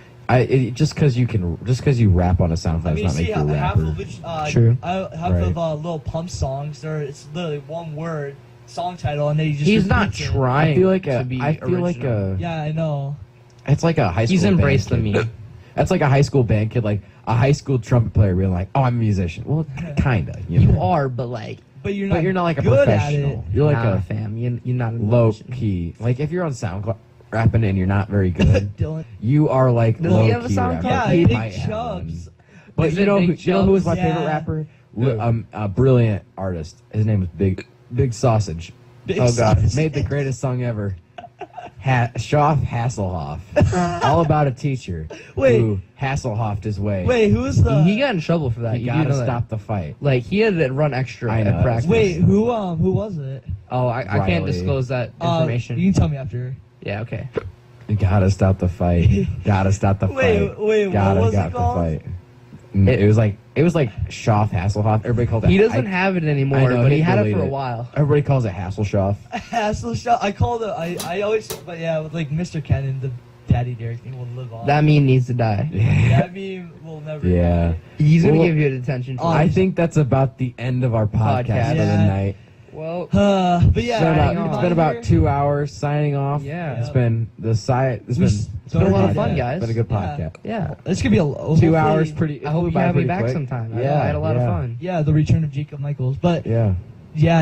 Just because you rap on a SoundCloud I does mean, not see, make you a half rapper. of which, True. half Right. of Lil Pump songs, it's literally one word song title, and then he just He's not repeats it. trying I feel like to be I feel like original. Yeah, I know. it's like a high school. He's embraced the band kid. meme. That's like a high school band kid, like a high school trumpet player being like, "Oh, I'm a musician." Well, kinda. You You know? are, but like But you're not. But you're not like a good professional. At it. You're like nah, a fam. You're not a low musician. key. Like if you're on SoundCloud rapping and you're not very good, Dylan. you are like Does low he have a key SoundCloud? rapper. Yeah, He Big might have one. Chubbs. But Is you it know, Big you know who was my Chubbs? favorite Yeah. rapper? Who? A brilliant artist. His name was Big Sausage. Big Oh god, Sausage. made the greatest song ever. Shoff Hasselhoff, all about a teacher Wait. who Hasselhoffed his way. Wait, who's the? He got in trouble for that. you You do gotta know that. stop the fight. Like he had to run extra I know, at practice. Wait, who was it? Oh, I can't Riley. disclose that information. You can tell me after. Yeah, okay. You gotta stop the fight. Gotta stop the fight. Wait, what gotta was it got called? the fight. It was like Shoff Hasselhoff. Everybody called it. He doesn't have it anymore, I know, but he he had it deleted for a it. while. Everybody calls it Hasselshoff. Hassel shot. I called it. I always. But yeah, with like Mr. Cannon, the Daddy Derek thing will live on. That meme needs to die. That meme will never. Yeah. die. He's gonna Well, give you detention for I this. think that's about the end of our podcast Podcast. for the Yeah. night. Well, But yeah, Signing It's off. been about 2 hours signing off. Yeah. It's been It's been a lot of podcast. fun, guys. It's been a good Yeah. podcast. yeah. This could be a 2 hopefully- hours, pretty. I hope you flew by have me pretty back quick. sometime. Yeah, I had a lot of fun. Yeah, the return of Jacob Michels. But Yeah.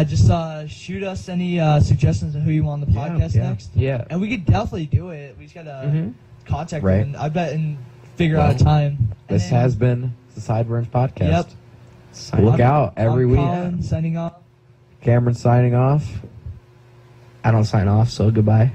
just shoot us any suggestions on who you want on the podcast yeah. next, Yeah. and we could definitely do it. We just gotta Mhm. contact Right. them. I bet and figure out a time. And This then has been the Sideburns podcast. Yep. Sign Look off. out every I'm week. Colin, signing off. Cameron signing off. I don't sign off, so goodbye.